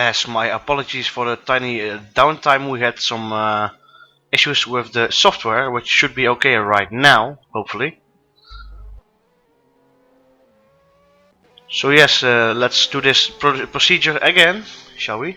As my apologies for the tiny downtime, we had some issues with the software, which should be okay right now, hopefully. So yes, let's do this procedure again, shall we?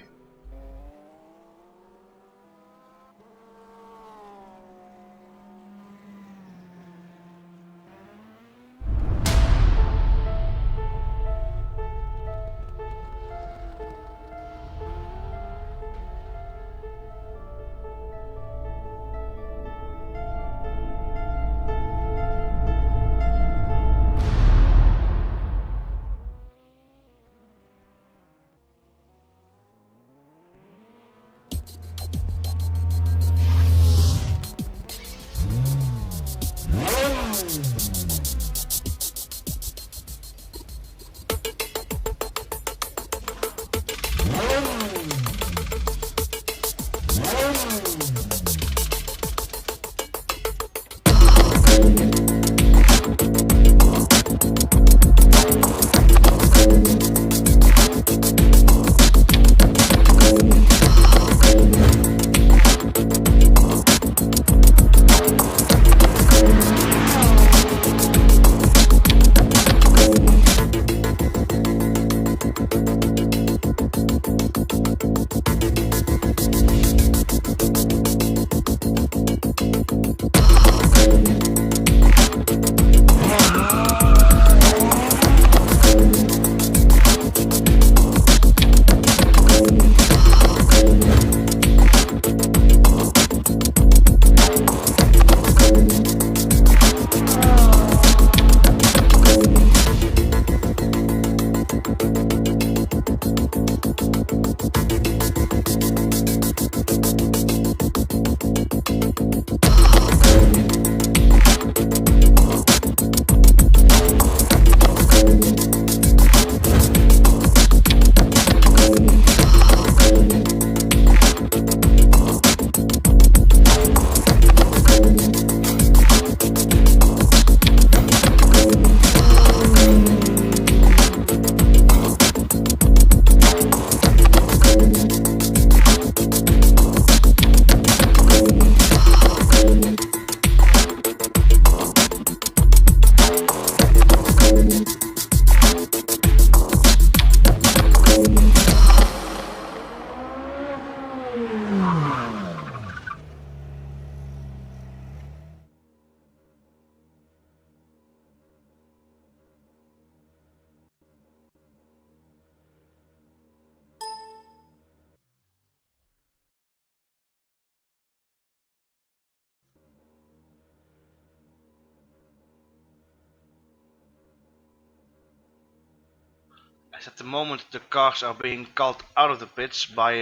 As at the moment the cars are being called out of the pits by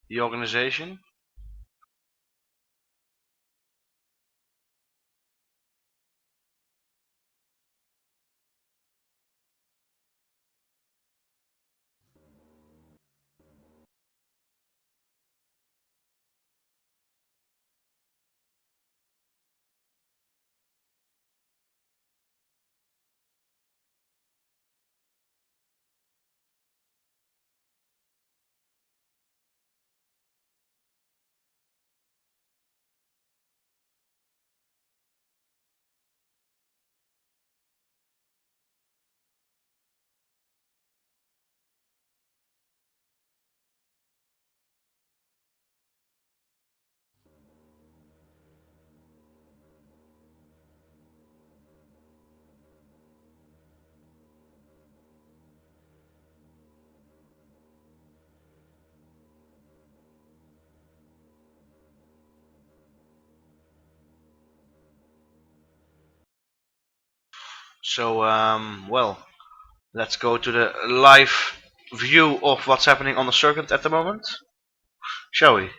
the organization. So well, let's go to the live view of what's happening on the circuit at the moment, shall we?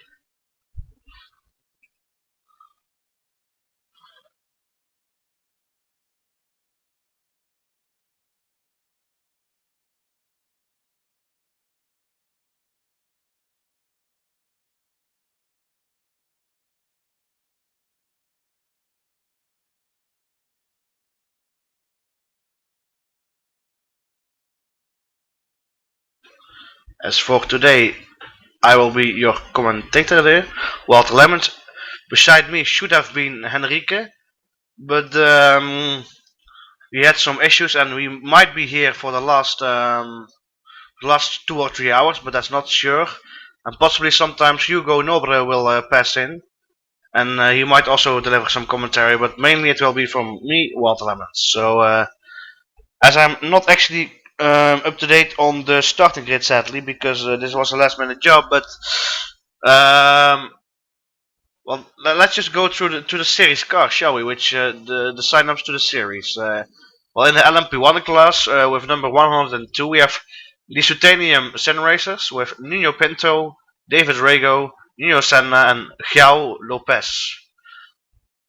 As for today, I will be your commentator there. Walter Lemons, beside me, should have been Henrique, but we had some issues and we might be here for the last 2 or 3 hours, but that's not sure. And possibly sometimes Hugo Nobre will pass in, and he might also deliver some commentary, but mainly it will be from me, Walter Lemons. So, as I'm not actually up to date on the starting grid, sadly, because this was a last minute job, but um, well, let's just go through the series car, shall we? Which the sign-ups to the series. Well, in the LMP1 class with number 102, we have Lisutanium Sen Racers with Nino Pinto, David Rego, Nino Senna, and Giao Lopez.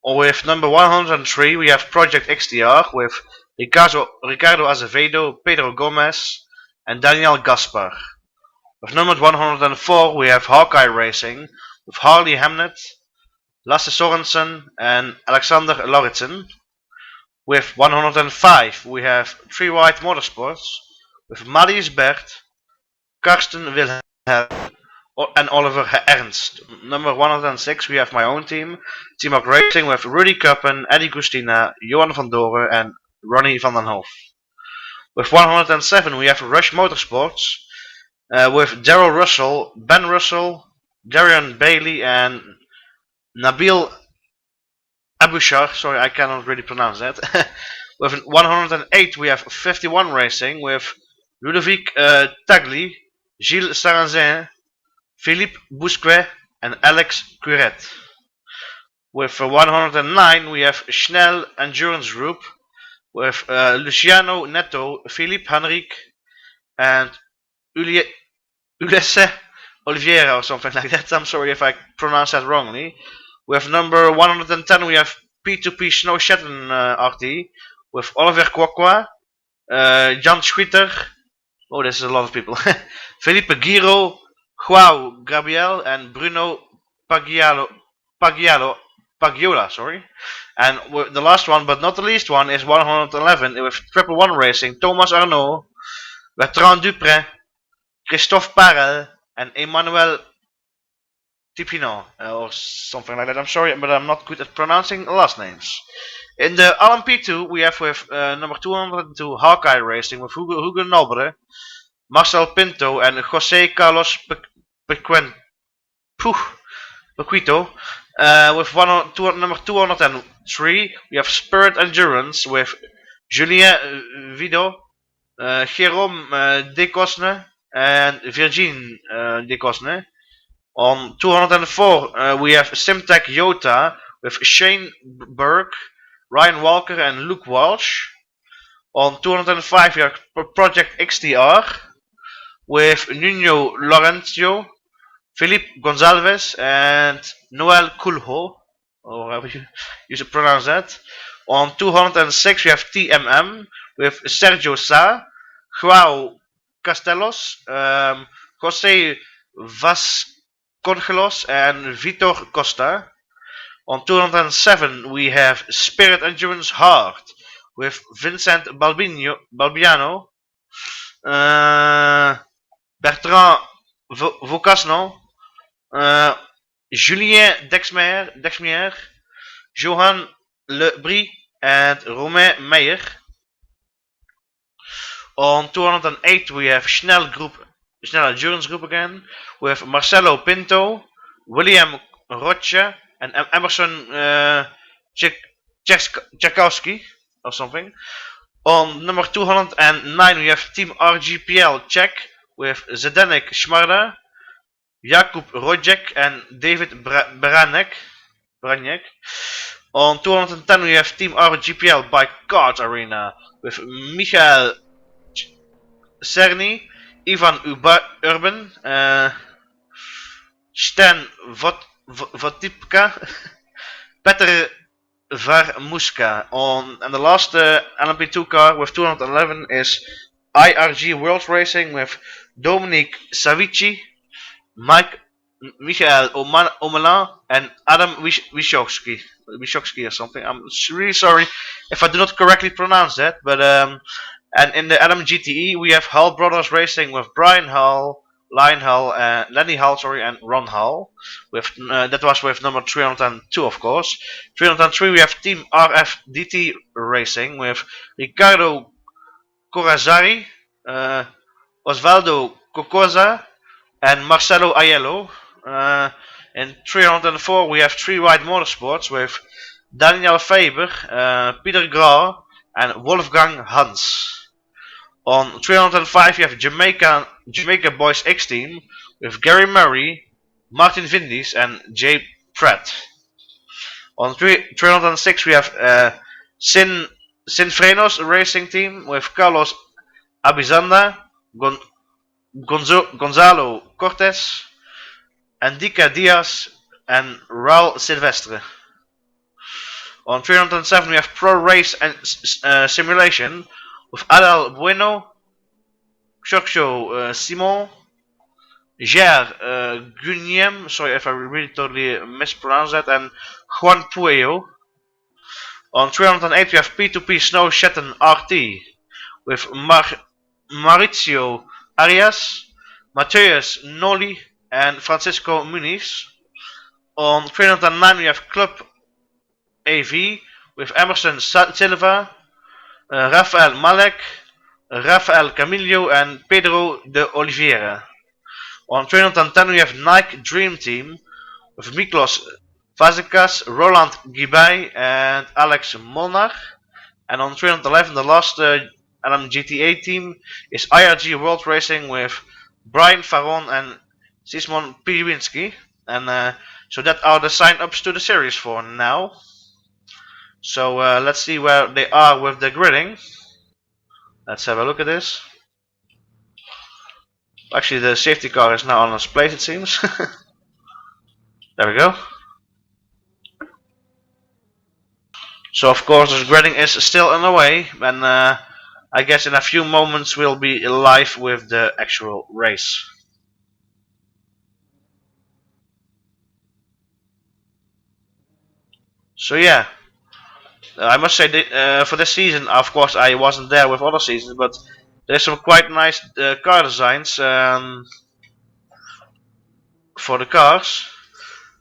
With number 103, we have Project XTR with Ricardo Azevedo, Pedro Gomez, and Daniel Gaspar. With number 104, we have Hawkeye Racing with Harley Hamnet, Lasse Sorensen, and Alexander Lauritsen. With 105, we have Three White Motorsports with Marius Bert, Karsten Wilhelm, and Oliver Ernst. Number 106, we have my own team, Team Up Racing with Rudy Kuppen, Eddie Gustina, Johan van Doren, and Ronnie van den Hof. With 107, we have Rush Motorsports with Daryl Russell, Ben Russell, Darian Bailey, and Nabil Abushar. Sorry, I cannot really pronounce that. With 108, we have 51 Racing with Ludovic Tagli, Gilles Sarrazin, Philippe Bousquet, and Alex Curet. With 109, we have Schnell Endurance Group with Luciano Neto, Philippe Henrique, and Ulisse Oliveira or something like that. I'm sorry if I pronounced that wrongly. With number 110, we have P2P Snow Shetland RT with Oliver Kwakwa, Jan Schwitter. Oh, this is a lot of people. Felipe Giro, Joao Gabriel, and Bruno Pagiola, sorry. And the last one, but not the least one, is 111 with Triple One Racing, Thomas Arnaud, Bertrand Dupre, Christophe Parel, and Emmanuel Tipino, or something like that. I'm sorry, but I'm not good at pronouncing last names. In the LMP2, we have with number 202 Hawkeye Racing with Hugo Nobre, Marcel Pinto, and Jose Carlos Pequito. With number 203, we have Spirit Endurance with Julien Vido, Jérôme Descosne, and Virgin Descosne. On 204, we have Simtech Yota with Shane Burke, Ryan Walker, and Luke Walsh. On 205, we have Project XTR with Nuno Laurencio, Philippe Gonzalez, and Noel Kulho, or however you should pronounce that. On 206, we have TMM with Sergio Sa, Joao Castelos, Jose Vasconcelos, and Vitor Costa. On 207, we have Spirit Endurance Hard with Vincent Balbiano, Bertrand Vocasno, Julien Dexmier, Johan Lebris, and Romain Meyer. On 208, we have Schnell Endurance Group again with Marcelo Pinto, William Rocha, and Emerson Tchaikovsky or something. On number 209, we have Team RGPL Czech with Zdenek Schmarda, Jakub Rojek, and David Branek. On 210, we have Team RGPL Bike Kart Arena with Michael Cerny, Ivan Urban, Stan Votipka, Petr Varmuska. And the last LMP2 car with 211 is IRG World Racing with Dominic Savici, Michael Omelin, and Adam Wyszowski or something. I'm really sorry if I do not correctly pronounce that, but and in the Adam GTE we have Hull Brothers Racing with Brian Hull, Lenny Hull, sorry, and Ron Hull. With that was with number 302, of course. 303 we have Team RFDT Racing with Ricardo Corazari, uh, Osvaldo Cocosa, and Marcelo Aiello. In 304 we have Three Ride Motorsports with Daniel Faber, Peter Grau, and Wolfgang Hans. On 305 you have Jamaica Boys Xtreme with Gary Murray, Martin Vindis, and Jay Pratt. On 306 we have Sinfrenos Racing Team with Carlos Abizanda, Gonzalo Cortes, Andika Diaz, and Raul Silvestre. On 307 we have Pro Race and Simulation with Adal Bueno, Giorgio Simon, Jair Gunyem, sorry if I really totally mispronounced that, and Juan Puello. On 308 we have P2P Snow Shetton RT with Maurizio Arias, Mateus Noli, and Francisco Muniz. On 309 we have Club AV with Emerson Silva, Rafael Malek, Rafael Camillo, and Pedro de Oliveira. On 310 we have Nike Dream Team with Miklos Fazekas, Roland Gibay, and Alex Molnar. And on 311 the last LMGTA team is IRG World Racing with Brian Faron and Simon Piwinski. And so that are the sign-ups to the series for now. So let's see where they are with the gridding. Let's have a look at this. Actually, the safety car is now on its place, it seems. There we go. So of course the gridding is still on the way, and I guess in a few moments we'll be live with the actual race. So yeah, I must say that, for this season, of course I wasn't there with other seasons, but there's some quite nice car designs for the cars.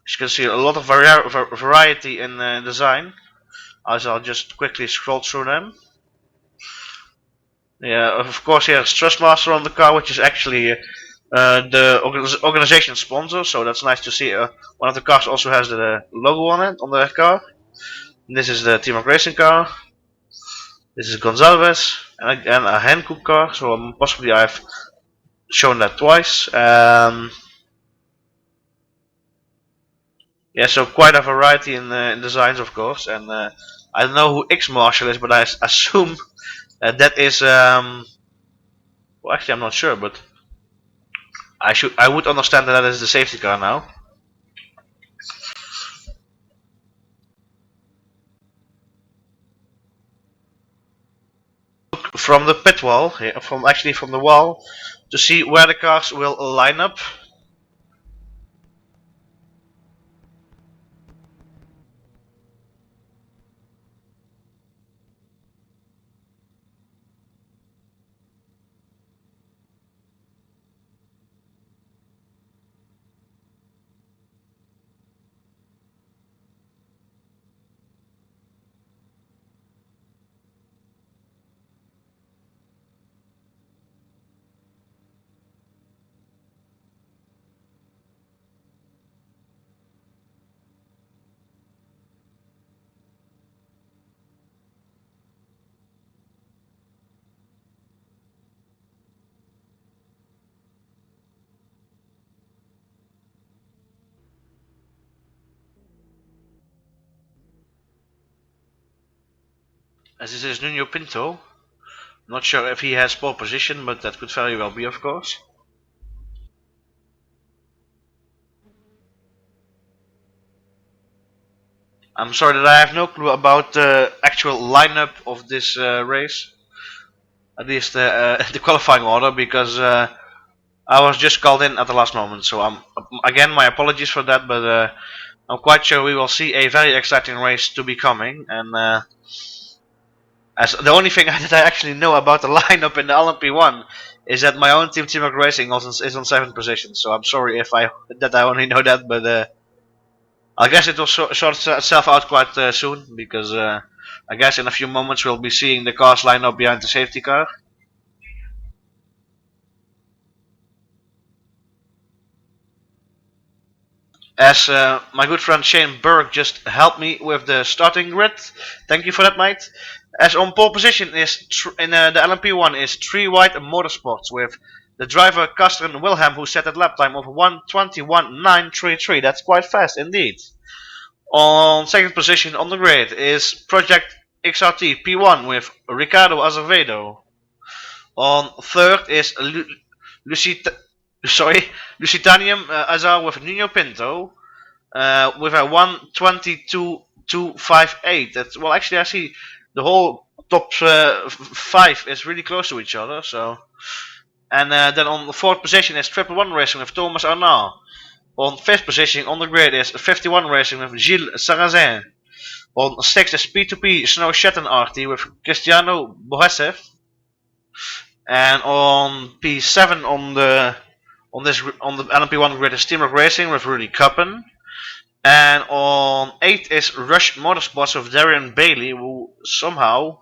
As you can see, a lot of variety in design. As I'll just quickly scroll through them. Yeah, of course, here's Trustmaster on the car, which is actually the organization sponsor. So that's nice to see. One of the cars also has the logo on it on the car. And this is the Team of Racing car. This is Gonzalez, and again a Hankook car. So possibly I've shown that twice. Yeah, so quite a variety in designs, of course, and I don't know who X Marshall is, but I assume that is well, actually I'm not sure, but I would understand that is the safety car now. From the pit wall, from the wall, to see where the cars will line up. As this is Nuno Pinto, not sure if he has pole position, but that could very well be, of course. I'm sorry that I have no clue about the actual lineup of this race, at least the qualifying order, because I was just called in at the last moment. So again, my apologies for that, but I'm quite sure we will see a very exciting race to be coming. And as the only thing that I actually know about the lineup in the LMP1 is that my own team, Teamwork Racing, is on 7th position. So I'm sorry if I only know that, but I guess it will sort itself out quite soon, because I guess in a few moments we'll be seeing the cars line up behind the safety car. As my good friend Shane Berg just helped me with the starting grid. Thank you for that, mate. As on pole position is in the LMP1 is 3 White Motorsports with the driver Kastrin Wilhelm, who set a lap time of 1:21.933. That's quite fast indeed. On second position on the grid is Project XRT P1 with Ricardo Azevedo. On third is Lusitanium Azar with Nuno Pinto with a 1:22.258. That's, well, actually I see the whole top 5 is really close to each other. So, and then on the fourth position is Triple One Racing with Thomas Arnaud. On fifth position on the grid is 51 Racing with Gilles Sarrazin. On sixth is P2P Snow Shetton RT with Cristiano Bohesev. And on P7 on the LMP1 grid is Teamwork Racing with Rudy Cuppen. And on 8 is Rush Motorsports with Darian Bailey, who somehow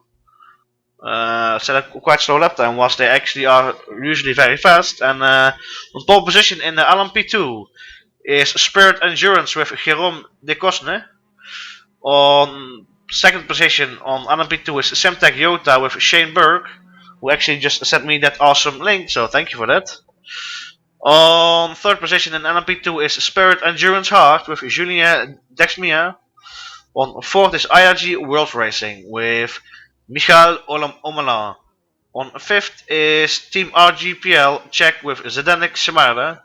set a quite slow lap time, whilst they actually are usually very fast. And on pole position in the LMP2 is Spirit Endurance with Jérôme Decosne. On second position on LMP2 is Semtech Yota with Shane Berg, who actually just sent me that awesome link, so thank you for that. On third position in LMP2 is Spirit Endurance Hard with Julien Dexmia. On fourth is IRG World Racing with Michael Omelin. On fifth is Team RGPL Czech with Zdenek Semarda.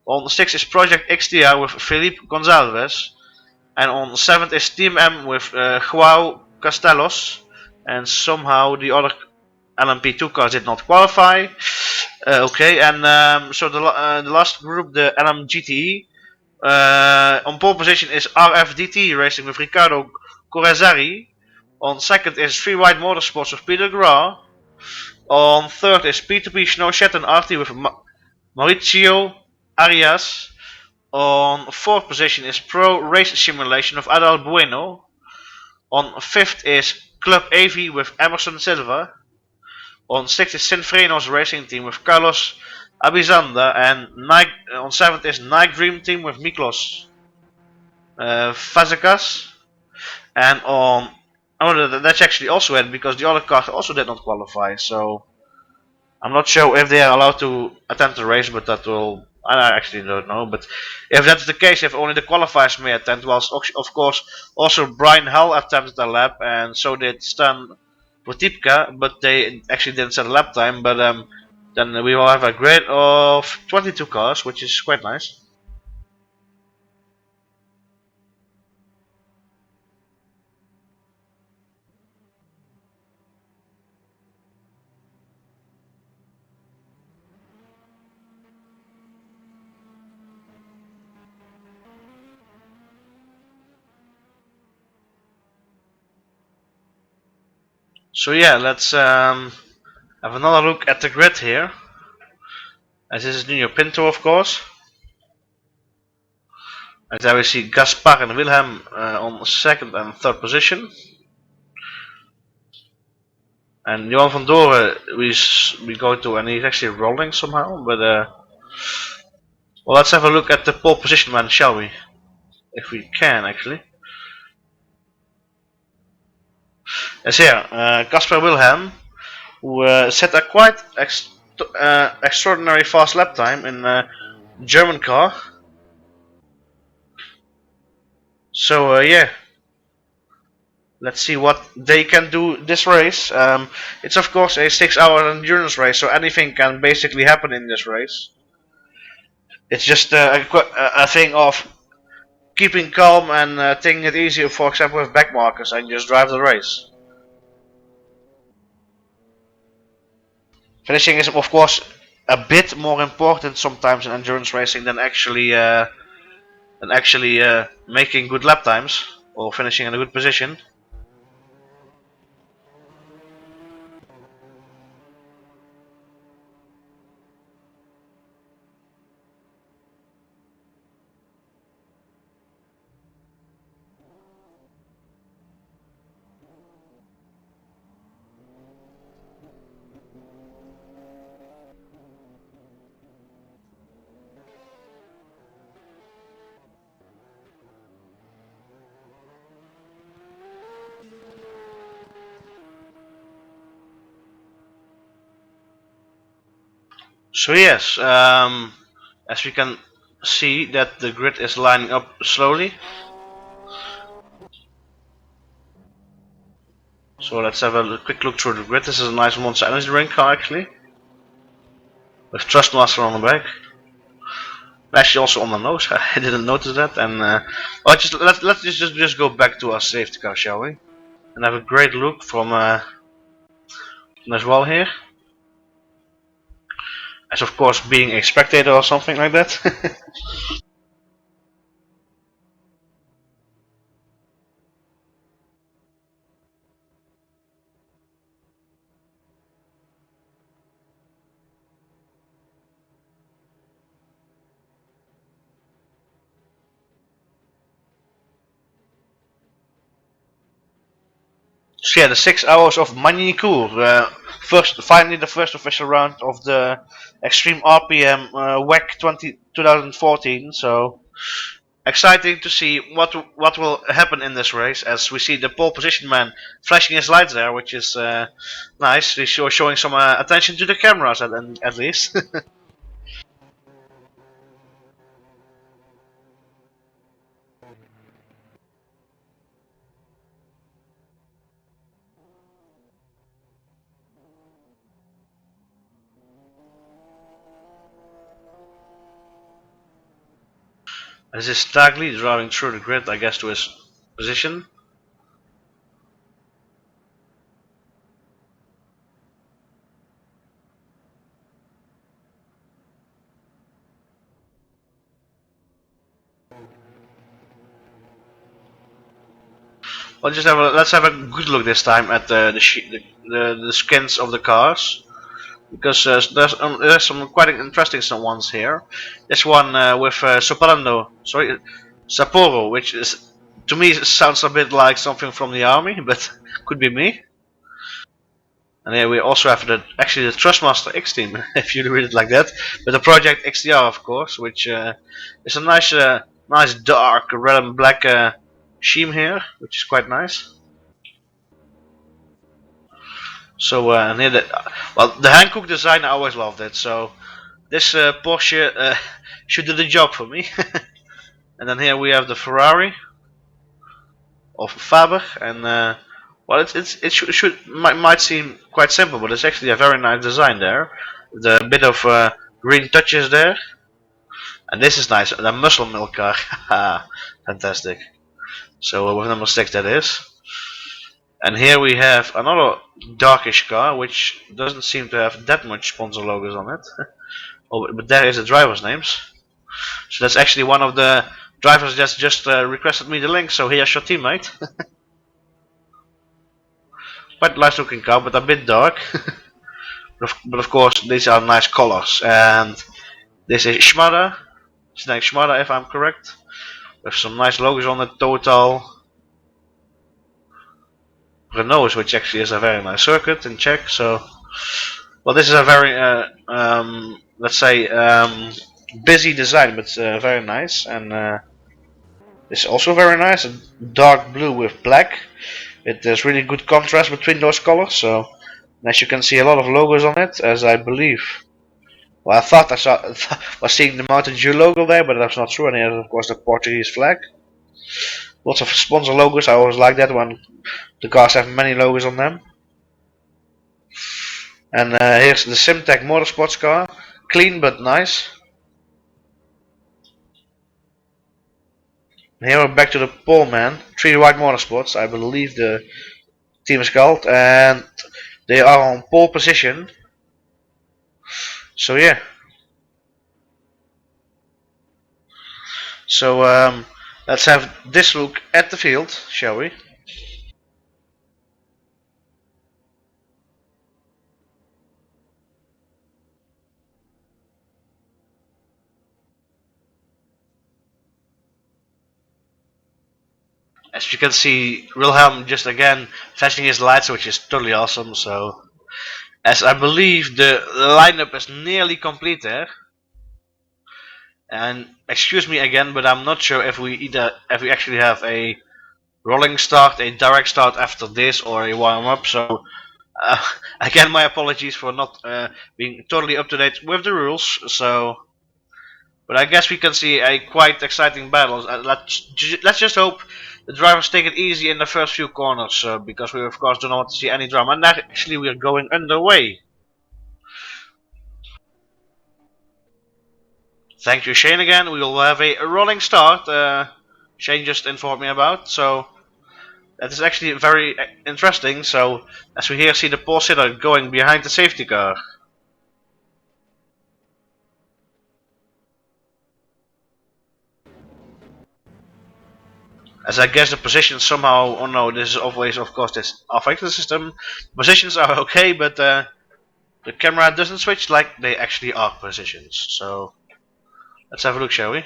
On sixth is Project XTR with Felipe Gonzalez. And on seventh is Team M with Joao Castelos. And somehow the other LMP2 cars did not qualify. Okay, and so the last group, the LMGTE, on pole position is RFDT Racing with Ricardo Corazari. On second is 3 White Motorsports with Peter Gra. On third is P2P Snow Shetton RT with Mauricio Arias. On fourth position is Pro Race Simulation of Adal Bueno. On fifth is Club AV with Emerson Silva. On sixth is Sinfrenos Racing Team with Carlos Abizanda, and on seventh is Nike Dream Team with Miklos Fazekas. And on that's actually also it, because the other cars also did not qualify. So I'm not sure if they are allowed to attend the race, but that will, I actually don't know. But if that's the case, if only the qualifiers may attend, whilst of course also Brian Hull attempted the lap, and so did Stan Potipka, but they actually didn't set a lap time. But then we will have a grid of 22 cars, which is quite nice. So yeah, let's have another look at the grid here. As this is Nuno Pinto, of course. And there we see Gaspar and Wilhelm on second and third position. And Johan van Doren we go to, and he's actually rolling somehow. But well, let's have a look at the pole position man, shall we? If we can, actually. As here, Caspar Wilhelm, who set a quite extraordinary fast lap time in a German car. So yeah, let's see what they can do this race. It's of course a 6-hour endurance race, so anything can basically happen in this race. It's just a thing of keeping calm and taking it easy, for example with back markers, and just drive the race. Finishing is of course a bit more important sometimes in endurance racing than actually making good lap times or finishing in a good position. So yes, as we can see that the grid is lining up slowly. So let's have a quick look through the grid. This is a nice Monster Energy Drink car actually, with Trustmaster on the back. Actually also on the nose. I didn't notice that. And let's just go back to our safety car, shall we? And have a great look from as well here. As of course being a spectator or something like that. So yeah, the 6 hours of Magny-Cours. Finally the first official round of the Xtreme RPM WEC 2014. So exciting to see what will happen in this race, as we see the pole position man flashing his lights there, which is nice. He's showing some attention to the cameras at least. This is Stagli driving through the grid, I guess, to his position. Well, let's have a good look this time at the skins of the cars, because there's some quite interesting some ones here. This one with Sapporo, which is, to me, sounds a bit like something from the army, but could be me. And here we also have actually the Trustmaster Xtreme, if you read it like that, but the Project XDR, of course, which is a nice dark red and black sheen here, which is quite nice. So and here the Hankook design, I always loved it. So this Porsche should do the job for me. And then here we have the Ferrari of Faber, and well, it might seem quite simple, but it's actually a very nice design there. The bit of green touches there, and this is nice. The muscle milk car, fantastic. So with number 6 that is. And here we have another darkish car, which doesn't seem to have that much sponsor logos on it. Oh, but there is the driver's names. So that's actually one of the drivers that just requested me the link. So here's your teammate. Quite nice looking car, but a bit dark. But of course, these are nice colors. And this is Shmada. It's named Shmada, if I'm correct. With some nice logos on it. Total. Renault, which actually is a very nice circuit in Czech. So, well, this is a very, let's say, busy design, but very nice. And it's also very nice. Dark blue with black. There's really good contrast between those colors. So, as you can see, a lot of logos on it, as I believe. Well, I thought was seeing the Mountain Dew logo there, but that's not true. And here's, of course, the Portuguese flag. Lots of sponsor logos. I always like that when the cars have many logos on them. And here's the Simtech Motorsports car. Clean but nice. And here we're back to the pole man. 3 White Motorsports, I believe the team is called. And they are on pole position. So yeah. So let's have this look at the field, shall we? As you can see, Wilhelm just again flashing his lights, which is totally awesome. So, as I believe the lineup is nearly complete there. And excuse me again, but I'm not sure if we actually have a rolling start, a direct start after this, or a warm up. So Uh, Again, my apologies for not being totally up to date with the rules. So, but I guess we can see a quite exciting battle. Let's just hope the drivers take it easy in the first few corners, because we of course do not want to see any drama. And actually, we are going underway. Thank you, Shane. Again, we will have a rolling start. Shane just informed me about. So that is actually very interesting. So as we here see the pole sitter going behind the safety car. As I guess the positions somehow, oh no, this is always, of course, this affects the system. Positions are okay, but the camera doesn't switch like they actually are positions. So let's have a look, shall we?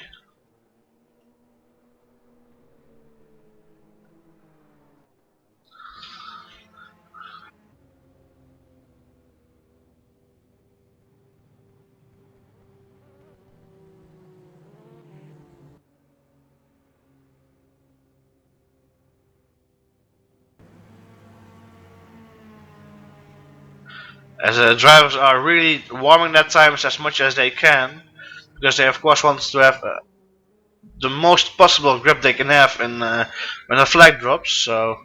As drivers are really warming their tires as much as they can, because they of course want to have the most possible grip they can have in when a flag drops. So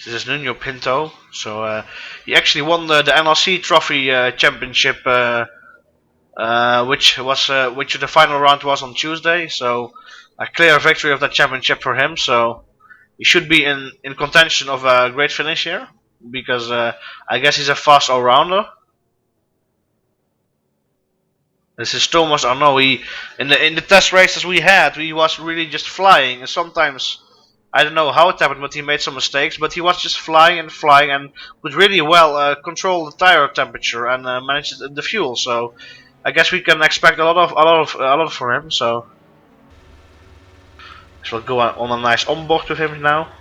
this is Nuno Pinto. So he actually won the NLC Trophy Championship, which the final round was on Tuesday. So a clear victory of that championship for him. So he should be in contention of a great finish here, because I guess he's a fast all-rounder. This is Thomas Arnaud. He in the test races we had, he was really just flying. And sometimes I don't know how it happened, but he made some mistakes. But he was just flying and flying, and could really well control the tire temperature and manage the fuel. So I guess we can expect a lot from him. So we'll go on a nice onboard with him now.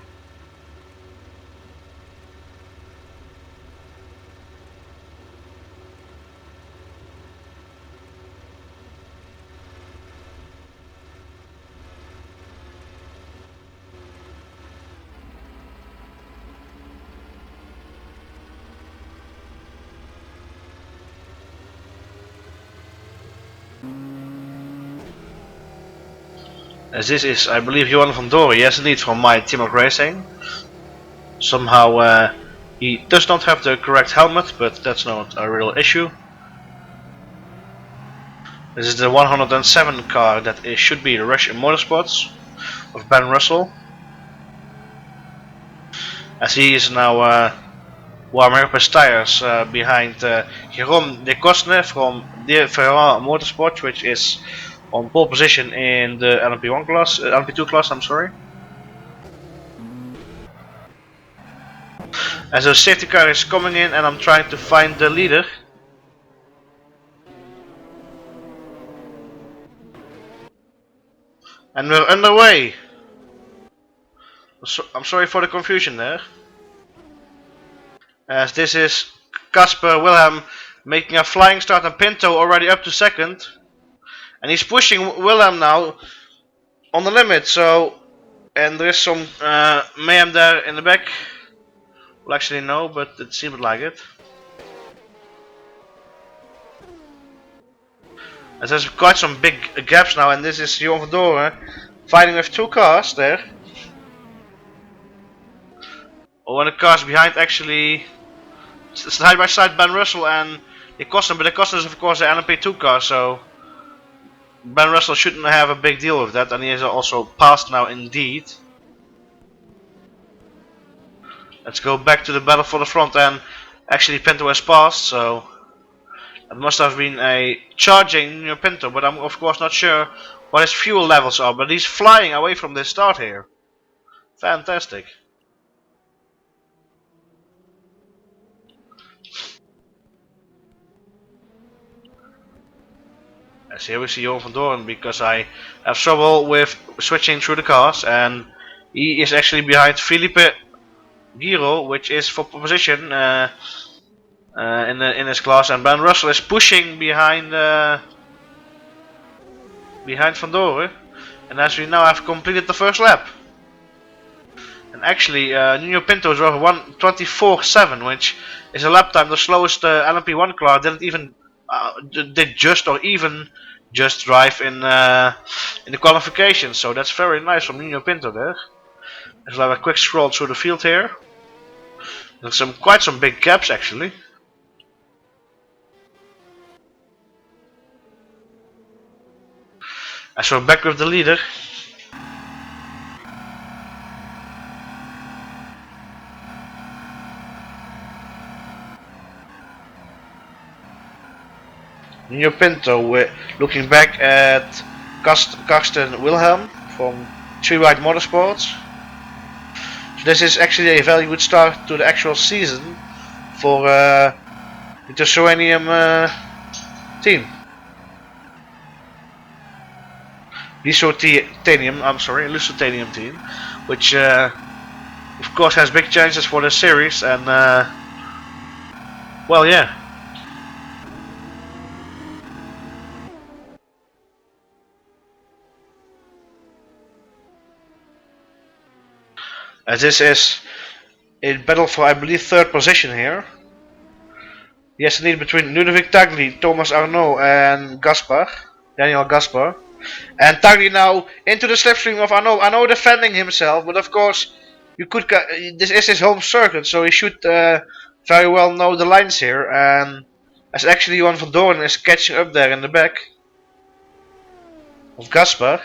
As this is, I believe, Johan van Doren. Yes, indeed, from my team of racing. Somehow he does not have the correct helmet, but that's not a real issue. This is the 107 car that should be the Rush in Motorsports of Ben Russell. As he is now warming up his tires behind Jérôme de Cosne from De Ferrand Motorsports, which is on pole position in the LMP1 class, LMP2 class, I'm sorry. As a safety car is coming in and I'm trying to find the leader. And we're underway. So, I'm sorry for the confusion there. As this is Casper Wilhelm making a flying start and Pinto already up to second. And he's pushing Wilhelm now on the limit, so, and there is some mayhem there in the back. Well, actually no, but it seemed like it. As there's quite some big gaps now, and this is Johan van Doren fighting with two cars there. Oh, and the cars behind actually side by side Ben Russell and the Coston, but the Coston is of course the LMP2 car, so Ben Russell shouldn't have a big deal with that, and he is also passed now indeed. Let's go back to the battle for the front, and actually Pinto has passed, so it must have been a charging Pinto, but I'm of course not sure what his fuel levels are, but he's flying away from this start here. Fantastic. As here we see Johan van Doren, because I have trouble with switching through the cars, and he is actually behind Felipe Giro, which is for position. in his class, and Ben Russell is pushing behind Van Doren, and as we now have completed the first lap. And actually, Nuno Pinto drove 1:24.7, which is a lap time the slowest LMP1 car didn't even did just or even just drive in the qualification. So that's very nice from Nuno Pinto there. Let's have a quick scroll through the field here. There's quite some big gaps actually. As we're back with the leader. Nuno Pinto looking back at Karsten Wilhelm from 3 Ride Motorsports. So this is actually a very good start to the actual season for the Lithuanian team. Lusitanian team, which of course has big chances for the series, and well, yeah. As this is a battle for, I believe, 3rd position here. Yes, indeed, between Ludovic Tagli, Thomas Arnaud, and Daniel Gaspar. And Tagli now into the slipstream of Arnaud. Arnaud defending himself, but of course, this is his home circuit, so he should very well know the lines here. And as actually Johan van Doorn is catching up there in the back of Gaspar.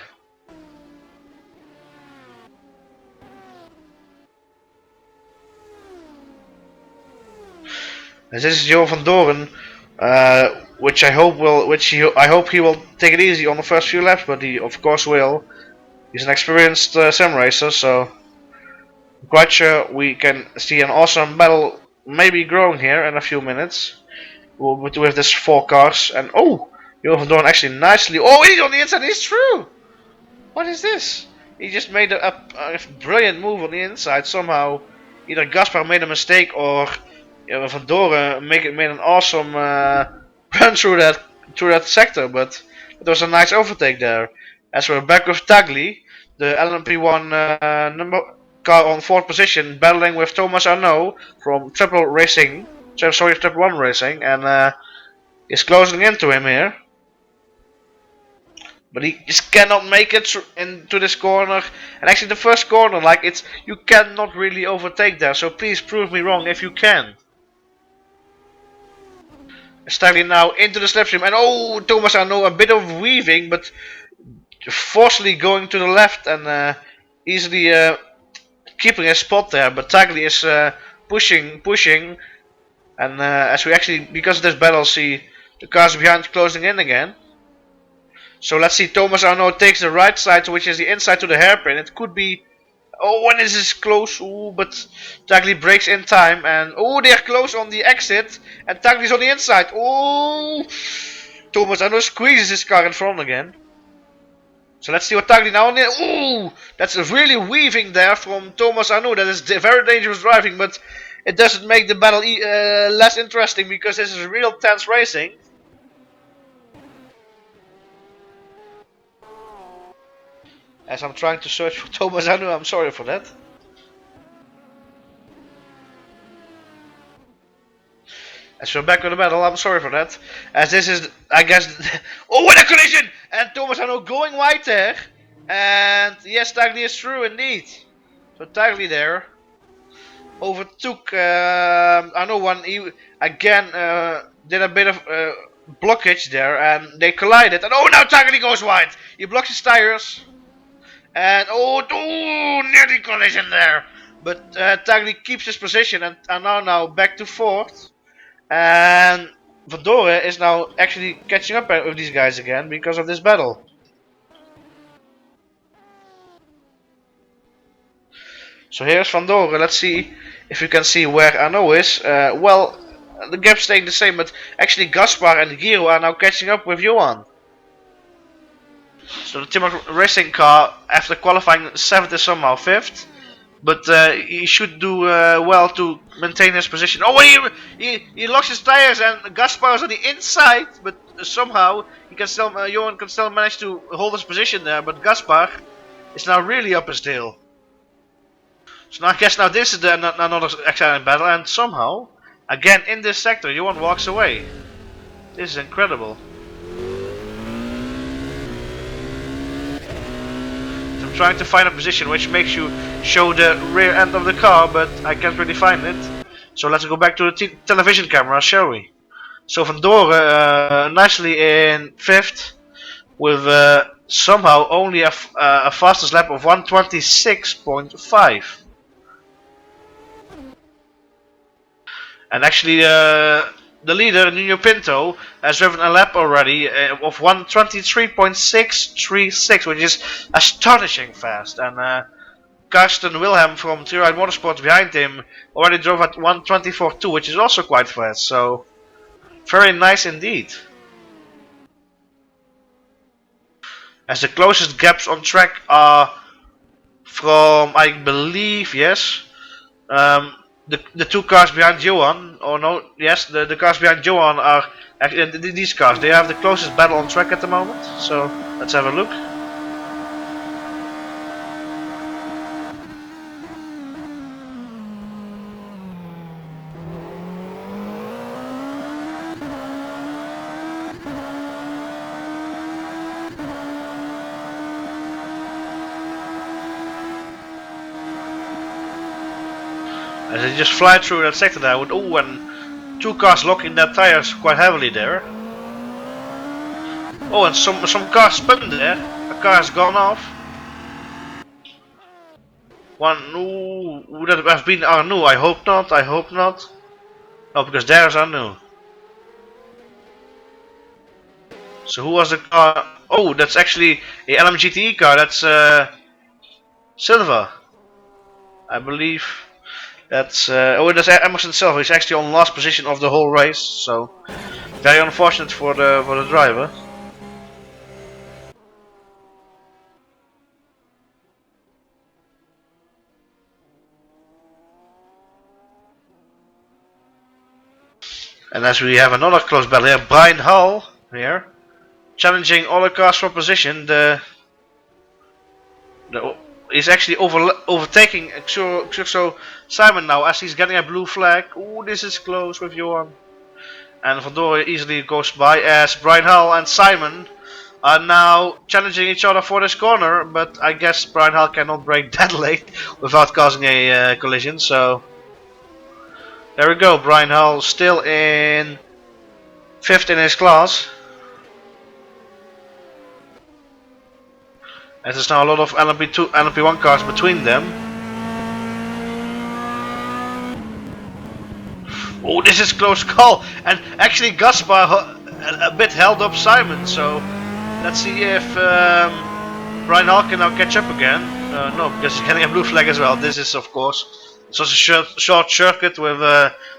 And this is Johan van Doorn, which I hope he will take it easy on the first few laps, but he of course will. He's an experienced sim racer, so I'm quite sure we can see an awesome battle maybe growing here in a few minutes with this 4 cars. And oh, Johan van Doorn actually nicely. Oh, he's on the inside. He's through. What is this? He just made a brilliant move on the inside. Somehow, either Gaspar made a mistake or Van Doorn made an awesome run through that sector, but it was a nice overtake there. As we're back with Tagli, the LMP1 number car on 4th position, battling with Thomas Arnaud from Triple One Racing, and is closing into him here. But he just cannot make it into this corner, and actually the first corner, you cannot really overtake there. So please prove me wrong if you can. Tagli now into the slipstream, and oh, Thomas Arnaud a bit of weaving, but forcefully going to the left and easily keeping his spot there. But Tagli is pushing, and as we actually, because of this battle, see the cars behind closing in again. So let's see, Thomas Arnaud takes the right side, which is the inside to the hairpin. It could be, oh, when is this close? Ooh, but Tagli breaks in time, and oh, they're close on the exit, and Tagli's on the inside. Oh, Thomas Arnaud squeezes his car in front again. So let's see what Tagli now on the. Ooh, that's really weaving there from Thomas Arnaud. That is very dangerous driving, but it doesn't make the battle less interesting because this is real tense racing. As I'm trying to search for Thomas Arnaud, I'm sorry for that. As we're back with the battle, I'm sorry for that. As this is, I guess, oh, what a collision! And Thomas Arnaud going wide there. And yes, Tagli is through indeed. So Tagli there overtook Arnaud. He again did a bit of blockage there, and they collided. And oh, now Tagli goes wide. He blocks his tires. And oh, nearly collision there. But Tagli keeps his position and are now back to 4th. And Van Doorn is now actually catching up with these guys again because of this battle. So here's Van Doorn. Let's see if you can see where Arnaud is. Well, the gap's staying the same, but actually Gaspar and Giro are now catching up with Johan. So the Timor racing car, after qualifying 7th, is somehow 5th. But he should do well to maintain his position. Oh, he lost his tires and Gaspar is on the inside, but somehow he can still Johan can still manage to hold his position there. But Gaspar is now really up his tail. So now I guess now this is another exciting battle, and somehow again in this sector Johan walks away. This is incredible. I'm trying to find a position which makes you show the rear end of the car, but I can't really find it. So let's go back to the television camera, shall we? So Van Doren nicely in 5th with somehow only a fastest lap of 126.5. And actually the leader, Nuno Pinto, has driven a lap already of 123.636, which is astonishing fast. And Karsten Wilhelm from Three-Ride Motorsports behind him already drove at 124.2, which is also quite fast. So very nice indeed. As the closest gaps on track are from, I believe, yes, the two cars behind Johan, or no, yes, the cars behind Johan are actually these cars. They have the closest battle on track at the moment. So let's have a look. As they just fly through that sector there with and two cars locking their tires quite heavily there. Oh, and some cars spun there. A car has gone off. Would that have been Arnoux? I hope not. I hope not. Oh, because there's Arnoux. So who was the car? Oh, that's actually a LMGTE car. That's Silva, I believe. That's that's Emerson Silva. He's actually on last position of the whole race, so very unfortunate for the driver. And as we have another close battle here, Brian Hull here, challenging all the cars for position. He's actually overtaking Xurso Simon now as he's getting a blue flag. Ooh, this is close with Johan. And Van Doren easily goes by as Brian Hull and Simon are now challenging each other for this corner. But I guess Brian Hull cannot brake that late without causing a collision. So there we go. Brian Hull still in 5th in his class. As there's now a lot of LMP2, LMP1 cars between them. Oh, this is close call, and actually Gaspar a bit held up Simon. So let's see if Brian Hull can now catch up again. No, because he's getting a blue flag as well. This is of course such a short circuit with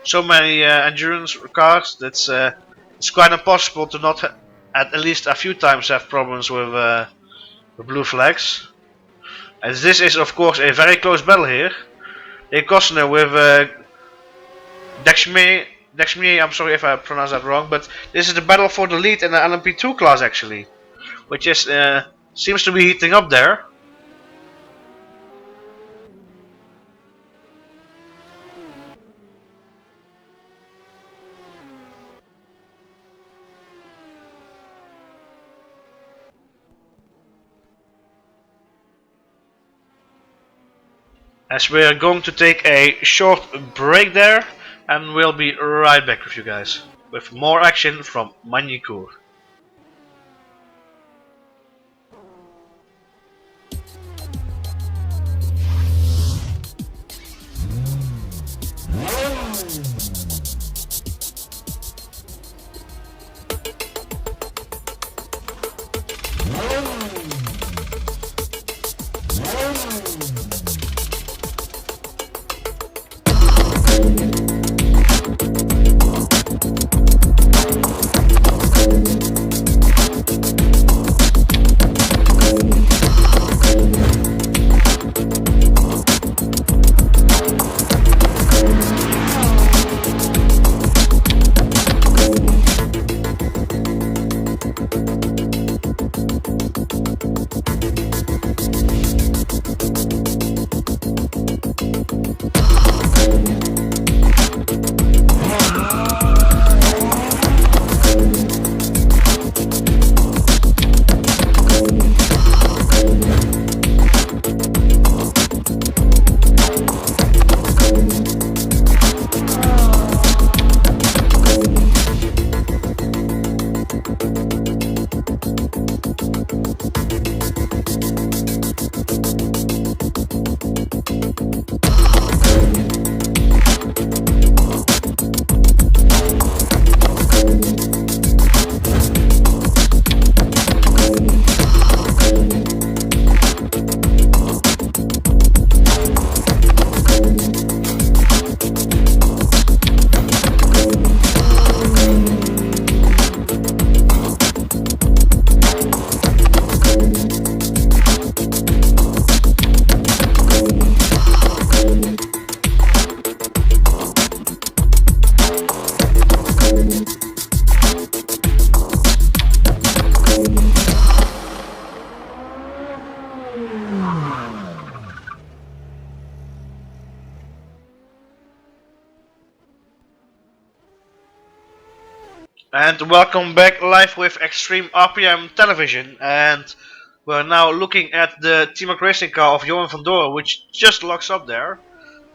so many endurance cars. That's it's quite impossible to not at least a few times have problems with the blue flags. As this is of course a very close battle here. A Costner with Dexmier, I'm sorry if I pronounced that wrong, but this is the battle for the lead in the LMP2 class actually, which is seems to be heating up there. As we are going to take a short break there, and we'll be right back with you guys with more action from Magny-Cours. And welcome back live with Xtreme RPM television, and we're now looking at the Team Racing car of Johan van Doren, which just locks up there.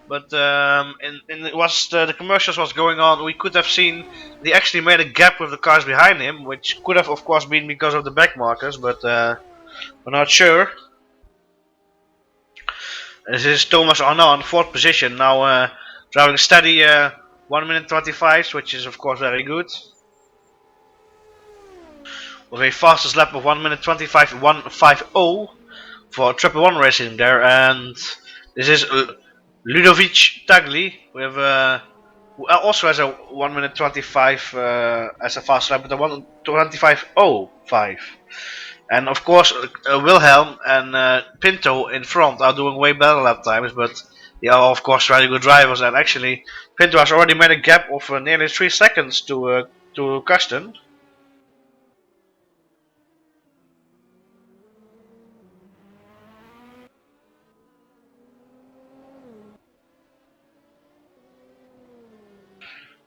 But in it was the commercials was going on, we could have seen they actually made a gap with the cars behind him, which could have of course been because of the back markers, but we're not sure. This is Thomas Arnaud in fourth position now, driving steady 1 minute 25, which is of course very good. With a fastest lap of 1 minute 25 150 for Triple One Racing there, and this is Ludovic Tagli with who also has a 1 minute 25 as a fast lap, but a 1:25:05. And of course, Wilhelm and Pinto in front are doing way better lap times, but they are of course very good drivers. And actually, Pinto has already made a gap of nearly 3 seconds to Karsten.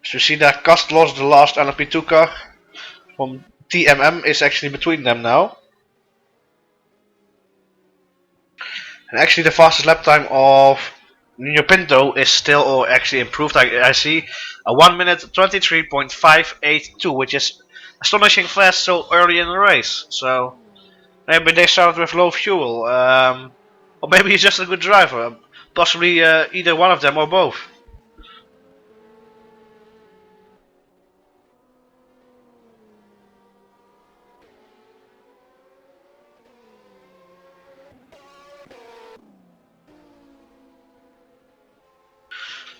So you see that Kast lost the last LMP2 car from TMM is actually between them now. And actually the fastest lap time of Nuno Pinto is still, or actually improved, I see, a 1 minute 23.582, which is astonishing fast so early in the race. So maybe they started with low fuel, or maybe he's just a good driver, possibly either one of them or both.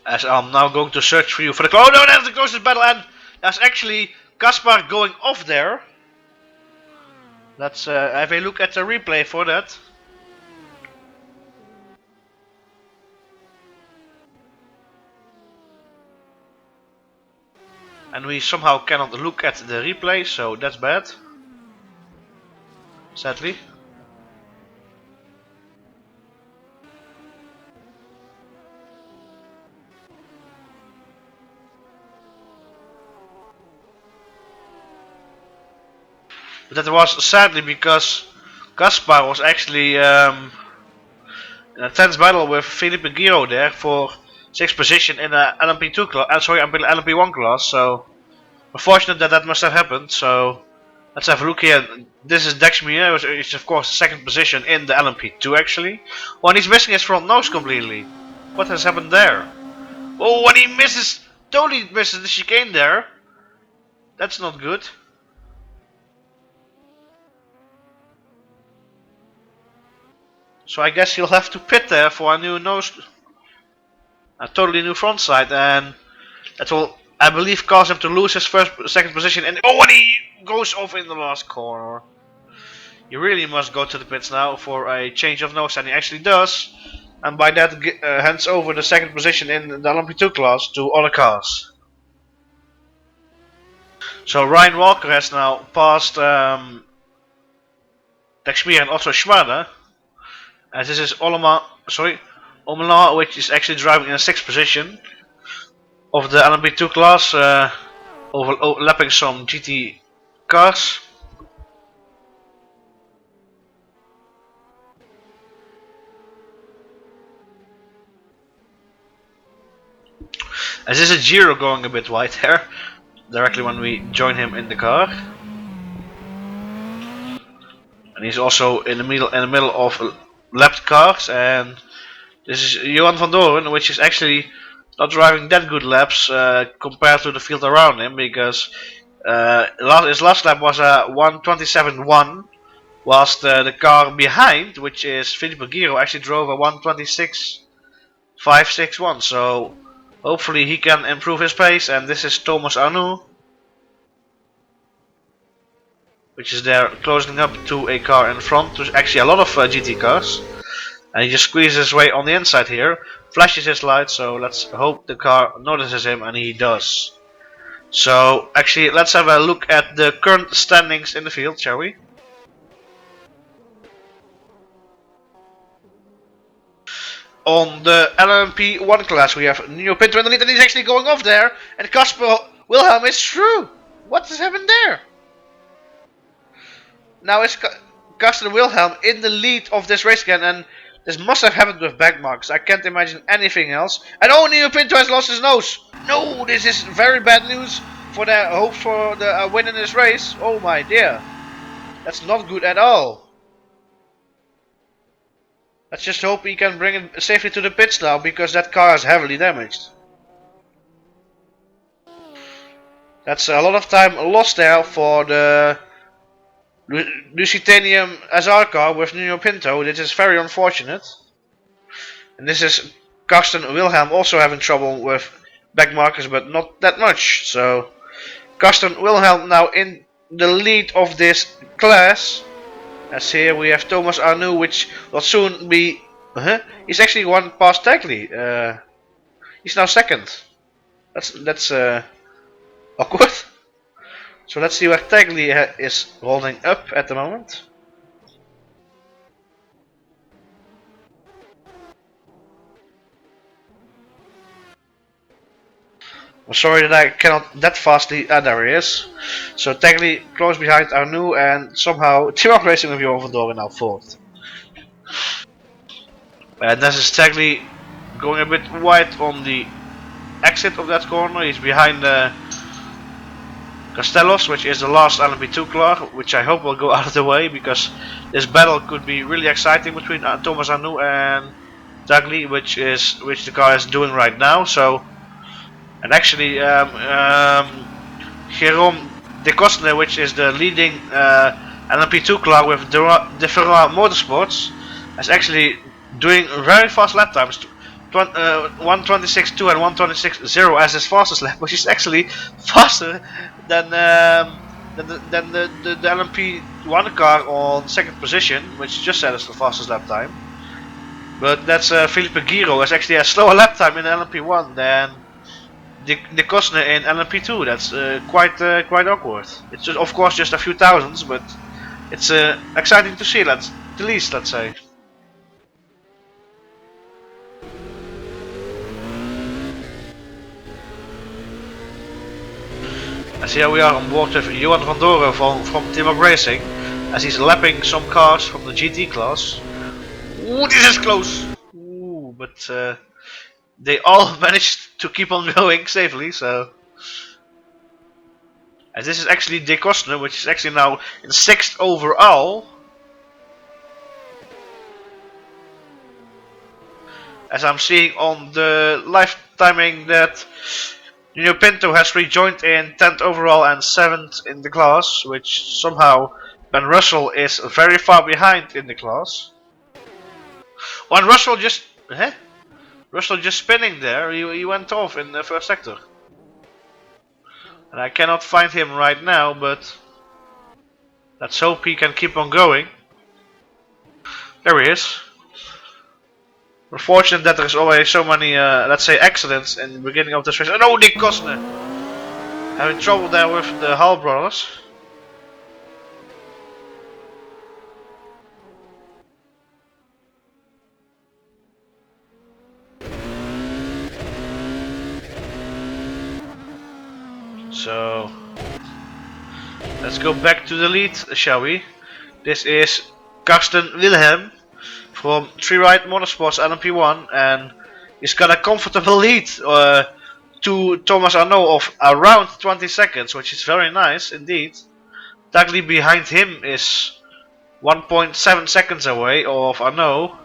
As I'm now going to search for you for the oh no, that's the closest battle, and that's actually Kaspar going off there. Let's have a look at the replay for that. And we somehow cannot look at the replay, so that's bad. Sadly. But that was sadly because Kaspar was actually in a tense battle with Felipe Giro there for 6th position in a LMP2 class, sorry, LMP1 class, so unfortunate that that must have happened. So let's have a look here. This is Dexmier, which is of course 2nd position in the LMP2 actually. Oh, and he's missing his front nose completely. What has happened there? Oh, and he misses, totally misses the chicane there. That's not good. So I guess he'll have to pit there for a new nose, a totally new front side, and that will, I believe, cause him to lose his second position. And oh, and he goes off in the last corner. You really must go to the pits now for a change of nose, and he actually does. And by that, hands over the 2nd position in the LMP2 class to other cars. So Ryan Walker has now passed Dexmier and Otto Schmader. As this is Omela, which is actually driving in a 6th position of the LMP2 class, overlapping some GT cars. As this is Giro going a bit wide there, directly when we join him in the car. And he's also in the middle of lapped cars, and this is Johan van Doren, which is actually not driving that good laps compared to the field around him, because his last lap was a 1:27:1, whilst the car behind, which is Felipe Giro, actually drove a 1:26:561. So hopefully he can improve his pace. And this is Thomas Arnaud, which is there closing up to a car in front. There's actually a lot of GT cars. And he just squeezes his way on the inside here, flashes his lights, so let's hope the car notices him, and he does. So actually, let's have a look at the current standings in the field, shall we? On the LMP1 class, we have Nuno Pinto in the lead, and he's actually going off there, and Casper Wilhelm is through. What has happened there? Now it's Karsten Wilhelm in the lead of this race again, and this must have happened with back marks. I can't imagine anything else. And oh, Neo Pinto has lost his nose. No, this is very bad news for their hopes for the win in this race. Oh my dear, that's not good at all. Let's just hope he can bring it safely to the pits now, because that car is heavily damaged. That's a lot of time lost there for the Lusitanium SR car with Nuno Pinto. This is very unfortunate. And this is Karsten Wilhelm also having trouble with back markers, but not that much. So Karsten Wilhelm now in the lead of this class. As here we have Thomas Arnoux, which will soon be... He's actually one past Tagli. He's now second. That's awkward. So let's see where Tagli is holding up at the moment. I'm sorry that I cannot that fastly. There he is. So Tagli close behind Arnoux, and somehow T-Rock Racing with Johan van Doren now fourth. And this is Tagli going a bit wide on the exit of that corner. He's behind Castellos, which is the last LMP2 car, which I hope will go out of the way, because this battle could be really exciting between Thomas Arnoux and Tagli, which the car is doing right now. So. And actually, Jérôme de Cosne, which is the leading LMP2 car with the Ferrari Motorsports, is actually doing very fast lap times. 1:26.2 and 1:26.0 as his fastest lap, which is actually faster than the LMP1 car on second position, which just said is the fastest lap time. But that's Felipe Giro has actually a slower lap time in LMP1 than De Cosne in LMP2. That's quite awkward. It's just, of course, just a few thousands, but it's exciting to see. That's the least, let's say. As here we are on board with Johan van Doren from T-Rock Racing, as he's lapping some cars from the GT class. Ooh, this is close. Ooh, but they all managed to keep on going safely, so. And this is actually De Cosne, which is actually now in 6th overall. As I'm seeing on the live timing that Nuno Pinto has rejoined in 10th overall and 7th in the class, which somehow Ben Russell is very far behind in the class. When Russell just... Russell just spinning there, he went off in the first sector. And I cannot find him right now, but let's hope he can keep on going. There he is. We're fortunate that there's always so many, let's say, accidents in the beginning of this race. And oh, De Cosne! Having trouble there with the Hall brothers. So let's go back to the lead, shall we? This is Karsten Wilhelm from Three Ride Motorsports LMP1, and he's got a comfortable lead to Thomas Arnoux of around 20 seconds, which is very nice indeed. Tagli behind him is 1.7 seconds away of Arnoux.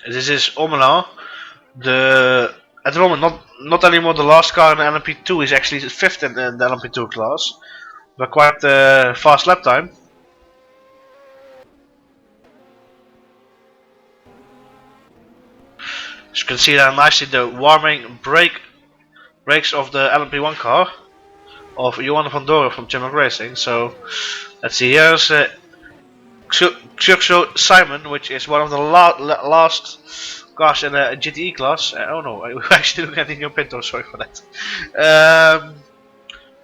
This is Omela. At the moment not anymore the last car in the LMP2. Is actually 5th in the LMP2 class, but quite fast lap time. As you can see there nicely the warming brakes of the LMP1 car of Johan van Doren from T-Rock Racing. So let's see, here's Xurxo Simon, which is one of the last cars in a GTE class. Oh no, I actually looking at Nuno Pinto. Sorry for that.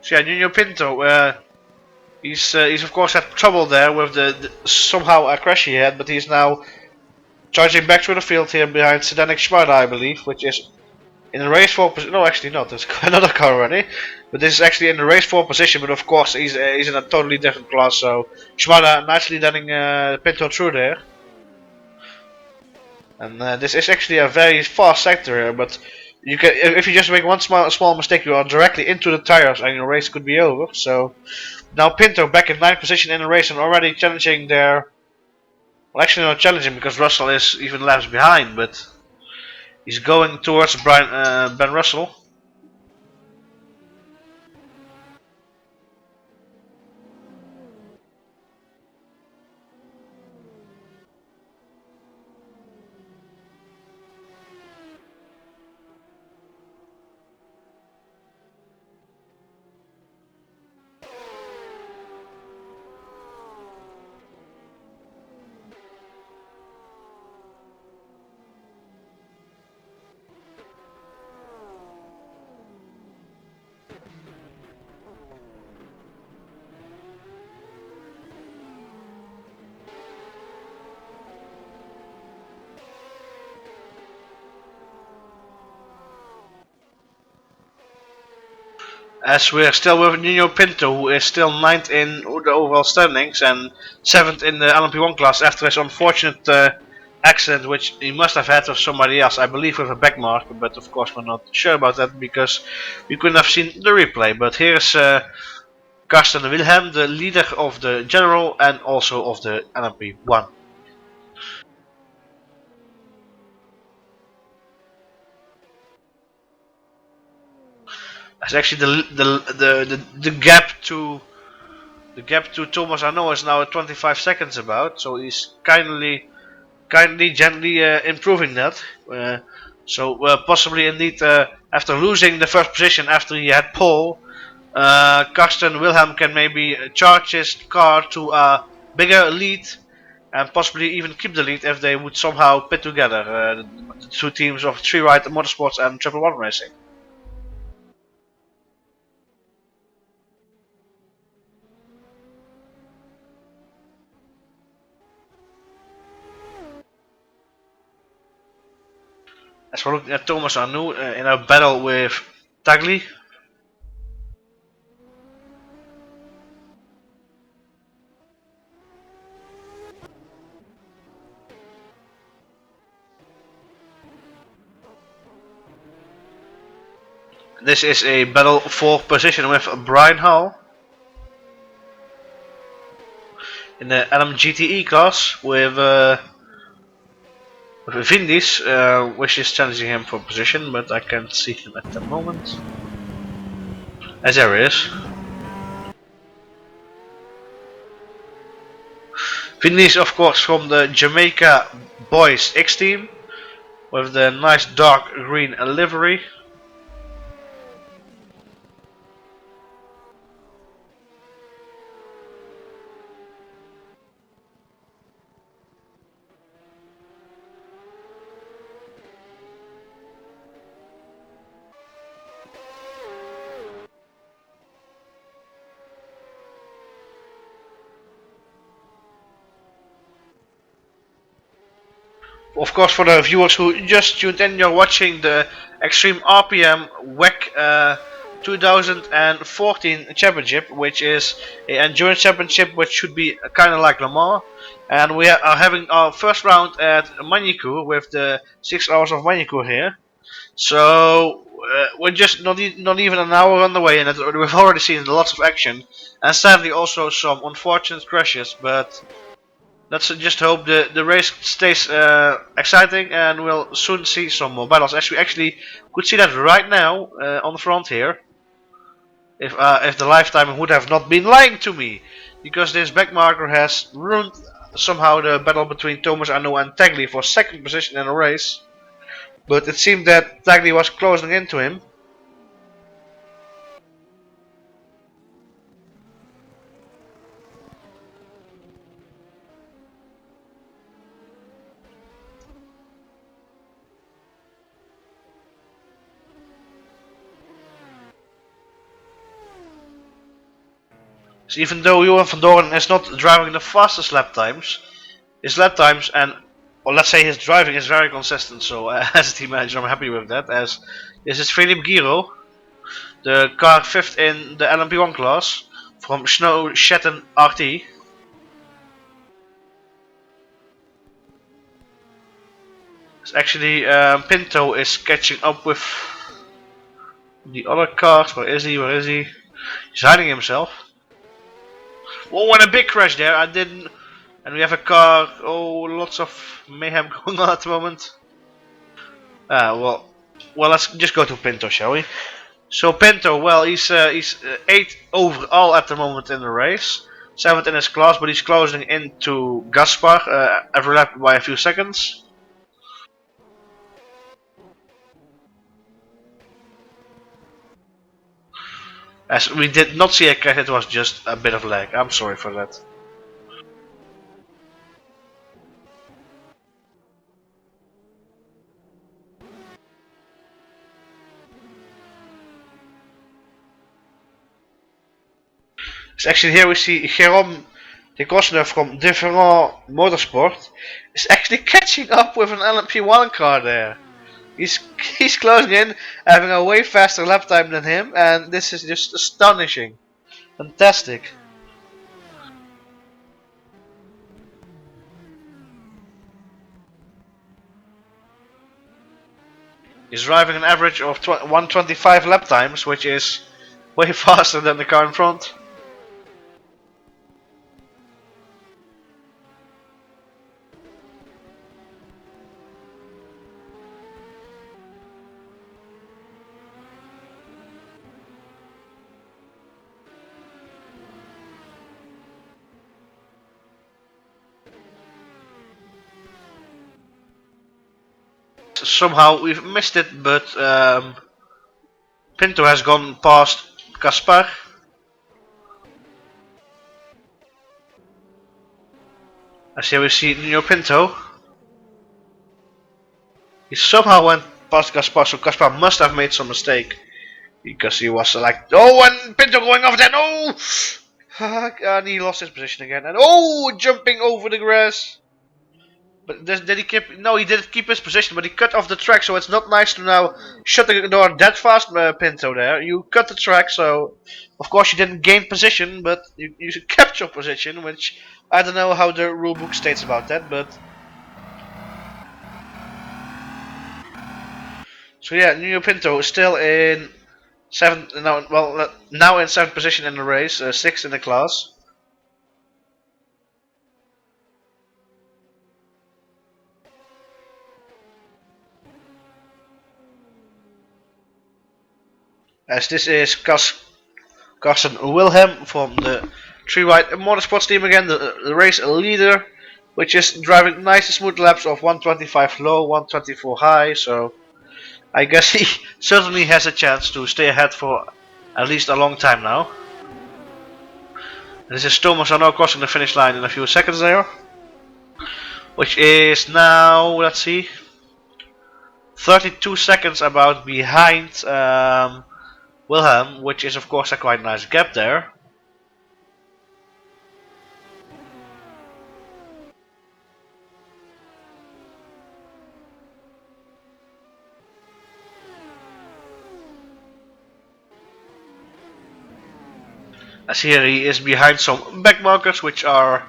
So yeah, Nuno Pinto. He's of course had trouble there with the somehow a crash he had, but he's now charging back through the field here behind Zdenek Schmada, I believe, which is in the race 4 position. No, actually not. There's another car already. But this is actually in the race 4 position. But of course, he's in a totally different class. So Schmada nicely letting Pinto through there. And this is actually a very fast sector here. But you can, if you just make one small mistake, you are directly into the tires, and your race could be over. So now Pinto back in 9th position in the race and already challenging their. Well, actually not challenging because Russell is even laps behind, but he's going towards Ben Russell. As we're still with Nuno Pinto, who is still 9th in the overall standings and 7th in the LMP1 class after his unfortunate accident, which he must have had with somebody else, I believe with a back mark, but of course we're not sure about that because we couldn't have seen the replay. But here's Karsten Wilhelm, the leader of the general and also of the LMP1. That's actually the gap to Thomas Arnault is now at 25 seconds about, so he's gently improving that. Possibly indeed after losing the first position after he had pole, Karsten Wilhelm can maybe charge his car to a bigger lead and possibly even keep the lead if they would somehow pit together, the two teams of Three Ride Motorsports and Triple One Racing. As we're looking at Thomas Arnoux in a battle with Tagli. This is a battle for position with Brian Hall in the LMGTE class with Vindis, which is challenging him for position, but I can't see him at the moment. As there is. Vindis, of course, from the Jamaica Boys Xtreme with the nice dark green livery. Of course, for the viewers who just tuned in, you're watching the Xtreme RPM WEC 2014 championship, which is an endurance championship which should be kind of like Le Mans. And we are having our first round at Magny-Cours with the 6 hours of Magny-Cours here. So we're just not even an hour on the way, and we've already seen lots of action, and sadly also some unfortunate crashes. But let's just hope the race stays exciting, and we'll soon see some more battles. As we actually could see that right now on the front here. If the lifetime would have not been lying to me, because this backmarker has ruined somehow the battle between Thomas Arnault and Tagli for second position in the race. But it seemed that Tagli was closing into him. So even though Johan van Doorn is not driving the fastest lap times, his lap times and, or let's say his driving is very consistent. So as a team manager, I'm happy with that. As this is Philippe Giro, the car 5th in the LMP1 class from Snow Shetten RT. It's actually Pinto is catching up with the other cars. Where is he? Where is he? He's hiding himself. Oh, and a big crash there. I didn't. And we have a car. Oh, lots of mayhem going on at the moment. Well, let's just go to Pinto, shall we? So Pinto, well, he's 8th overall at the moment in the race, 7th in his class, but he's closing into Gaspar every lap by a few seconds. As we did not see a crash, it was just a bit of lag. I'm sorry for that. So actually here we see Jérôme de Cosner from Different Motorsport is actually catching up with an LMP1 car there. He's closing in, having a way faster lap time than him, and this is just astonishing. Fantastic. He's driving an average of 125 lap times, which is way faster than the car in front. Somehow we've missed it, but Pinto has gone past Gaspar. As here we see Nino Pinto. He somehow went past Gaspar, so Gaspar must have made some mistake. Because he was like, oh, and Pinto going off there, no! And he lost his position again, and oh, jumping over the grass. But did he keep? No, he didn't keep his position, but he cut off the track, so it's not nice to now shut the door that fast, Pinto. There, you cut the track, so of course you didn't gain position, but you kept your position, which I don't know how the rulebook states about that, but so yeah, Nuno Pinto is still in seventh. No, well, now in 7th position in the race, 6th in the class. As this is Carsten Wilhelm from the Three White Motorsports team again, the race leader, which is driving nice and smooth laps of 125 low, 124 high, so I guess he certainly has a chance to stay ahead for at least a long time now. And this is Thomas Arnaud crossing the finish line in a few seconds there, which is now, let's see, 32 seconds about behind Wilhelm, which is of course a quite nice gap there. As here he is behind some backmarkers, which are,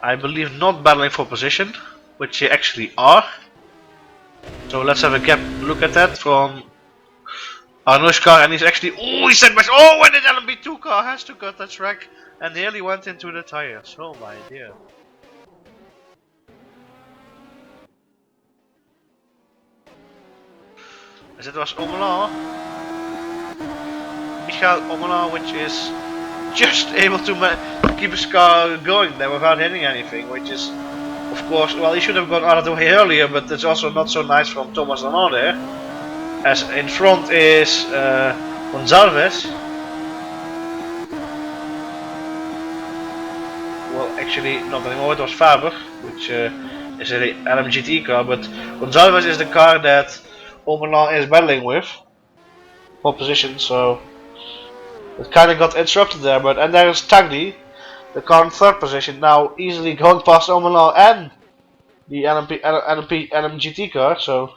I believe, not battling for position, which they actually are. So let's have a gap look at that from Arnaud's car, and he's actually, oh, he said, oh, and the LMP2 car has to cut the track and nearly went into the tires. Oh my dear. As it was Omelan, Michael Omelan, which is just able to keep his car going there without hitting anything, which is, of course, well, he should have gone out of the way earlier, but it's also not so nice from Thomas Arnaud there. As in front is Gonzalez. Well, actually, not anymore, it was Faber, which is an LMGT car, but Gonzalez is the car that Omelan is battling with for position, so It kind of got interrupted there, but and there's Tagli, the car in third position, now easily going past Omalar and the NMGT car, so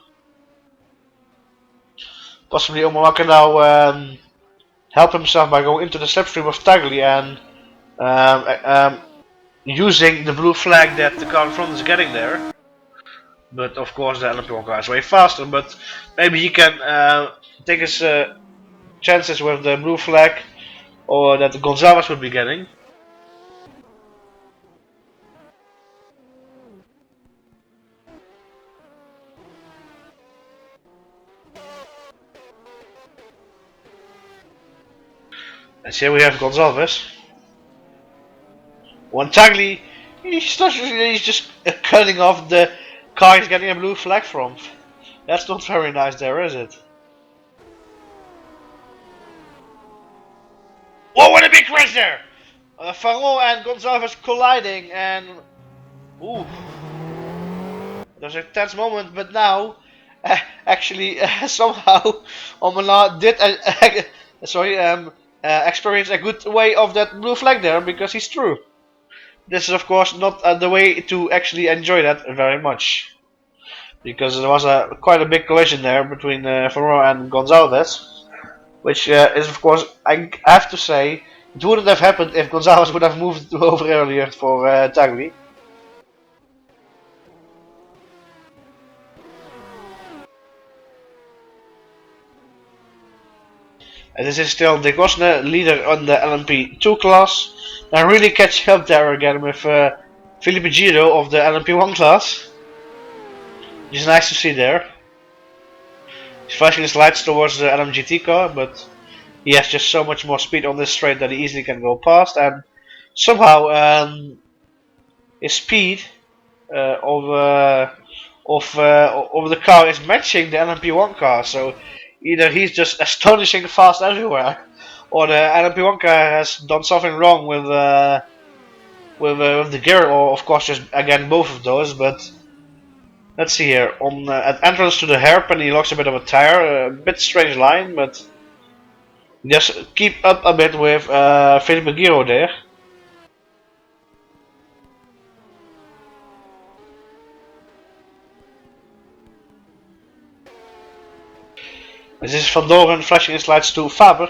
possibly Omalar can now help himself by going into the slipstream of Tagli and using the blue flag that the car in front is getting there. But of course the LMP1 car is way faster, but maybe he can take his chances with the blue flag or that Gonzalez would be getting. And here we have Gonzalez. One Tagli, he's just cutting off the car he's getting a blue flag from. That's not very nice there, is it? Whoa, what a big crash there! Farol and Gonzalez colliding and... Ooh. That was a tense moment, but now... actually, somehow... Omala did... experience a good way of that blue flag there, because he's through. This is of course not the way to actually enjoy that very much. Because there was quite a big collision there between Farol and Gonzalez. Which is of course, I have to say, it wouldn't have happened if Gonzalez would have moved over earlier for Tagli. And this is still De Gosne, leader on the LMP2 class. And really catching up there again with Felipe Giro of the LMP1 class. Which is nice to see there. He's flashing his lights towards the LMGT car, but he has just so much more speed on this straight that he easily can go past. And somehow his speed of the car is matching the LMP1 car. So either he's just astonishing fast everywhere, or the LMP1 car has done something wrong with the gear, or of course just again both of those. But let's see here, on at entrance to the hairpin he lost a bit of a tire, a bit strange line, but just keep up a bit with Felipe Giro there. This is Van Doren flashing his lights to Faber.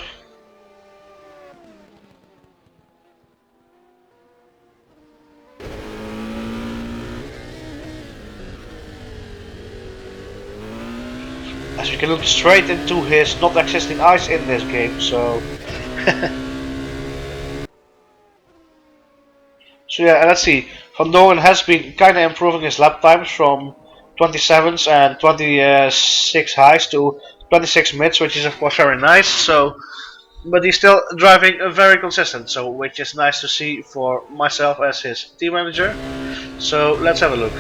As we can look straight into his not existing eyes in this game, so... So yeah, let's see. Van Doren has been kinda improving his lap times from 27s and 26 highs to 26 mids, which is of course very nice. So, but he's still driving very consistent, so which is nice to see for myself as his team manager. So let's have a look.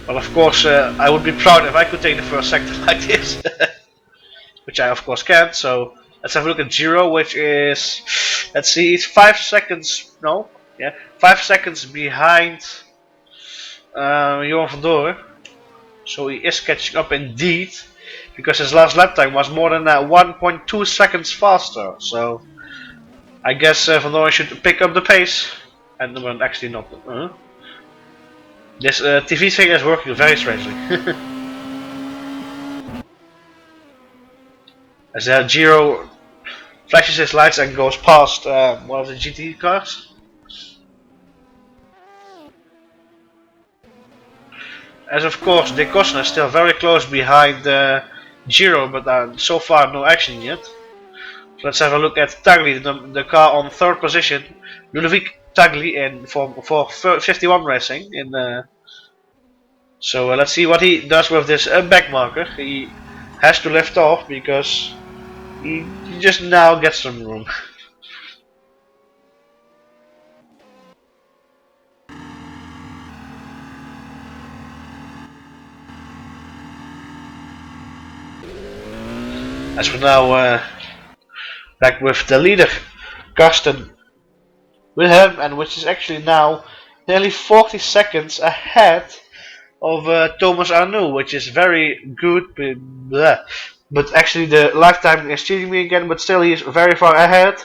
Well, of course, I would be proud if I could take the first sector like this, which I of course can't. So let's have a look at Giro, which is, let's see, it's 5 seconds. No, yeah, 5 seconds behind Johan van Doren. So he is catching up indeed, because his last lap time was more than 1.2 seconds faster. So I guess Van Doren should pick up the pace, and well, actually not. This TV thing is working very strangely. As Giro flashes his lights and goes past one of the GT cars. As of course, De Gosne is still very close behind Giro, but so far no action yet. So let's have a look at Tagli, the car on third position. Ludovic Tagli in for 51 Racing. So let's see what he does with this back marker. He has to lift off because he just now gets some room. As we're now back with the leader, Karsten Wilhelm, and which is actually now nearly 40 seconds ahead of Thomas Arnoux, which is very good. But actually the lifetime is cheating me again, but still he's very far ahead.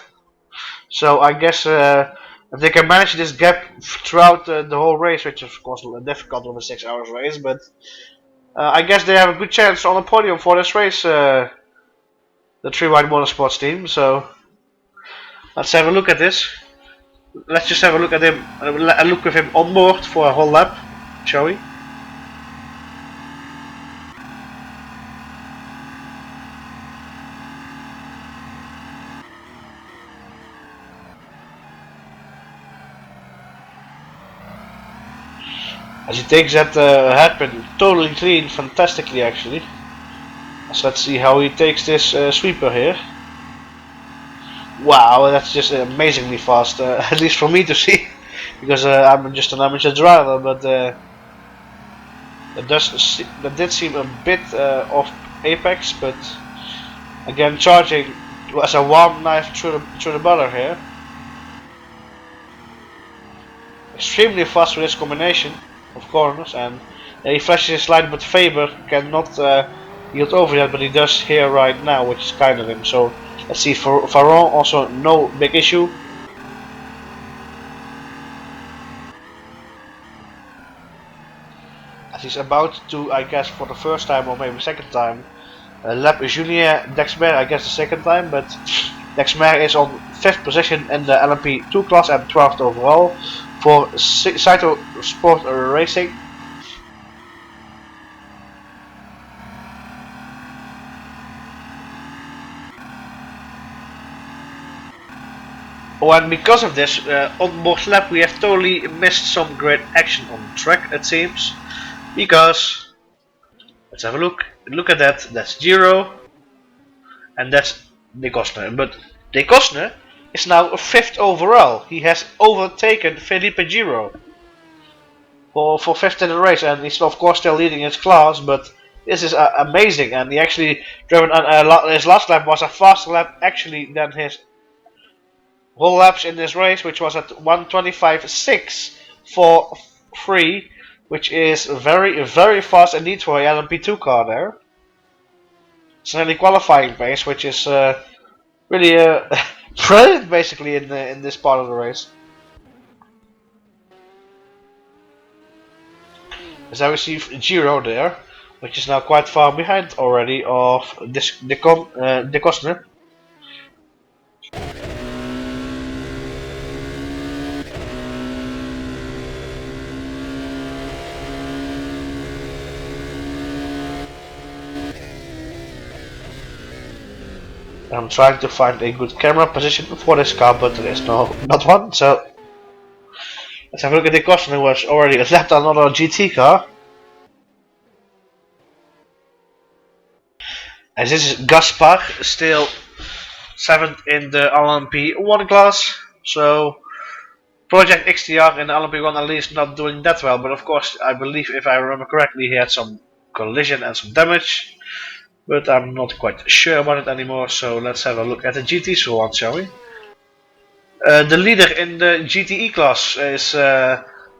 So I guess if they can manage this gap throughout the whole race, which is of course difficult on a 6 hours race, but I guess they have a good chance on the podium for this race, the 3 White Motorsports team. So let's have a look at this. Let's just have a look at him, a look with him on board for a whole lap, shall we? As he takes that hairpin totally clean, fantastically actually. So let's see how he takes this sweeper here. Wow, that's just amazingly fast, at least for me to see, because I'm just an amateur driver, but that did seem a bit off apex, but again charging as a warm knife through the butter here. Extremely fast with this combination of corners, and he flashes his light, but Faber cannot yield over that, but he does here right now, which is kind of him. So let's see, for Varron also no big issue. As he's about to, I guess for the first time or maybe second time, lap Julien Dexmer, I guess the second time, but Dexmer is on 5th position in the LMP2 class and 12th overall for Saito Sport Racing. Oh, and because of this, on board lap we have totally missed some great action on the track, it seems. Because, let's have a look. Look at that, that's Giro. And that's De Cosne. But De Cosne is now 5th overall. He has overtaken Felipe Giro for 5th in the race, and he's of course still leading his class, but this is amazing. And he actually driven his last lap was a faster lap actually than his whole laps in this race, which was at 1:25.6 for 3, which is very fast indeed for a LMP2 car there. It's nearly qualifying pace, which is really brilliant basically in this part of the race. As I receive Giro there, which is now quite far behind already of De Cosne. I'm trying to find a good camera position for this car, but there is not one, so let's have a look at De Cosne, who was already left another GT car. As this is Gaspar, still 7th in the LMP1 class, so Project XTR in the LMP1 at least not doing that well, but of course I believe, if I remember correctly, he had some collision and some damage. But I'm not quite sure about it anymore, so let's have a look at the GTs for once, shall we? The leader in the GTE class is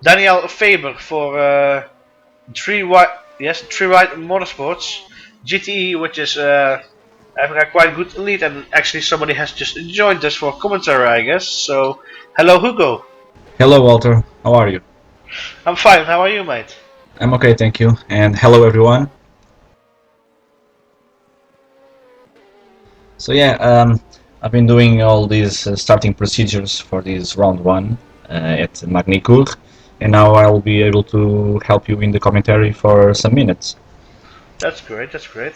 Daniel Faber for 3 White Motorsports GTE, which is having a quite good lead, and actually somebody has just joined us for commentary, I guess. So, hello Hugo. Hello Walter, how are you? I'm fine, how are you, mate? I'm okay, thank you, and hello everyone. So yeah, I've been doing all these starting procedures for this round 1 at Magny-Cours, and now I'll be able to help you in the commentary for some minutes. That's great, that's great.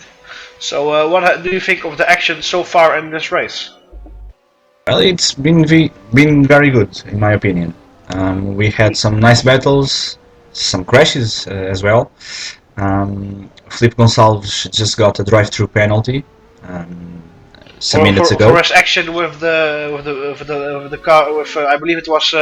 So what do you think of the action so far in this race? Well, it's been very good, in my opinion. We had some nice battles, some crashes as well. Felipe Gonçalves just got a drive-through penalty some minutes ago. For his action with the car, with I believe it was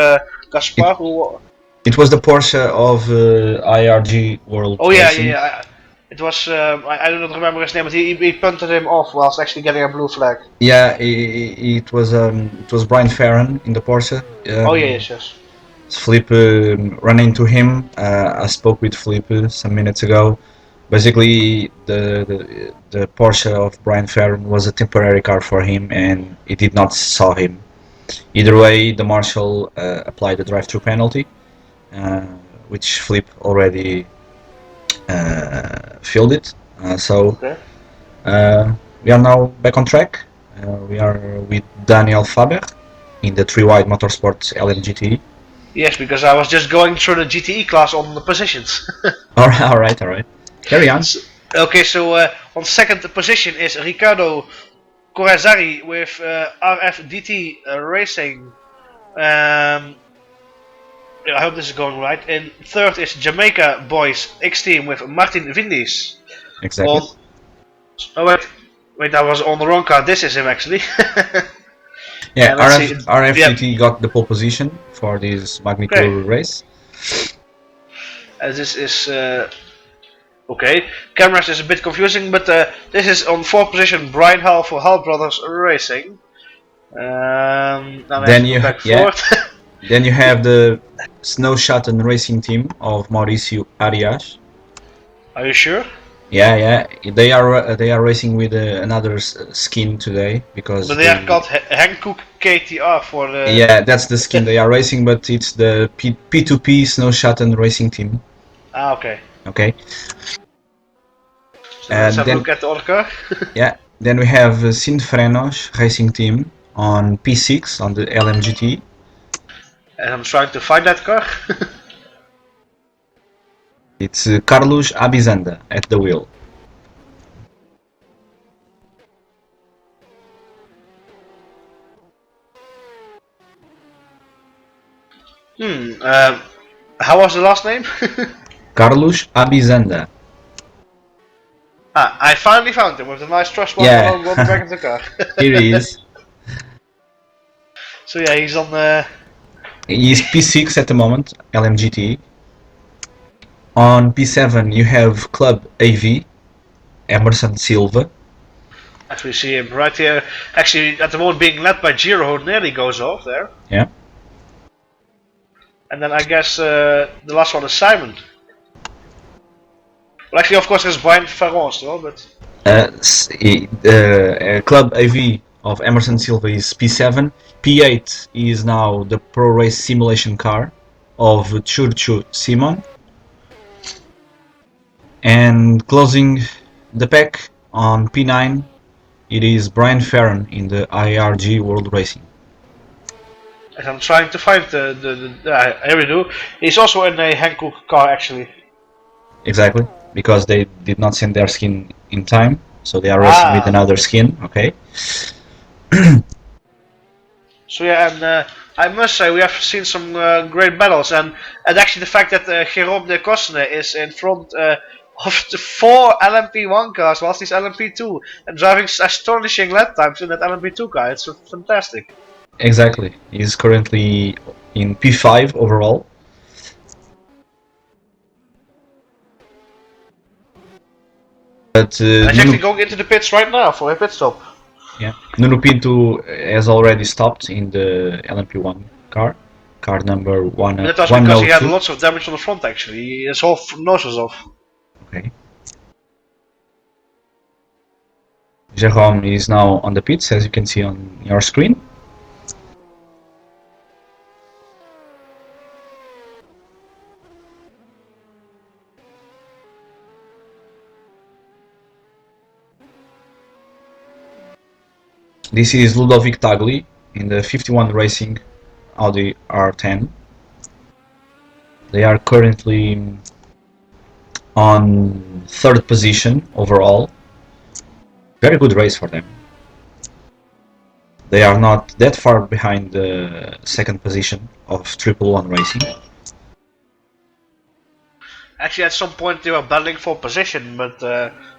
Gaspar who. It was the Porsche of IRG World. Oh yeah, Racing. Yeah. It was I do not remember his name, but he punted him off whilst actually getting a blue flag. Yeah, it was Brian Ferran in the Porsche. Oh yeah, yes. Felipe ran into him. I spoke with Felipe some minutes ago, Basically, the Porsche of Brian Ferron was a temporary car for him, and it did not saw him. Either way, the marshal applied a drive-through penalty, uh, which Flip already filled it. So Okay. we are now back on track. We are with Daniel Faber in the 3-wide Motorsport LMGT. Yes, because I was just going through the GTE class on the positions. All right. Carry on. Okay, so on second position is Riccardo Corazzari with RFDT Racing. I hope this is going right. And third is Jamaica Boys Xtreme with Martin Vindis. Exactly. Oh wait, I was on the wrong car. This is him actually. Yeah, let's see. RFDT got the pole position for this Magny-Cours race. This is okay. Cameras is a bit confusing, but this is on fourth position. Brian Hall for Hall Brothers Racing. Now Then you then you have the Snow Shuttle Racing team of Mauricio Arias. Are you sure? Yeah. They are racing with another skin today because. But they are called Hankook KTR for the. Yeah, that's the skin they are racing, but it's the P2P Snow Shuttle Racing team. Ah, okay. Okay. So let's have a look at the other car. Yeah. Then we have Sinfrenos Racing Team on P6 on the LMGT. And I'm trying to find that car. It's Carlos Abizanda at the wheel. How was the last name? Carlos Abizanda. I finally found him with a nice trust one on the back of the car. Here he is. So yeah, he's on He's P6 at the moment, LMGT. On P7 you have Club AV, Emerson Silva. Actually see him right here. Actually at the moment being led by Giro, who nearly goes off there. Yeah. And then I guess the last one is Simon. Well, actually, of course, there's Brian Ferron still, but. Club AV of Emerson Silva is P7. P8 is now the Pro Race Simulation car of Churchu Simon. And closing the pack on P9, it is Brian Ferron in the IRG World Racing. And I'm trying to find here we do. He's also in a Hankook car actually. Exactly, because they did not send their skin in time, so they are racing with another skin. Okay. So yeah, and I must say we have seen some great battles, and actually the fact that Jérôme de Cosne is in front of the 4 LMP1 cars, whilst he's LMP2, and driving astonishing lap times in that LMP2 car, it's fantastic. Exactly, he's currently in P5 overall. But he's actually going into the pits right now for a pit stop. Yeah, Nuno Pinto has already stopped in the LMP1 car number 1. That was because he had lots of damage on the front actually. His whole nose was off. Okay. Jérôme is now on the pits, as you can see on your screen. This is Ludovic Tagli in the 51 Racing Audi R10. They are currently on 3rd position overall. Very good race for them. They are not that far behind the 2nd position of Triple One Racing. Actually, at some point they were battling for position, but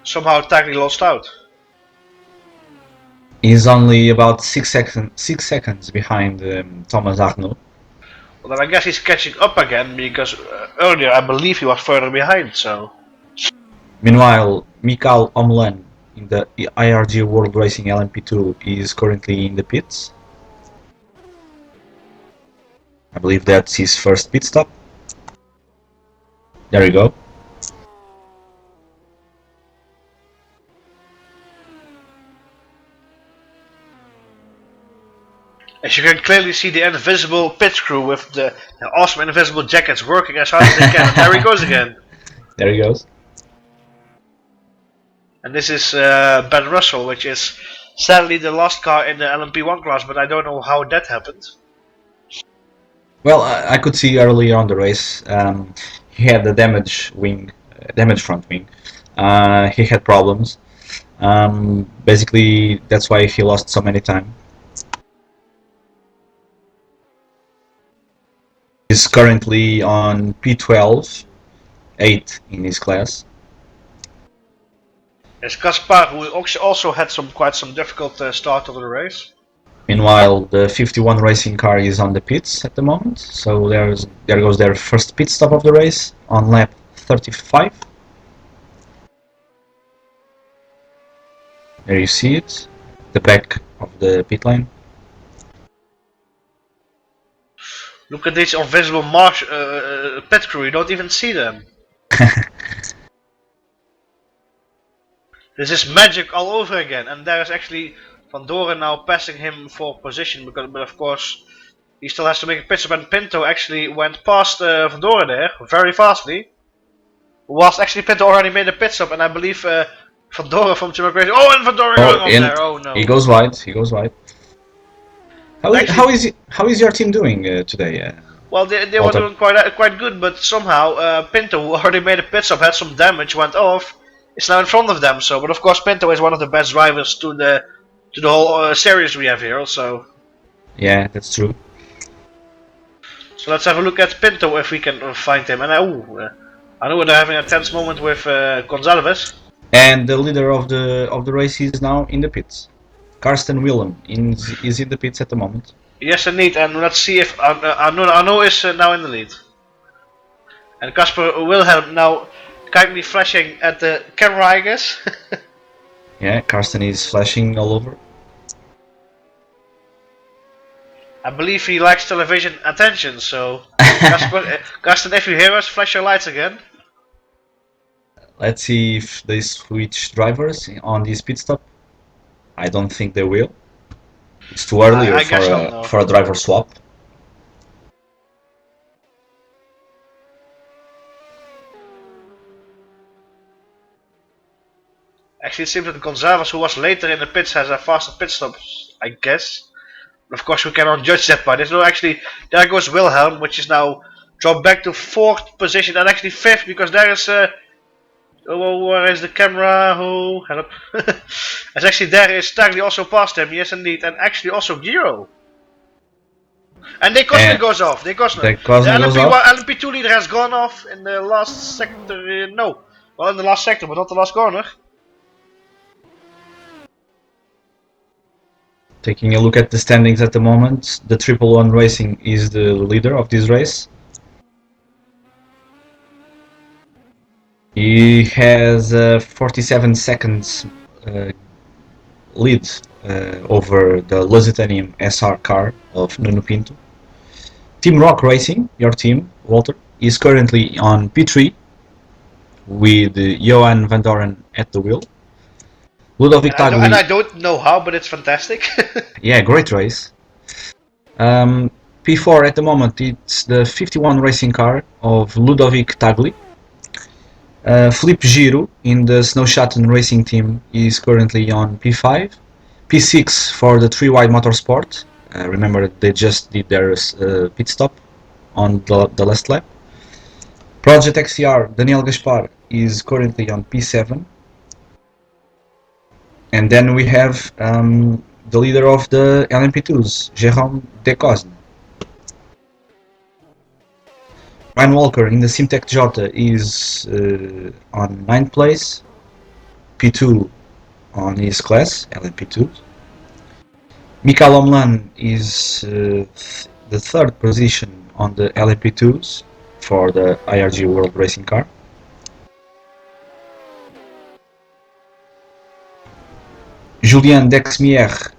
somehow Tagli lost out. He's only about 6 seconds behind Thomas Arnaud. Well, then I guess he's catching up again because earlier I believe he was further behind. So. Meanwhile, Mikael Omlen in the IRG World Racing LMP2 is currently in the pits. I believe that's his first pit stop. There you go. As you can clearly see the invisible pit crew with the awesome invisible jackets working as hard as they can. And there he goes again. There he goes. And this is Ben Russell, which is sadly the last car in the LMP1 class, but I don't know how that happened. Well, I could see earlier on the race, he had the damaged front wing. He had problems. Basically, that's why he lost so many time. He's currently on P12, 8 in his class. There's Kaspar, who also had quite some difficult start of the race. Meanwhile, the 51 racing car is on the pits at the moment, so there goes their first pit stop of the race on lap 35. There you see it, the back of the pit lane. Look at this invisible pit crew, you don't even see them. This is magic all over again, and there is actually Van Doren now passing him for position, but of course he still has to make a pit stop, and Pinto actually went past Van Doren there very fastly. Whilst actually Pinto already made a pit stop, and I believe Van Doren from Team Upgrade. Oh, and Van Doren going on there. Oh no! He goes wide. He goes wide. How is your team doing today? Well, they were doing quite good, but somehow Pinto, who already made a pit stop, had some damage, went off. Is now in front of them. So, but of course Pinto is one of the best drivers to the whole series we have here. Also. Yeah, that's true. So let's have a look at Pinto if we can find him. And I know they're having a tense moment with Gonzalez. And the leader of the race is now in the pits. Karsten Willem is in the pits at the moment. Yes, indeed. And let's see if Arno is now in the lead. And Casper Wilhelm now kindly flashing at the camera, I guess. Yeah, Karsten is flashing all over. I believe he likes television attention, so Karsten, if you hear us, flash your lights again. Let's see if they switch drivers on this pit stop. I don't think they will. It's too early for a driver swap. Actually, it seems that Gonzalez, who was later in the pits, has a faster pit stop, I guess. But of course, we cannot judge that by this. No, actually, there goes Wilhelm, which is now dropped back to 4th position, and actually 5th, because there is where is the camera? Oh, help. As actually there is Tagli also past him, yes indeed, and actually also Giro. And De Cosme goes off. De Cosme. The LMP2 leader has gone off in the last sector. No, well in the last sector, but not the last corner. Taking a look at the standings at the moment, the 111 Racing is the leader of this race. He has 47 seconds lead over the Lusitanian SR car of Nuno Pinto. Team Rock Racing, your team, Walter, is currently on P3 with Johan Van Doren at the wheel. Ludovic Tagli. And I don't know how, but it's fantastic. Yeah, great race. P4 at the moment, it's the 51 racing car of Ludovic Tagli. Felipe Giro in the Snowschatten racing team is currently on P5. P6 for the 3-wide motorsport. Remember they just did their pit stop on the last lap. Project XCR, Daniel Gaspar is currently on P7. And then we have the leader of the LMP2s, Jérôme De Cosme. Ryan Walker in the Simtech Jota is on 9th place, P2 on his class, LMP2. Mikael Omlan is the 3rd position on the LMP2s for the IRG World Racing Car. Julien Dexmier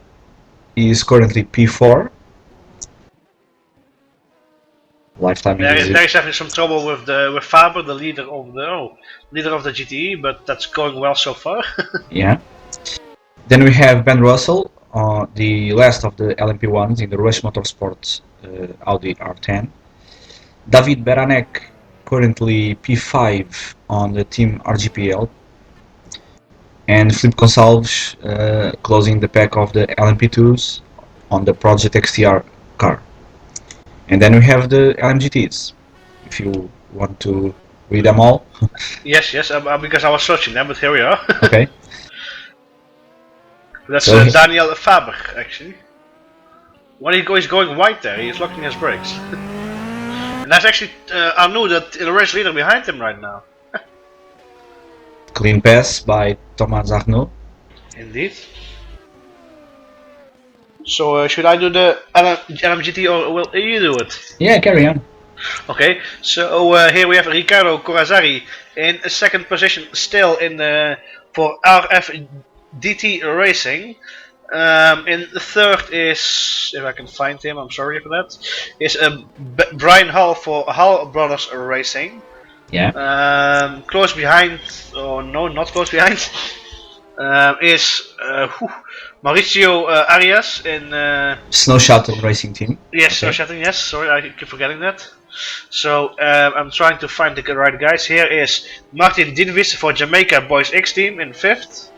is currently P4. Lifetime. There is having some trouble with Faber, the leader of the GTE, but that's going well so far. Yeah. Then we have Ben Russell the last of the LMP1s in the Rush Motorsport Audi R10. David Beranek, currently P5 on the Team RGPL. And Filipe Gonçalves closing the pack of the LMP2s on the Project XTR car. And then we have the LMGTs, if you want to read them all. Yes, because I was searching them, but here we are. Okay. That's So Daniel Faber, actually. When he's going wide there, he's locking his brakes. And that's actually Arnaud, the race leader behind him right now. Clean pass by Thomas Arnaud. Indeed. So should I do the LMGT or will you do it? Yeah, carry on. Okay, so here we have Riccardo Corazzari in second position, still in for RFDT Racing. In the third is, if I can find him, I'm sorry for that, is Brian Hall for Hall Brothers Racing. Yeah. Close behind, oh no, not close behind, is Mauricio Arias in Snow Shuttle Racing Team. yes, Okay. Snow Shuttle, yes, sorry, I keep forgetting that. So I'm trying to find the right guys. Here is Martin Dinvis for Jamaica Boys Xtreme in fifth.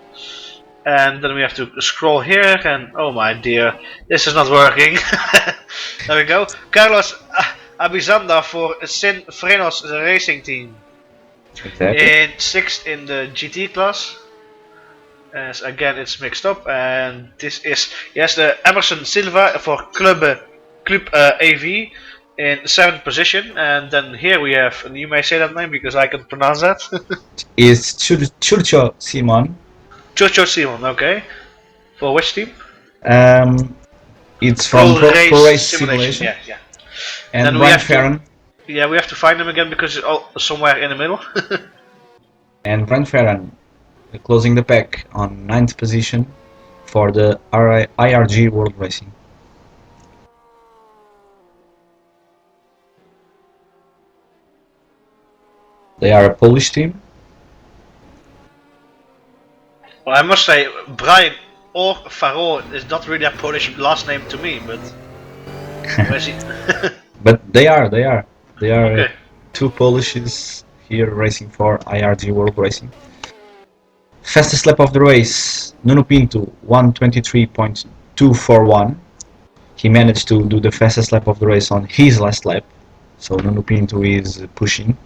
And then we have to scroll here, and oh my dear, this is not working. There we go. Carlos Abizanda for Sin Frenos Racing Team. Exactly. In sixth in the GT class. As again, it's mixed up, and this is yes the Emerson Silva for Club AV in 7th position, and then here we have, and you may say that name because I can pronounce that. Is Churcho Simon. Chocho Simon, okay. For which team? It's from Pro Race Simulation. Yeah. And then Brian Ferran. Yeah, we have to find them again because it's all somewhere in the middle. And Brian Ferran closing the pack on 9th position for the IRG World Racing. They are a Polish team. Well, I must say, Brian or Faro is not really a Polish last name to me, but where is he? But they are Okay. two Polishes here racing for IRG World Racing. Fastest lap of the race, Nuno Pinto, 1:23.241. He managed to do the fastest lap of the race on his last lap, so Nuno Pinto is pushing.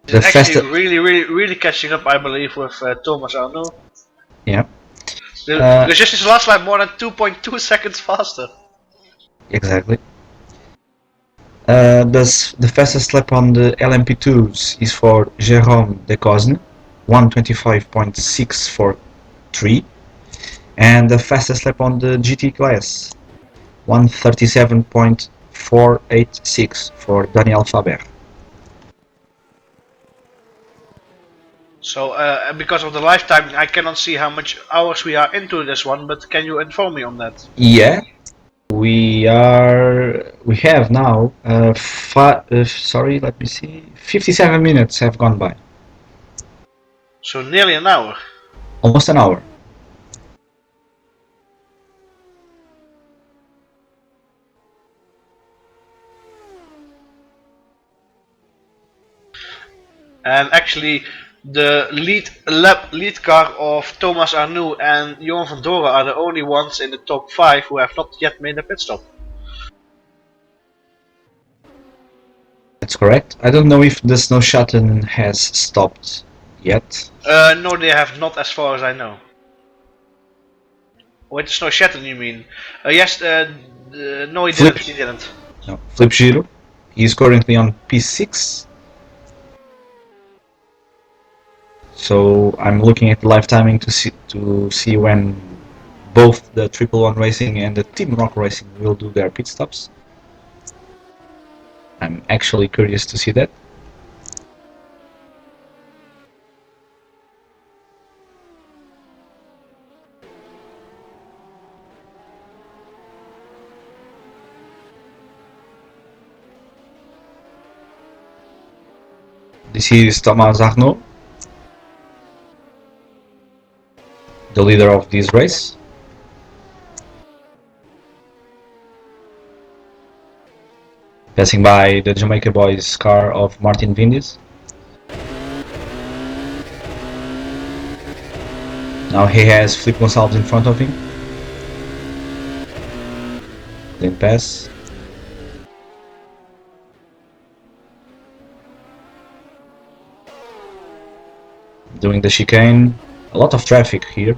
He's actually really catching up, I believe, with Thomas Arnaud. Yeah. Because just his last lap more than 2.2 seconds faster. Exactly. The fastest lap on the LMP2s is for Jérôme Decosne, 1:25.643, and the fastest lap on the GT class, 1:37.486 for Daniel Faber. So, because of the lifetime, I cannot see how much hours we are into this one, but can you inform me on that? Yeah, we have now, sorry, let me see, 57 minutes have gone by. So nearly an hour. Almost an hour. And actually, the lead car of Thomas Arnoux and Johan van Doren are the only ones in the top 5 who have not yet made a pit stop. That's correct. I don't know if the Snow Shuttle has stopped yet. No, they have not, as far as I know. Wait, the Snow Shuttle, you mean? Yes, no, he didn't. No, Flip Giro. He's currently on P6. So I'm looking at the live timing to see when both the Triple One Racing and the Team Rock Racing will do their pit stops. I'm actually curious to see that. This is Thomas Arnaud. the leader of this race. Passing by the Jamaica Boys car of Martin Vindis. Now he has Felipe Gonçalves in front of him. Clean pass. Doing the chicane. A lot of traffic here.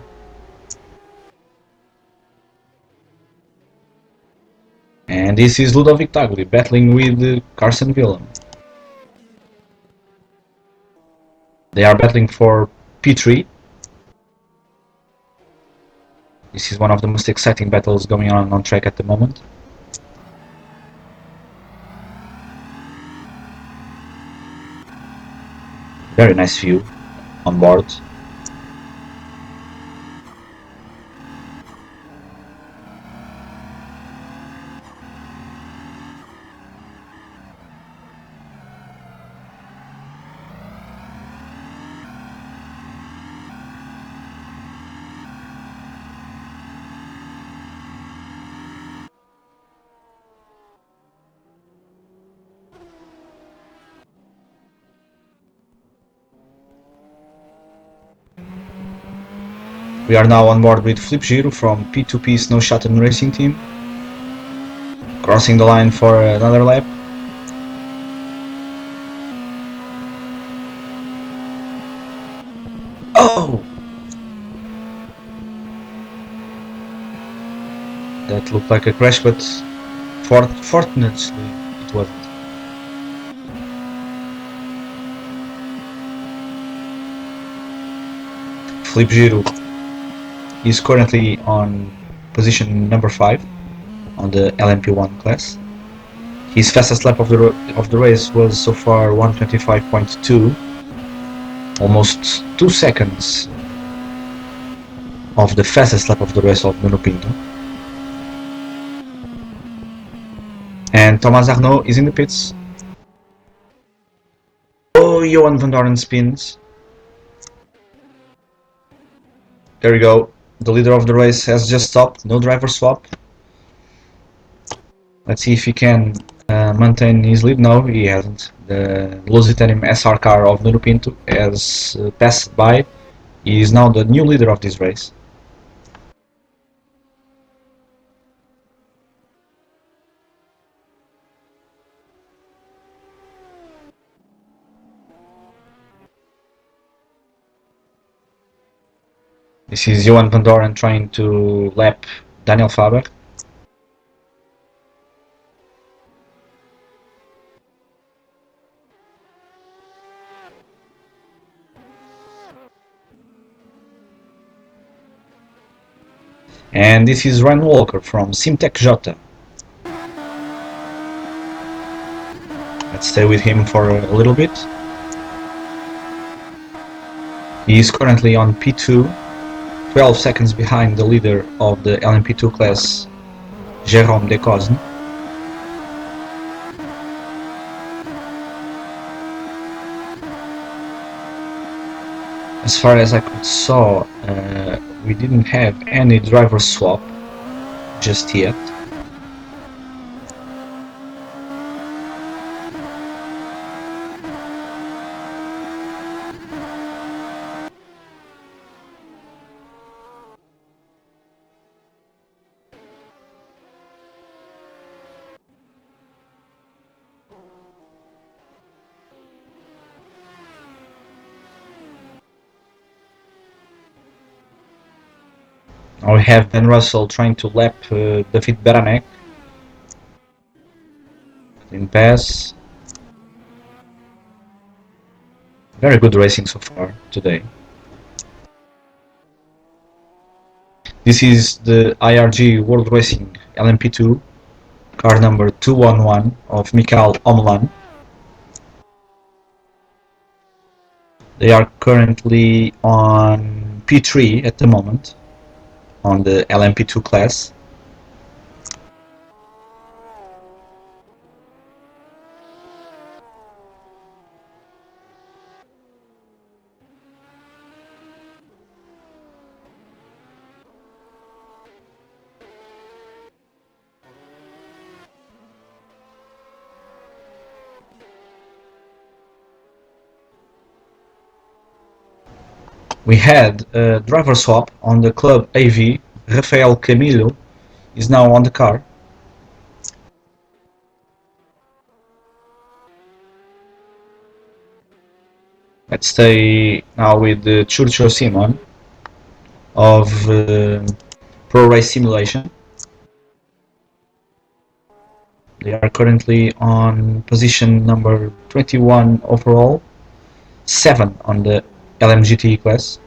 And this is Ludovic Tagli battling with Carson Willem. They are battling for P3. This is one of the most exciting battles going on track at the moment. Very nice view on board. We are now on board with Flip Giro from P2P Snow Shuttle Racing Team. Crossing the line for another lap. Oh! That looked like a crash, but fortunately it wasn't. Flip Giro is currently on position number 5 on the LMP1 class. His fastest lap of the race was so far 1:25.2, almost 2 seconds of the fastest lap of the race of Nuno Pinto. And Thomas Arnaud is in the pits. Oh, Johan van Doren spins. There we go. The leader of the race has just stopped. No driver swap. Let's see if he can maintain his lead. No, he hasn't. The Lusitanium SR car of Nuno Pinto has passed by. He is now the new leader of this race. This is Johan van Doren trying to lap Daniel Faber. And this is Ryan Walker from Simtech Jota. Let's stay with him for a little bit. He is currently on P2, 12 seconds behind the leader of the LMP2 class, Jérôme Decosne. As far as I could saw, we didn't have any driver swap just yet. Now we have Ben Russell trying to lap David Beranek. In pass. Very good racing so far today. This is the IRG World Racing LMP2 car number 211 of Mikael Omlan. They are currently on P3 at the moment on the LMP2 class. We had a driver swap on the Club AV. Rafael Camilo is now on the car. Let's stay now with Churcho Simon of Pro Race Simulation. They are currently on position number 21 overall, 7 on the LMGT class.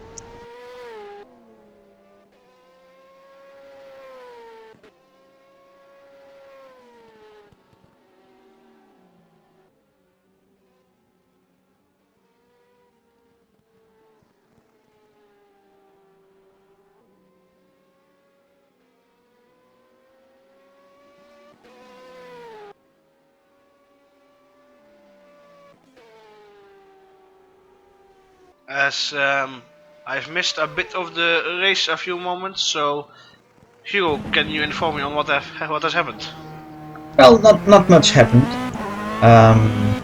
As I've missed a bit of the race a few moments, so Hugo, can you inform me on what has happened? Well, not much happened. Um,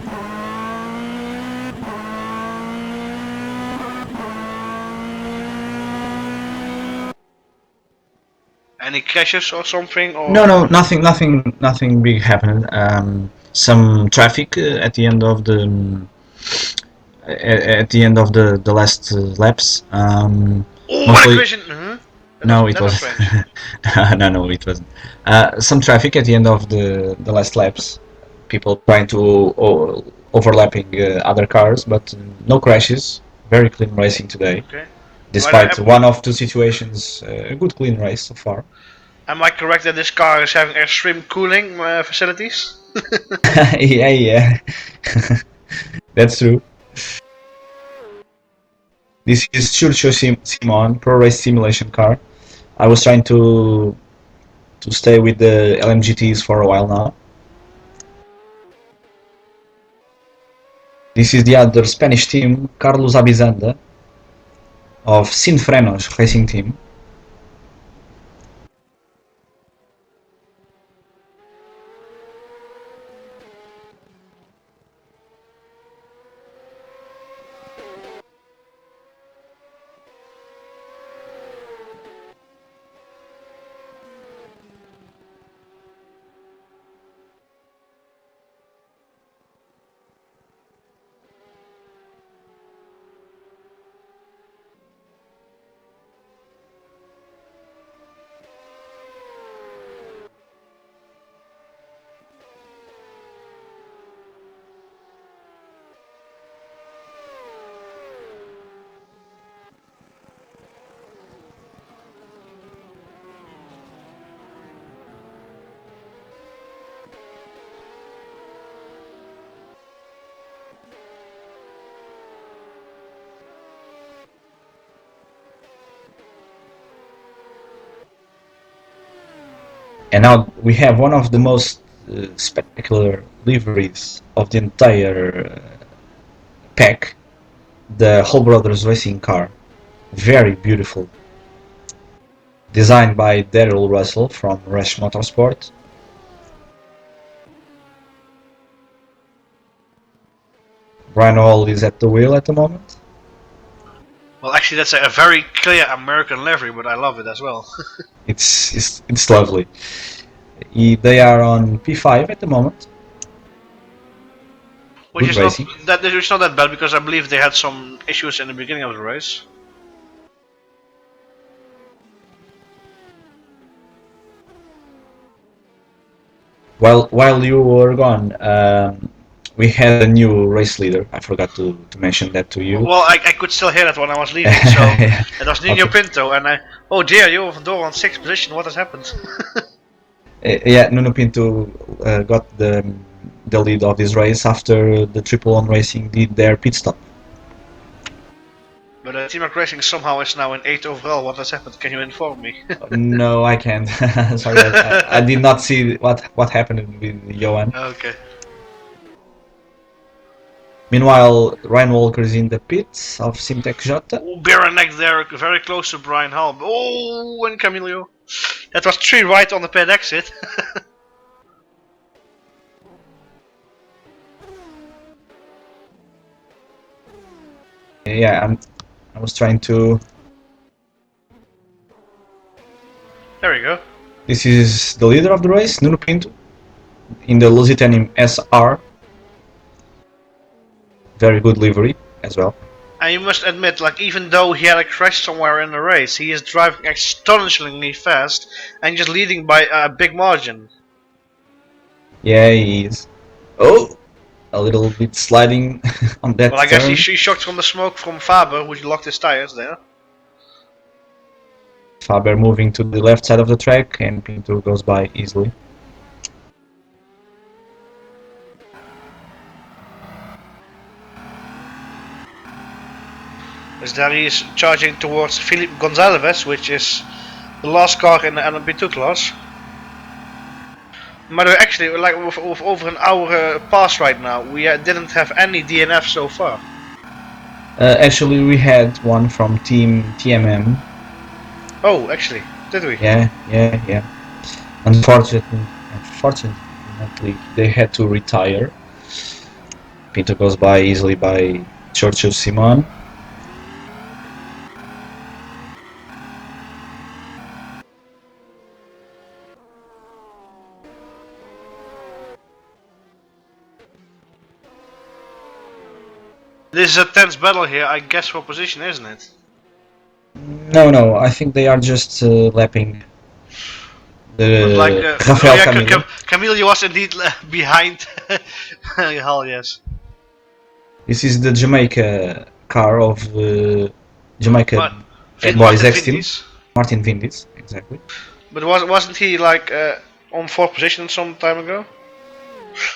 Any crashes or something? Or no, nothing big happened. Some traffic at the end of the last laps. oh, what a Mostly, collision! no, it That was was strange. no, it wasn't. Some traffic at the end of the last laps. People trying to overlapping other cars, but no crashes. Very clean racing today. Okay. Right. Despite one of two situations, a good clean race so far. Am I correct that this car is having extreme cooling facilities? Yeah, that's true. This is Churcho Simon Pro Race Simulation car. I was trying to stay with the LMGTs for a while now. This is the other Spanish team, Carlos Abizanda of Sin Frenos Racing Team. And now we have one of the most spectacular liveries of the entire pack, the Hall Brothers racing car. Very beautiful. Designed by Daryl Russell from Rush Motorsport. Brian Hall is at the wheel at the moment. Well, actually, that's a very clear American livery, but I love it as well. It's lovely. They are on P5 at the moment. Which Good is racing. not that bad because I believe they had some issues in the beginning of the race. While you were gone, we had a new race leader. I forgot to mention that to you. Well, I could still hear that when I was leaving, so Yeah. it was Nino Okay. Pinto, and oh dear, you're door on 6th position. What has happened? Yeah, Nuno Pinto got the lead of this race after the Triple On Racing did their pit stop. But Team Rock Racing somehow is now in 8th overall. What has happened? Can you inform me? No, I can't. Sorry, I did not see what happened with Johan. Okay. Meanwhile, Ryan Walker is in the pits of Simtech Jota. Oh, Beranek there, very close to Brian Hall. Oh, and Camilio. That was 3 right on the pit exit. Yeah, I'm was trying to... There we go. This is the leader of the race, Nuno Pinto, in the Lusitanium SR. Very good livery as well. And you must admit, like, even though he had a crash somewhere in the race, he is driving astonishingly fast and just leading by a big margin. Yeah, he is. Oh, a little bit sliding on that Well, I guess turn. he shocked from the smoke from Faber, which locked his tires there. Faber moving to the left side of the track, and Pinto goes by easily. As there he is charging towards Felipe Gonzalez, which is the last car in the LMP2 class. But actually, like with over an hour past right now, we didn't have any DNF so far. Actually, we had one from Team TMM. Oh, actually, did we? Yeah. Unfortunately, they had to retire. Pinto goes by easily by Churchill Simon. This is a tense battle here, I guess, for position, isn't it? No, I think they are just lapping Like, Rafael yeah, Camilo. Camille was indeed behind Hal, yes. This is the Jamaica car of Jamaica boys Martin Xtreme. Vindis. Martin Vindis, exactly. But wasn't he like on 4th position some time ago?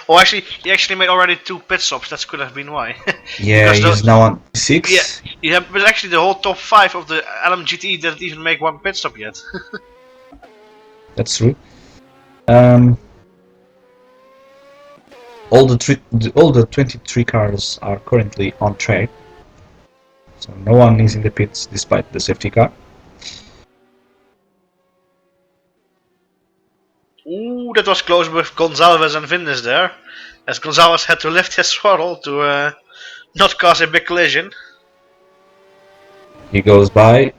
Oh, actually, he actually made already 2 pit stops. That could have been why. Yeah, he's now on 6. Yeah, but actually the whole top 5 of the LMGT didn't even make 1 pit stop yet. That's true. All the 23 cars are currently on track, so no one is in the pits despite the safety car. Ooh, that was close with Gonzalez and Vindis there, as Gonzalez had to lift his throttle to not cause a big collision. He goes by.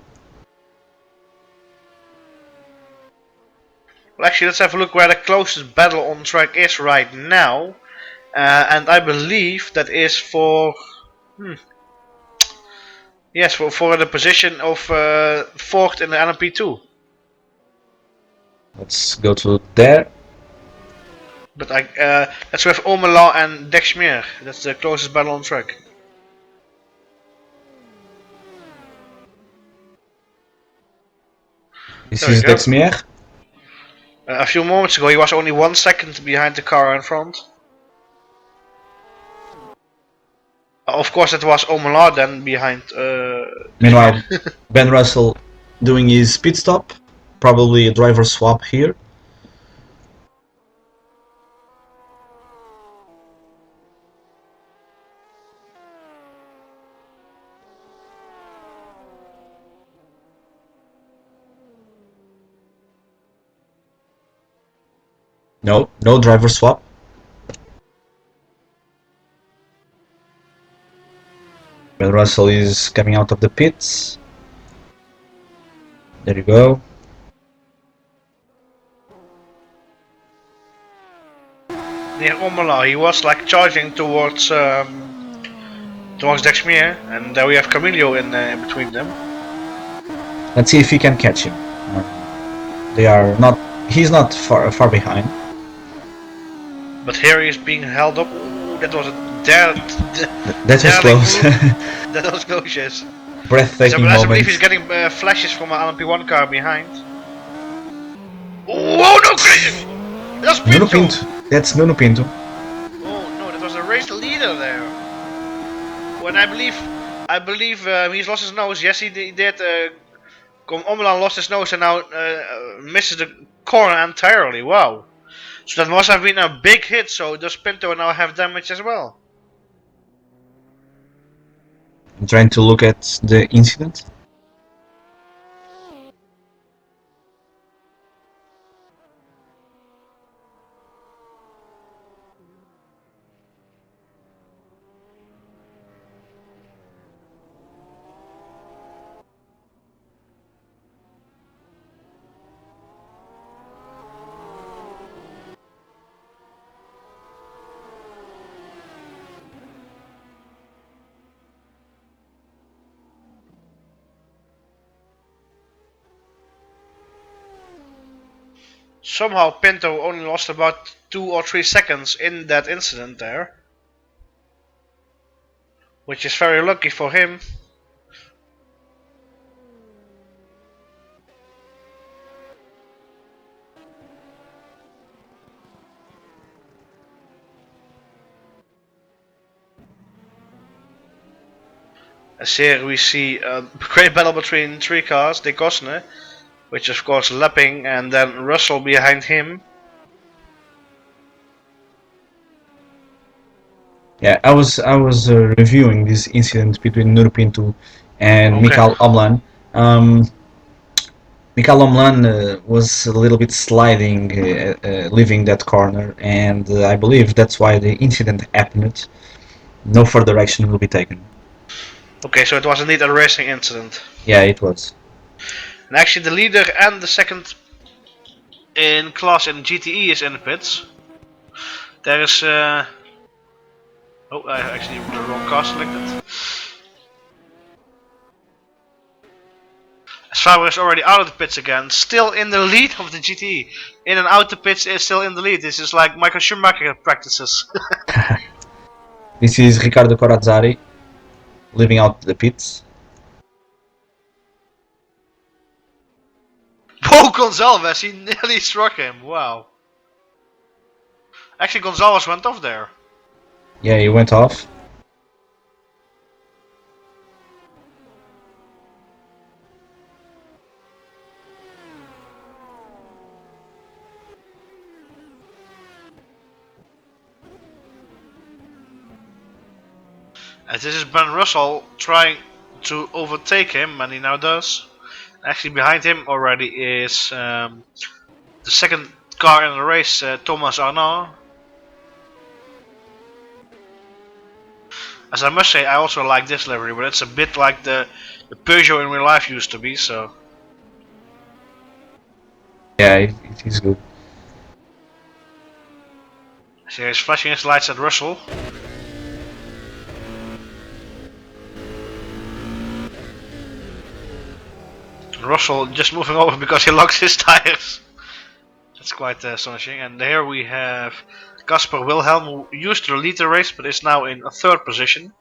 Well, actually, let's have a look where the closest battle on track is right now, and I believe that is for. Yes, for the position of 4th in the LMP2. Let's go to there. But that's with Omela and Dexmeer. That's the closest battle on track. This There we is go. Dexmier. A few moments ago, he was only 1 second behind the car in front. Of course, it was Omela then behind. Meanwhile, Ben Russell doing his pit stop. Probably a driver swap here. No driver swap. Ben Russell is coming out of the pits. There you go. Near Omela, he was like charging towards Dexmeer, and there we have Camillo in between them. Let's see if he can catch him. They are not. He's not far behind. But here he is being held up. Ooh, that was a That was close. That was close, yes. Breathtaking I moment. believe he's getting flashes from an LMP1 car behind. Oh no, collision! That's Pinto! Nuno Pinto. That's Nuno Pinto. Oh no, that was a race leader there. When I believe he's lost his nose. Yes, he did. Omlan lost his nose and now misses the corner entirely. Wow. So that must have been a big hit. So does Pinto now have damage as well? I'm trying to look at the incident. Somehow Pinto only lost about 2 or 3 seconds in that incident there, which is very lucky for him. As here we see a great battle between 3 cars, De Cosne, which is of course lapping, and then Russell behind him. Yeah, I was reviewing this incident between Nuno Pinto and Okay. Mikael Omlan. Mikael Omlan was a little bit sliding, leaving that corner, and I believe that's why the incident happened. No further action will be taken. Okay, so it was indeed a racing incident. Yeah, it was. And actually the leader and the second in class in GTE is in the pits. There is oh, I actually the wrong car selected. Faber is already out of the pits again, still in the lead of the GTE. In and out the pits is still in the lead. This is like Michael Schumacher practices. This is Ricardo Corazzari leaving out the pits. Bo Gonzalez, he nearly struck him. Wow. Actually, Gonzalez went off there. Yeah, he went off. And this is Ben Russell trying to overtake him, and he now does. Actually, behind him already is the second car in the race, Thomas Arnaud. As I must say, I also like this livery, but it's a bit like the Peugeot in real life used to be, so. Yeah, it is good. So he's flashing his lights at Russell. Russell just moving over because he locked his tires. That's quite astonishing. And here we have Casper Wilhelm, who used to lead the race but is now in a third position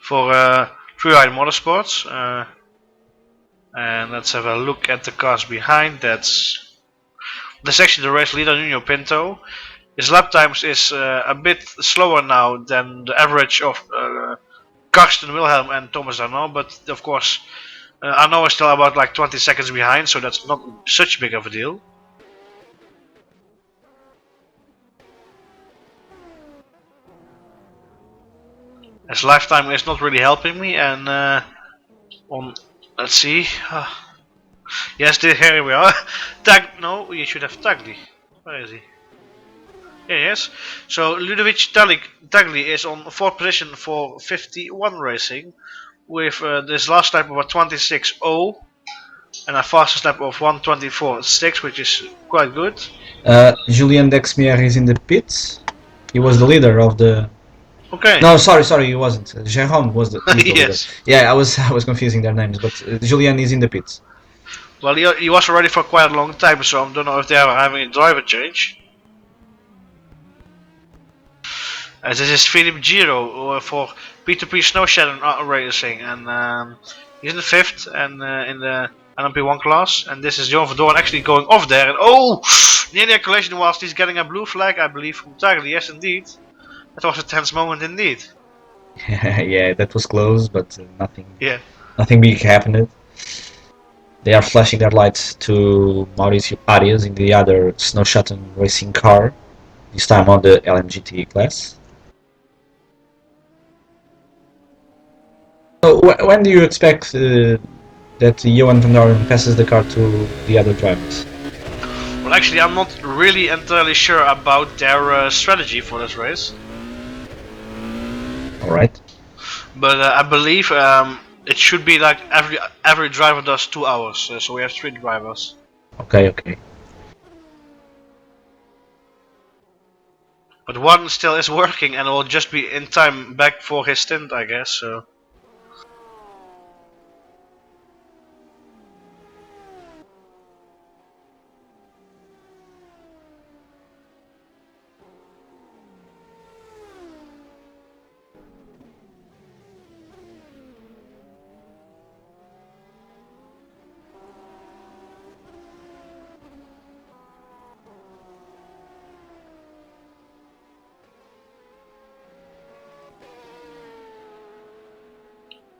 for Freeride Motorsports. And let's have a look at the cars behind. That's actually the race leader, Nuno Pinto. His lap times is a bit slower now than the average of Karsten Wilhelm and Thomas Arnaud, but of course Arnaud is still about like 20 seconds behind, so that's not such big of a deal. His lifetime is not really helping me, and on let's see, yes, here we are. No, you should have Tagli. Where is he? Here he is. So Ludovic Tagli is on 4th position for 51 racing, with this last lap of a 26.0 and a fastest lap of 1:24.6, which is quite good. Julien Dexmier is in the pits. He was the leader of the. Okay. No, sorry, he wasn't. Jérôme was the Yes. leader. Yeah, I was confusing their names, but Julien is in the pits. Well, he was already for quite a long time, so I don't know if they are having a driver change. This is Philippe Giro for P2P Snow Shadow Racing, and he's in the 5th and in the LMP1 class. And this is Jon Verdoorn actually going off there, and oh, nearly a collision whilst he's getting a blue flag, I believe, from Tagli. Yes, indeed. That was a tense moment indeed. Yeah, that was close, but nothing. Yeah. Nothing big happened. They are flashing their lights to Mauricio Arias in the other Snow Shuttle racing car, this time on the LMGT class. So when do you expect that Johan van Doren passes the car to the other drivers? Well, actually, I'm not really entirely sure about their strategy for this race. Alright. But I believe it should be like every driver does 2 hours, so we have 3 drivers. Okay. But one still is working and will just be in time back for his stint, I guess. So.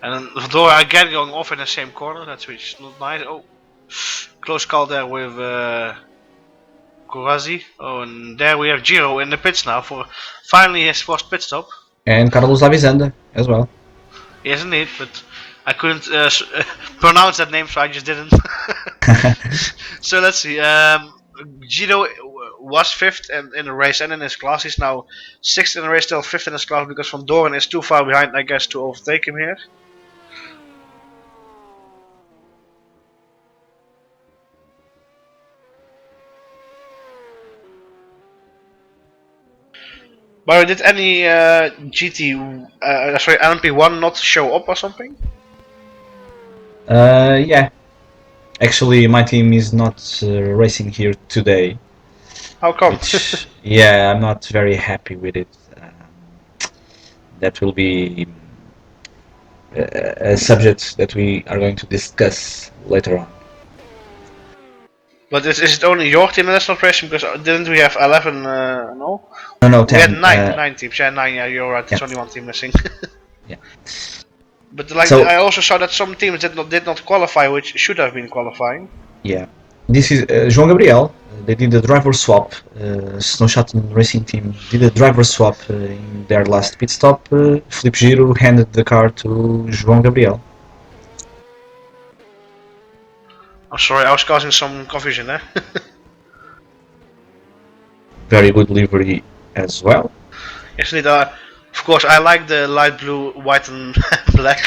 And then Vadora again going off in the same corner. That's which is not nice. Oh, close call there with Kurazi. Oh, and there we have Giro in the pits now for finally his first pit stop. And Carlos Avisanda as well. Yes, indeed, but I couldn't pronounce that name, so I just didn't. So let's see. Giro was fifth in the race and in his class. He's now sixth in the race, still fifth in his class because Van Doren is too far behind, I guess, to overtake him here. But did any sorry, LMP1 not show up or something? Yeah. Actually, my team is not racing here today. How come? Which, yeah, I'm not very happy with it. That will be a subject that we are going to discuss later on. But is it only your team that's not racing? Because didn't we have 11? No? No, We had 10. nine teams. Yeah, 9. Yeah, you're right. Yeah. There's only one team missing. Yeah. But like, So- I also saw that some teams did not qualify, which should have been qualifying. Yeah. This is João Gabriel. They did a driver swap. Snowshotten Racing Team did a driver swap in their last pit stop. Felipe Giro handed the car to João Gabriel. I'm sorry, I was causing some confusion there. Very good livery as well. Yes, indeed. Of course, I like the light blue, white, and black.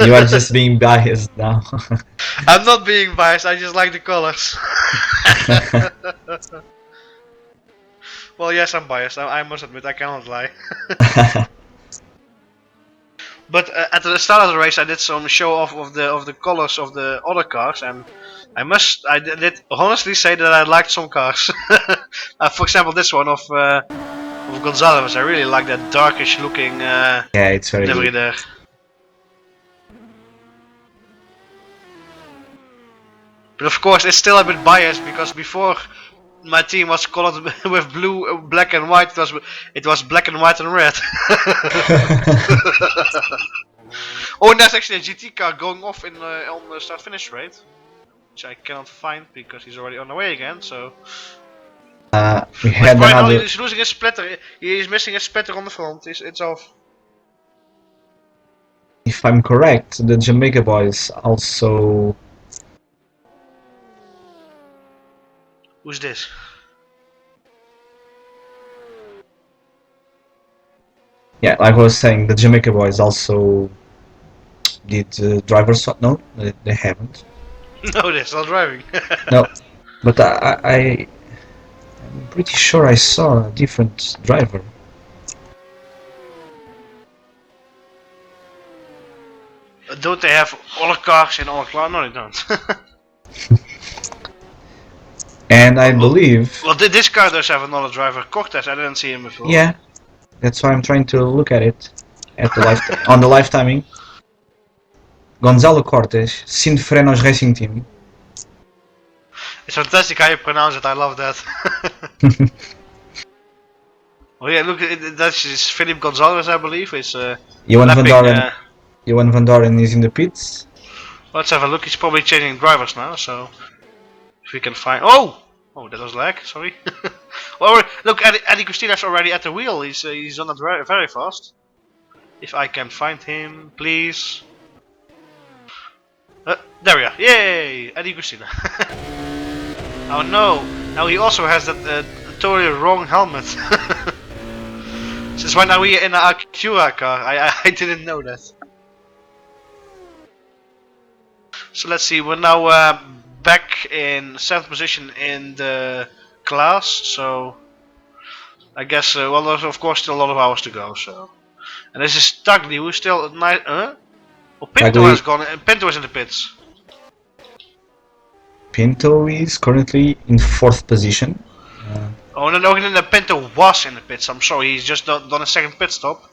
You are just being biased now. I'm not being biased. I just like the colors. Well, yes, I'm biased. I must admit, I cannot lie. But at the start of the race, I did some show off of the colors of the other cars, and I did honestly say that I liked some cars. For example, this one of Gonzalez. I really like that darkish looking Yeah, it's very livery good. there. But of course, it's still a bit biased because before my team was colored with blue, black, and white. It was black and white and red. Oh, and there's actually a GT car going off in on the start-finish straight, which I cannot find because he's already on the way again. So We but had right now another. he's losing his splitter. He is missing a splitter on the front. It's off. If I'm correct, the Jamaica boys also. Who's this? Yeah, like I was saying, the Jamaica boys also did driver swap. No, they haven't. No, they're still driving. No, but I'm pretty sure I saw a different driver. Don't they have all cars in all cars? No, they don't. And I believe. Well, this car does have another driver, Cortez. I didn't see him before. Yeah, that's why I'm trying to look at it at the on the live timing. Gonzalo Cortes, Sin Frenos Racing Team. It's fantastic how you pronounce it. I love that. Oh yeah, look, that's Philip Gonzalez, I believe. It's Johan van lapping. Doren. Johan van Doren is in the pits. Let's have a look. He's probably changing drivers now, so if we can find. Oh, that was lag. Sorry. Well, look, Eddie Costina's already at the wheel. He's on it very fast. If I can find him, please. There we are. Yay, Eddie Costina. Oh no! Now he also has that totally wrong helmet. Since when are we in a Acura car? I didn't know that. So let's see, we're now back in 7th position in the class, so I guess, well, there's of course still a lot of hours to go, so. And this is Tagli, who's still at night, Well, Pinto Tagli. has gone, and Pinto is in the pits. Pinto is currently in 4th position. Oh, no, Pinto was in the pits, I'm sorry, he's just done a second pit stop.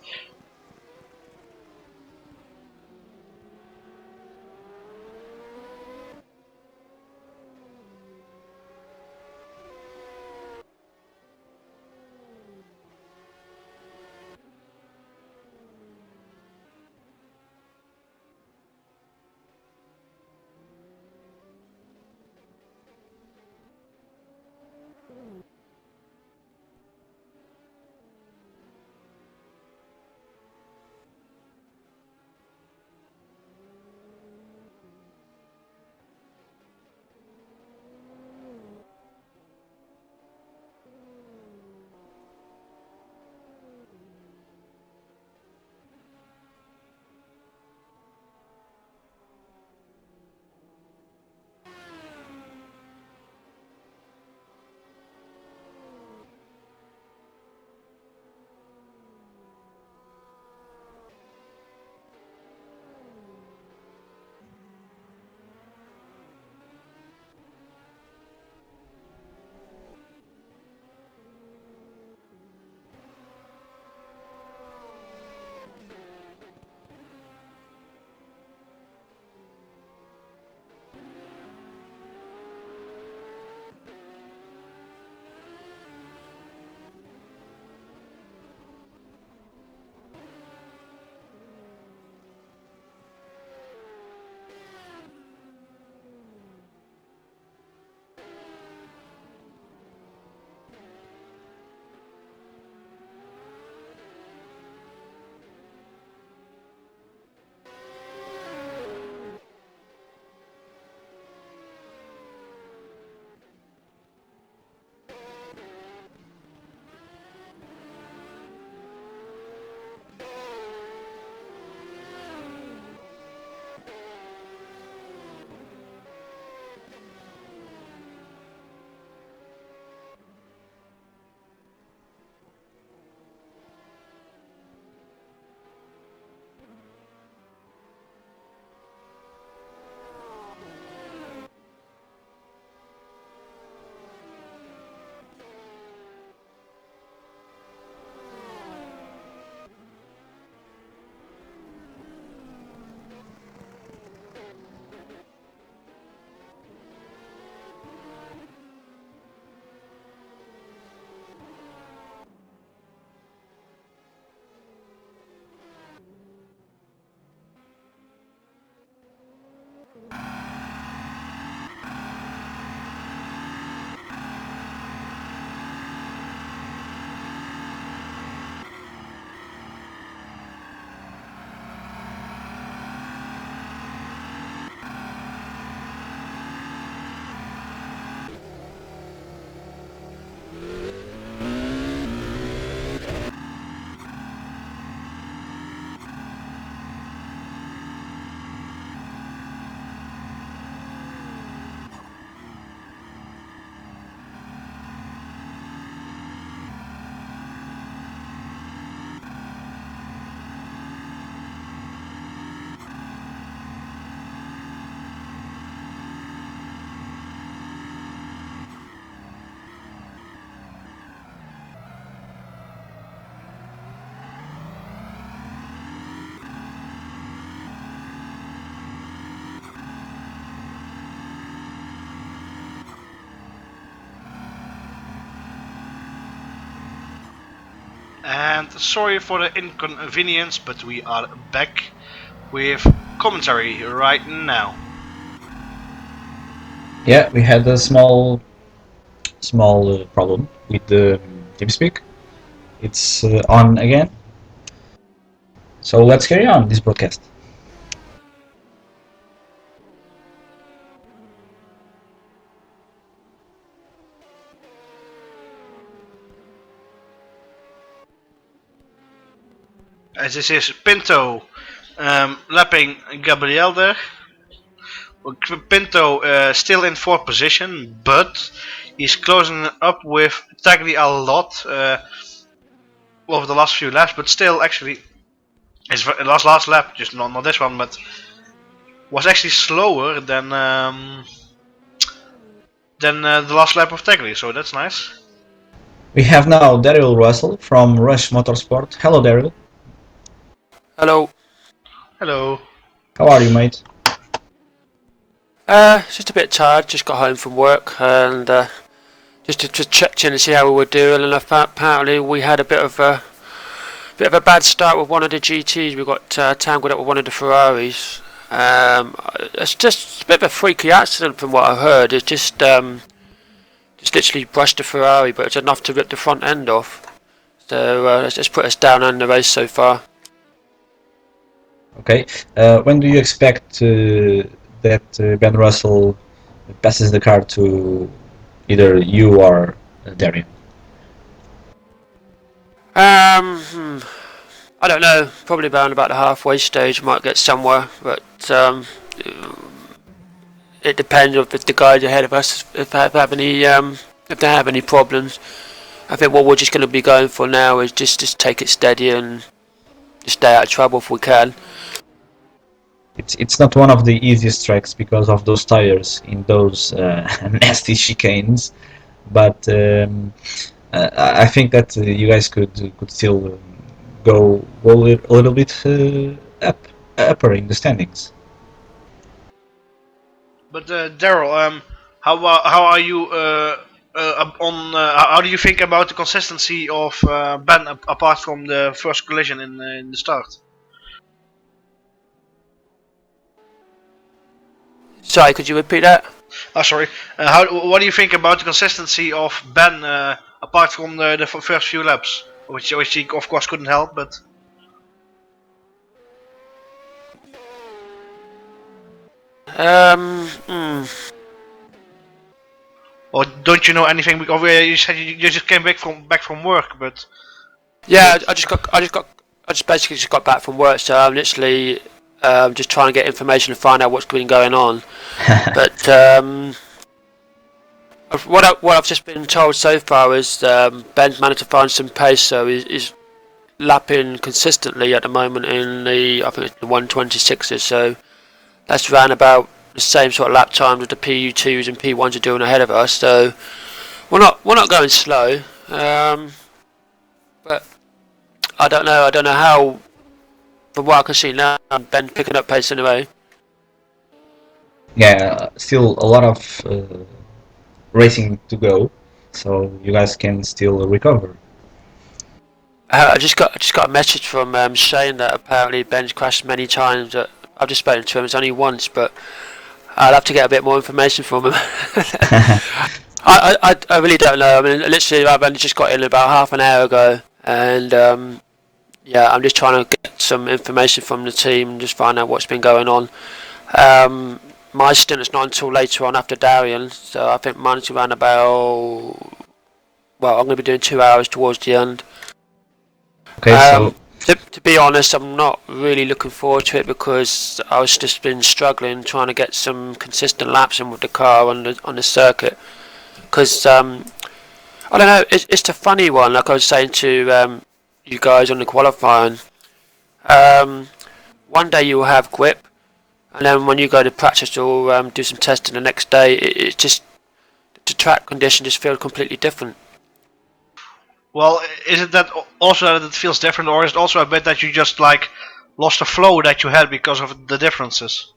And sorry for the inconvenience, but we are back with commentary right now. Yeah, we had a small problem with the TeamSpeak. It's on again. So let's carry on this broadcast. As this is Pinto lapping Gabriel there. Pinto still in 4th position, but he's closing up with Tagli a lot over the last few laps, but still actually his last lap, just not this one, but was actually slower than the last lap of Tagli, so that's nice. We have now Daryl Russell from Rush Motorsport. Hello, Daryl. Hello. Hello. How are you, mate? Just a bit tired. Just got home from work and just to check in and see how we were doing. And apparently we had a bit of a bad start with one of the GTs. We got tangled up with one of the Ferraris. It's just a bit of a freaky accident from what I heard. It just literally brushed the Ferrari, but it's enough to rip the front end off. So it's just put us down on the race so far. Okay. When do you expect that Ben Russell passes the car to either you or Darian? I don't know. Probably around about the halfway stage. Might get somewhere, but it depends if the guys ahead of us if they have any problems. I think what we're just going to be going for now is just take it steady and just stay out of trouble if we can. It's not one of the easiest tracks because of those tires in those nasty chicanes, but I think that you guys could still go a little bit upper in the standings. But Daryl, how are you how do you think about the consistency of Ben apart from the first collision in the start? Sorry, could you repeat that? Oh, sorry. What do you think about the consistency of Ben apart from the first few laps, which he of course couldn't help, but. Or don't you know anything? Because you said you just came back from work, but. Yeah, I just basically just got back from work, so I'm literally just trying to get information and find out what's been going on. But what I've just been told so far is Ben's managed to find some pace, so he's lapping consistently at the moment in I think it's the 126s. So that's around about the same sort of lap times that the PU2s and P1s are doing ahead of us. So we're not going slow, but I don't know how. From what I can see now, Ben picking up pace anyway. Yeah, still a lot of racing to go, so you guys can still recover. I just got a message from saying that apparently Ben's crashed many times. I've just spoken to him. It's only once, but I'll have to get a bit more information from him. I really don't know. I mean, literally, I've only just got in about half an hour ago, and yeah, I'm just trying to get some information from the team and just find out what's been going on. My stint is not until later on after Darian, so I think mine's around about. Well, I'm going to be doing 2 hours towards the end. Okay, so to be honest, I'm not really looking forward to it because I was just been struggling trying to get some consistent laps in with the car on the circuit. Because I don't know, it's a funny one. Like I was saying to you guys on the qualifying, one day you will have grip, and then when you go to practice or do some testing the next day, it's just the track condition just feels completely different. Well, is it that also that it feels different, or is it also a bit that you just like lost the flow that you had because of the differences?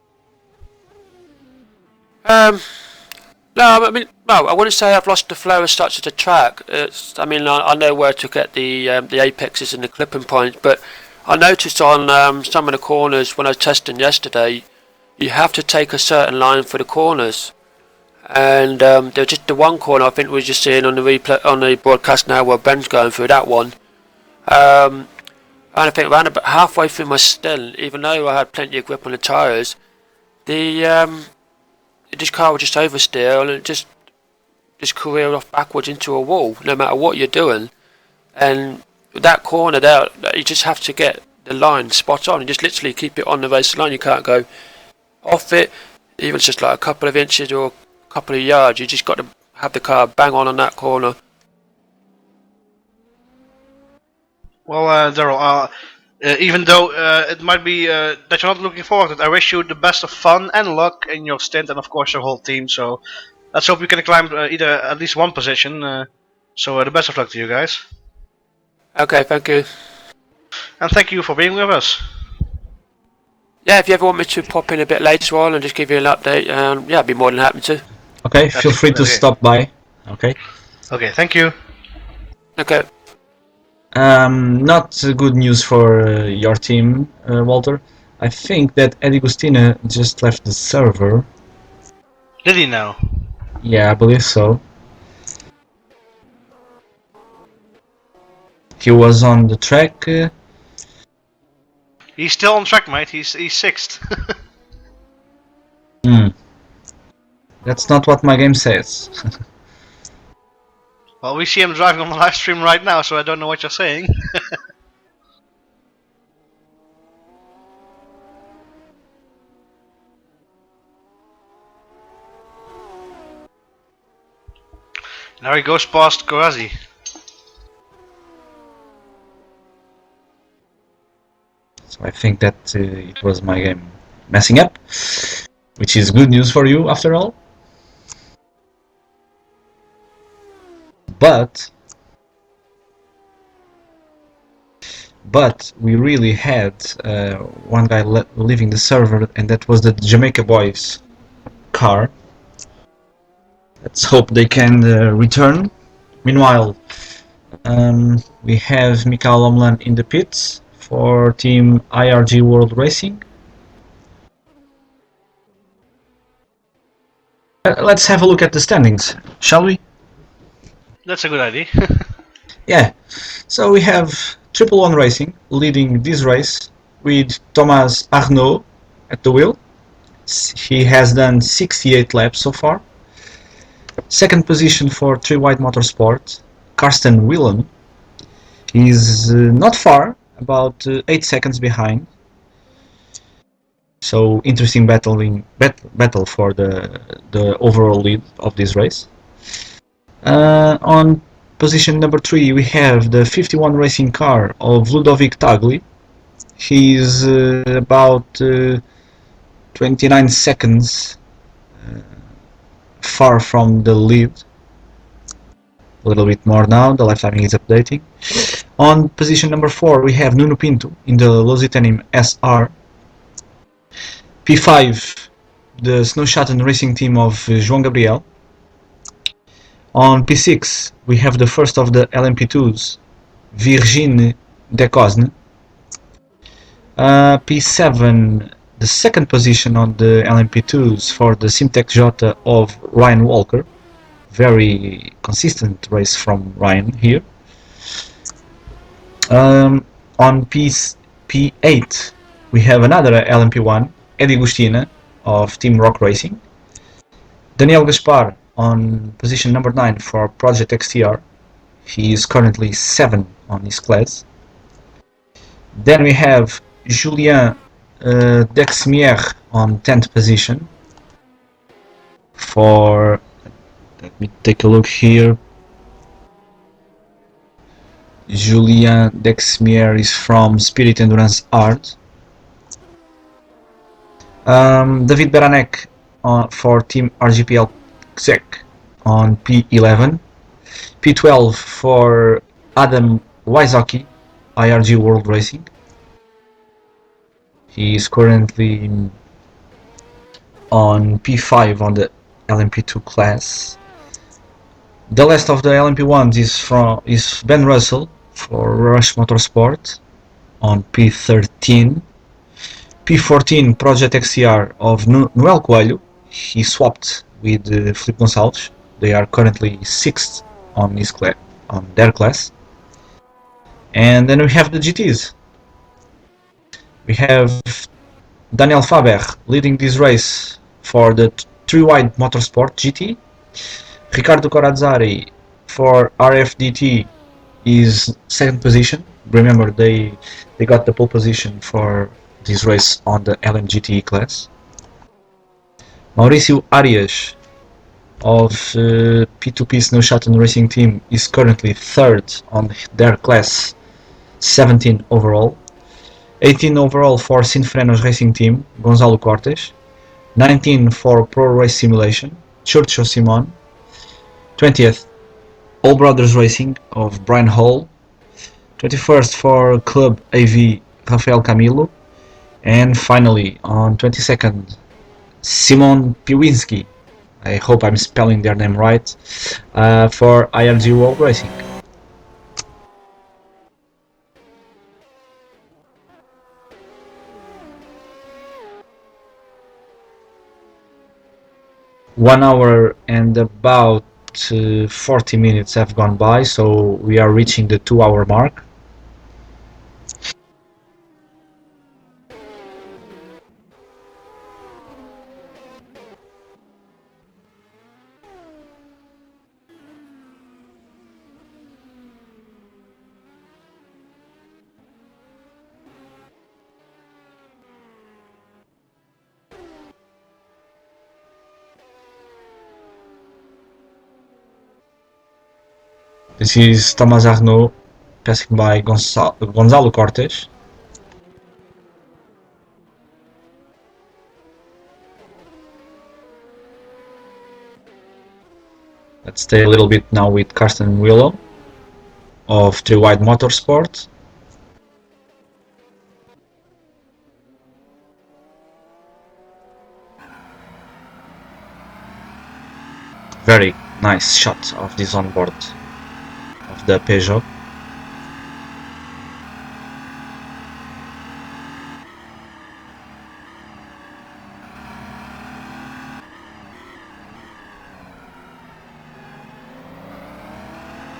No, I mean Well, I wouldn't say I've lost the flow as such of the track. I mean, I know where to get the apexes and the clipping points, but I noticed on some of the corners when I was testing yesterday, you have to take a certain line for the corners. And there's just the one corner I think we're just seeing on the replay on the broadcast now where Ben's going through that one. And I think around about halfway through my stint, even though I had plenty of grip on the tyres, this car was just oversteer and it just careered off backwards into a wall, no matter what you're doing. And that corner there, you just have to get the line spot on and just literally keep it on the race line. You can't go off it, even just like a couple of inches or a couple of yards. You just got to have the car bang on that corner. Well, Daryl, even though it might be that you're not looking forward to it, I wish you the best of fun and luck in your stint and of course your whole team. So let's hope you can climb either at least one position. So the best of luck to you guys. Okay, thank you. And thank you for being with us. Yeah, if you ever want me to pop in a bit later on and just give you an update, yeah, I'd be more than happy to. Okay, feel free to stop by. Okay. Okay, thank you. Okay. Not good news for your team, Walter. I think that Eddie Gustina just left the server. Did he now? Yeah, I believe so. He was on the track. He's still on track, mate. He's sixth. That's not what my game says. Well, we see him driving on the live stream right now, so I don't know what you're saying. Now he goes past Korazi. So I think that it was my game messing up, which is good news for you after all. But we really had one guy leaving the server, and that was the Jamaica Boys car. Let's hope they can return. Meanwhile, we have Mikael Omland in the pits for Team IRG World Racing. Let's have a look at the standings, shall we? That's a good idea. Yeah, so we have Triple One Racing leading this race with Thomas Arnaud at the wheel. He has done 68 laps so far. Second position for Three White Motorsport, Karsten Whelan. He's not far, about 8 seconds behind. So interesting battle for the overall lead of this race. On position number 3 we have the 51 racing car of Ludovic Tagli. He's about 29 seconds far from the lead. A little bit more now, the live timing is updating. On position number 4 we have Nuno Pinto in the Lusitanium SR. P5 the Snow Shuttle racing team of João Gabriel. On P6 we have the first of the LMP2s, Virginie Decosne. P7 the second position on the LMP2s for the Simtech Jota of Ryan Walker. Very consistent race from Ryan here. On P8 we have another LMP1, Eddie Gustina of Team Rock Racing. Daniel Gaspar on position number 9 for Project XTR. He is currently 7 on his class. Then we have Julien Dexmier on 10th position for, let me take a look here. Julien Dexmier is from Spirit Endurance Art. David Beranek for Team RGPL XEC on P11. P12 for Adam Wysocki, IRG World Racing. He is currently on P5 on the LMP2 class. The last of the LMP1s is Ben Russell for Rush Motorsport on P13. P14 Project XCR of Noel Coelho. He swapped with Felipe Gonçalves. They are currently 6th on their class. And then we have the GTs. We have Daniel Faber leading this race for the 3-wide Motorsport GT. Ricardo Corazzari for RFDT is second position. Remember, they got the pole position for this race on the LMGT class. Mauricio Arias of P2P Snow Shuttle Racing Team is currently third on their class, 17 overall. 18 overall for Sinfrenos Racing Team, Gonzalo Cortes. 19 for Pro Race Simulation, Churcho Simon. 20th, All Brothers Racing of Brian Hall. 21st for Club AV, Rafael Camilo. And finally, on 22nd, Simon Piwinski, I hope I'm spelling their name right, for IRG World Racing. One hour and about 40 minutes have gone by, so we are reaching the 2-hour mark. This is Thomas Arnaud passing by Gonzalo Cortes. Let's stay a little bit now with Karsten Willow of 3-wide Motorsport. Very nice shot of this onboard of the Peugeot.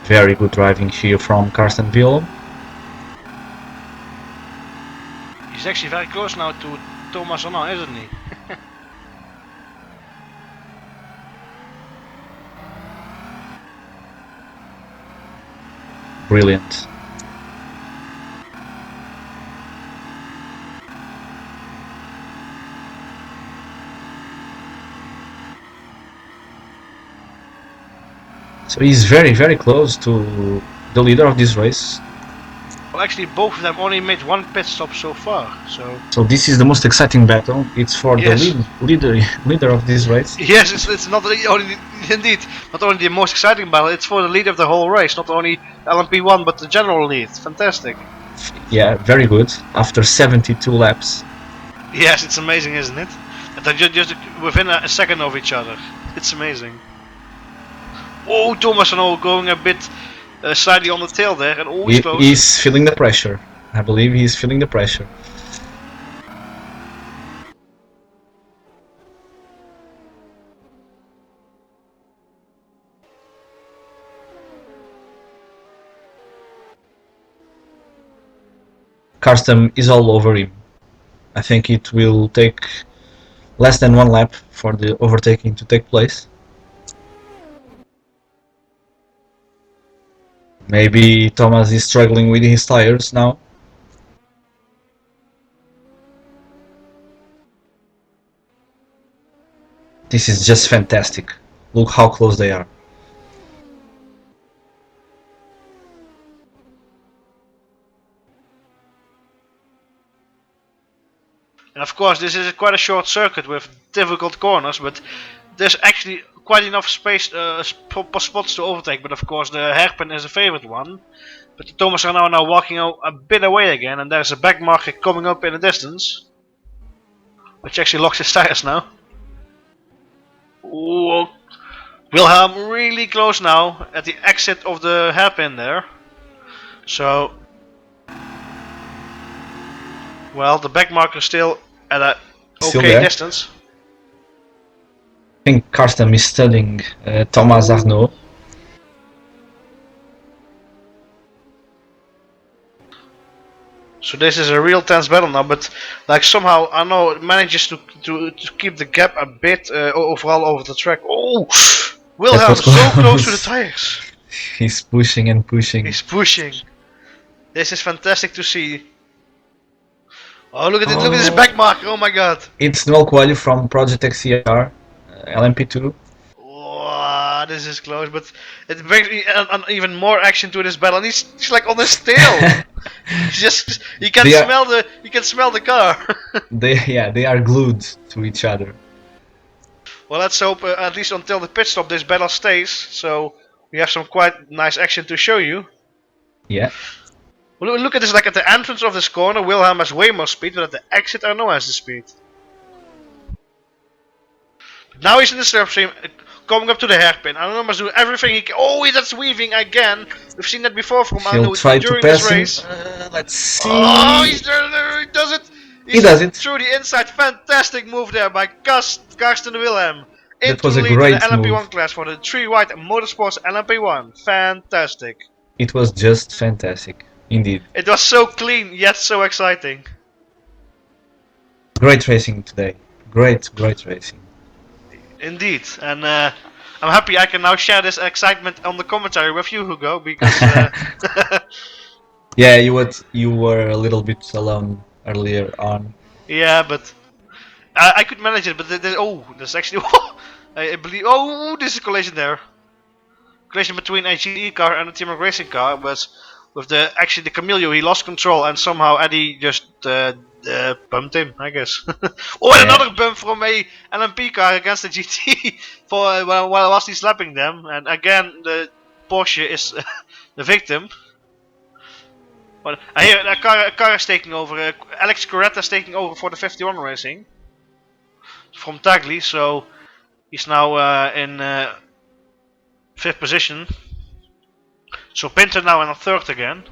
Very good driving here from Karsten Willow. He's actually very close now to Thomas Arnaud, isn't he? Brilliant. So he's very close to the leader of this race. Well, actually, both of them only made one pit stop so far, So this is the most exciting battle. It's for the leader of this race. Yes, it's not only, indeed, not only the most exciting battle, it's for the lead of the whole race, not only LMP1, but the general lead. Fantastic. Yeah, very good. After 72 laps. Yes, it's amazing, isn't it? And they're just within a second of each other. It's amazing. Oh, Thomas Arnaud going a bit slightly on the tail there, and always close. He's feeling the pressure. I believe he's feeling the pressure. Karsten is all over him. I think it will take less than one lap for the overtaking to take place. Maybe Thomas is struggling with his tires now. This is just fantastic. Look how close they are. And of course, this is quite a short circuit with difficult corners, but there's actually quite enough space, spots to overtake. But of course, the hairpin is a favorite one. But Thomas are now walking a bit away again, and there's a back marker coming up in the distance, which actually locks his tires now. Whoa. Wilhelm really close now at the exit of the hairpin there. So, well, the back marker still at a Still okay there. distance. I think Karsten is studying Thomas Arnaud. So this is a real tense battle now, but like somehow Arnaud manages to keep the gap a bit overall over the track. Oh, Wilhelm was so close close. to the tires. He's pushing and pushing. He's pushing. This is fantastic to see. Oh, look at it! Look at this Oh. back marker! Oh my god! It's dual quali from Project XCR, LMP2. Wow, this is close, but it brings even more action to this battle. And he's like on his tail. You can smell the car. They are glued to each other. Well, let's hope at least until the pit stop this battle stays. So we have some quite nice action to show you. Yeah. Well, look at this, like at the entrance of this corner, Wilhelm has way more speed, but at the exit, Arnaud has the speed. Now he's in the slipstream, coming up to the hairpin. Arnaud must do everything he can. Oh, that's weaving again. We've seen that before from Arnaud He'll try to during pass this race. him. Let's see. Oh, he's there, he does it. He does it. Through the inside, fantastic move there by Karsten Wilhelm. That was a Into the great lead in the LMP1 move. class for the 3 White Motorsports LMP1. Fantastic. It was just fantastic, indeed. It was so clean, yet so exciting. Great racing today. Great racing. Indeed, and I'm happy I can now share this excitement on the commentary with you, Hugo, because Yeah, you were a little bit alone earlier on. yeah, but I could manage it. But there's actually I believe this is collision there. Collision between a GE car and a Team Rock Racing car, but with the Camilio, he lost control and somehow Eddie just bumped him, I guess. Yeah. Another bump from a LMP car against the GT for while he slapping them, and again the Porsche is the victim. But I hear a car is taking over. Alex Coretta is taking over for the 51 Racing from Tagli, so he's now in 5th position. So Pinter now in 3rd again.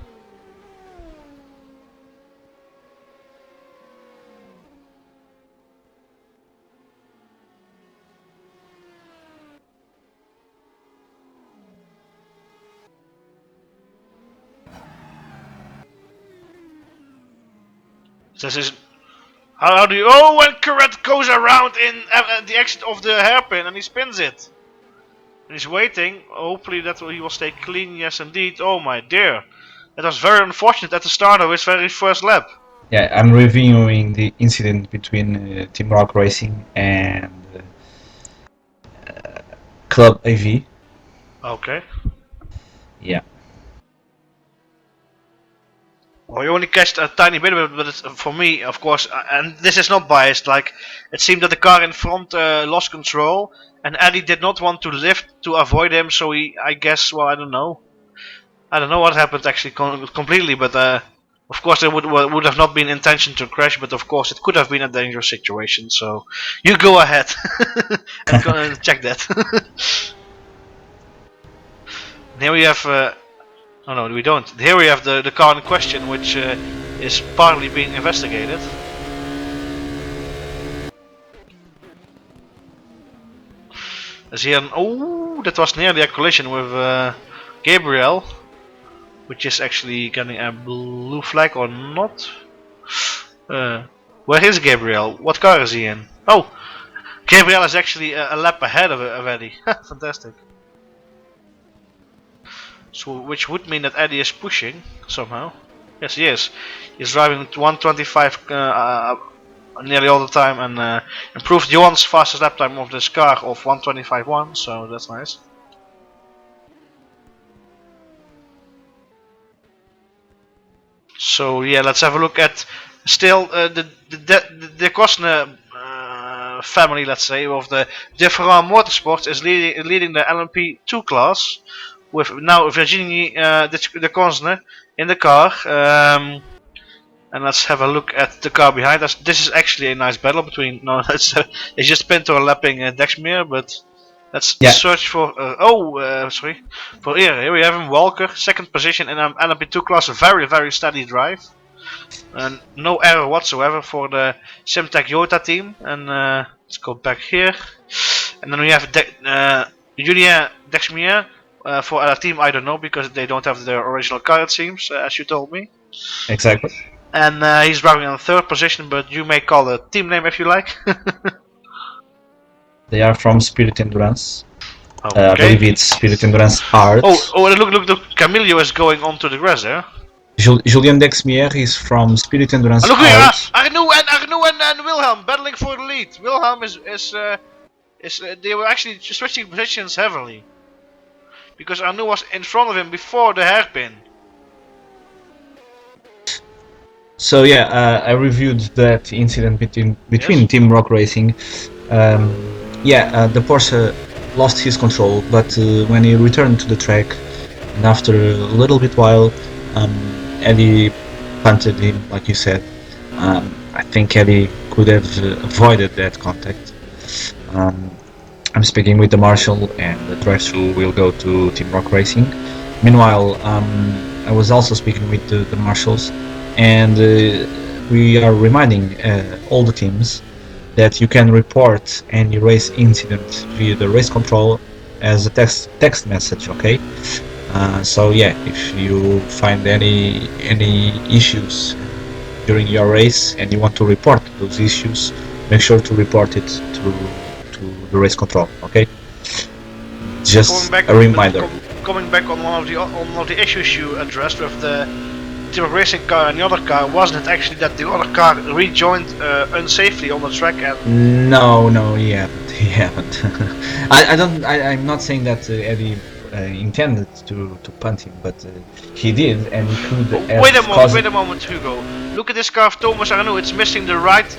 This is how do you? Oh, when Corrette goes around in the exit of the hairpin and he spins it. And he's waiting. Hopefully that he will stay clean. Yes, indeed. Oh my dear, that was very unfortunate at the start of his very first lap. Yeah, I'm reviewing the incident between Team Rock Racing and Club AV. Okay. Yeah. Well, you only catched a tiny bit of it, but it's, for me, of course, and this is not biased, like, it seemed that the car in front lost control, and Eddie did not want to lift to avoid him, so he, I guess, well, I don't know. I don't know what happened actually completely, but of course there would have not been intention to crash, but of course it could have been a dangerous situation, so you go ahead and check that. Here we have... Oh no, we don't. Here we have the car in question, which is partly being investigated. There's here that was nearly a collision with Gabriel, which is actually getting a blue flag or not. Where is Gabriel? What car is he in? Oh, Gabriel is actually a lap ahead of Eddie. Fantastic. So, which would mean that Eddie is pushing somehow. Yes, he is. He's driving 125 nearly all the time and improved Johan's fastest lap time of this car of 125.1. So that's nice. So yeah, let's have a look at still the Cosne family, let's say, of the Different Motorsports is leading the LMP2 class. With now Virginie de Cosne in the car, and let's have a look at the car behind us. This is actually a nice battle between. No, it's just Pinto lapping Dexmere, but Let's Yeah. search for. Sorry. For here we have him Walker, second position in an LMP2 class, a very steady drive, and no error whatsoever for the Simtech Yota team. And let's go back here, and then we have Julien Dexmier for a team I don't know because they don't have their original car it seems, as you told me. Exactly. And he's driving on third position, but you may call the team name if you like. They are from Spirit Endurance. Okay. I believe it's Spirit Endurance Art. Look! Camilio is going onto the grass there. Julien Dexmier is from Spirit Endurance Look here, Art. Arnoux and Wilhelm battling for the lead. Wilhelm they were actually switching positions heavily because Arnoux was in front of him before the hairpin. So yeah, I reviewed that incident between Yes. Team Rock Racing. The Porsche lost his control, but when he returned to the track, and after a little bit while, Eddie punted him, like you said. I think Eddie could have avoided that contact. I'm speaking with the marshal, and the drive-through will go to Team Rock Racing. Meanwhile, I was also speaking with the marshals, and we are reminding all the teams that you can report any race incident via the race control as a text message. Okay, so yeah, if you find any issues during your race and you want to report those issues, make sure to report it to the race control. Okay, just a reminder. Coming back on one of the issues you addressed with the Team Racing car and the other car, wasn't it actually that the other car rejoined unsafely on the track? And No, he haven't. I'm not saying that Eddie intended to punt him, but he did, and he could have wait a moment, Hugo. Look at this car of Thomas Arnoux. It's missing the right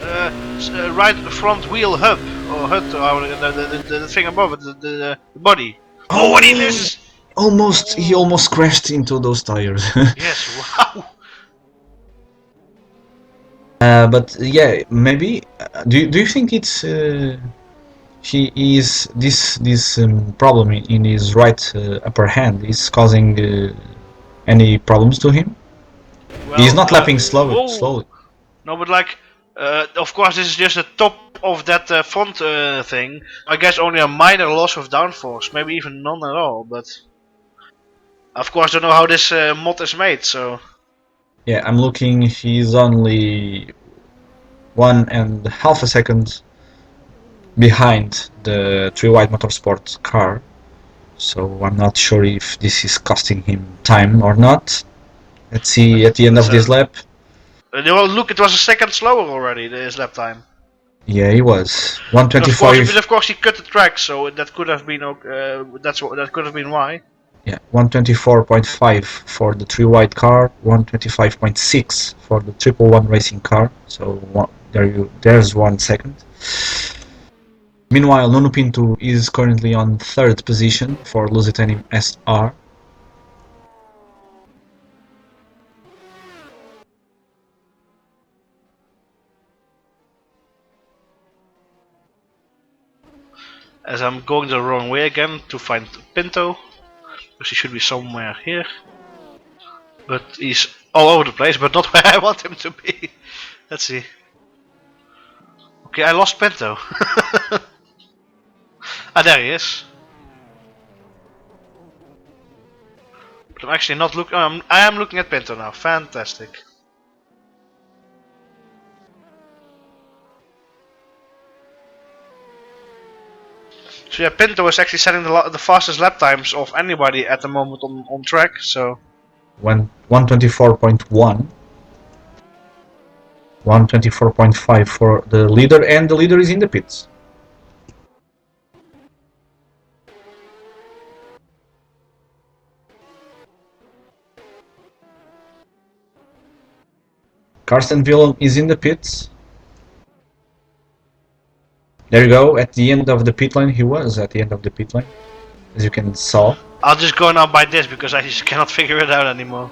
front wheel hub or hood, or the thing above it, the body. Oh, what he misses! He almost crashed into those tires. Yes, wow. But yeah, maybe. Do you think it's he is this problem in his right upper hand is causing any problems to him? Well, He's not lapping slowly. No, but like, of course, this is just the top of that front thing. I guess only a minor loss of downforce, maybe even none at all. But of course, I don't know how this mod is made. So Yeah, I'm looking. He's only 1.5 seconds behind the 3 White Motorsport car, so I'm not sure if this is costing him time or not. Let's see at the end of this lap. well, look, it was a second slower already. His lap time. Yeah, he was But 125. of course, he cut the track, so that could have been that could have been why. Yeah, 124.5 for the 3 White car, 125.6 for the 111 Racing car. So there's 1 second. Meanwhile, Nuno Pinto is currently on third position for Lusitanium SR. As I'm going the wrong way again to find Pinto, because he should be somewhere here. But he's all over the place, but not where I want him to be. Let's see. Okay, I lost Pinto. There he is. But I'm actually not looking. I am looking at Pinto now. Fantastic. So yeah, Pinto is actually setting the fastest lap times of anybody at the moment on track. So 124.1, 124.5 for the leader, and the leader is in the pits. Karsten Willem is in the pits. There you go, at the end of the pit lane. He was at the end of the pit lane, as you can saw. I'll just go now by this because I just cannot figure it out anymore.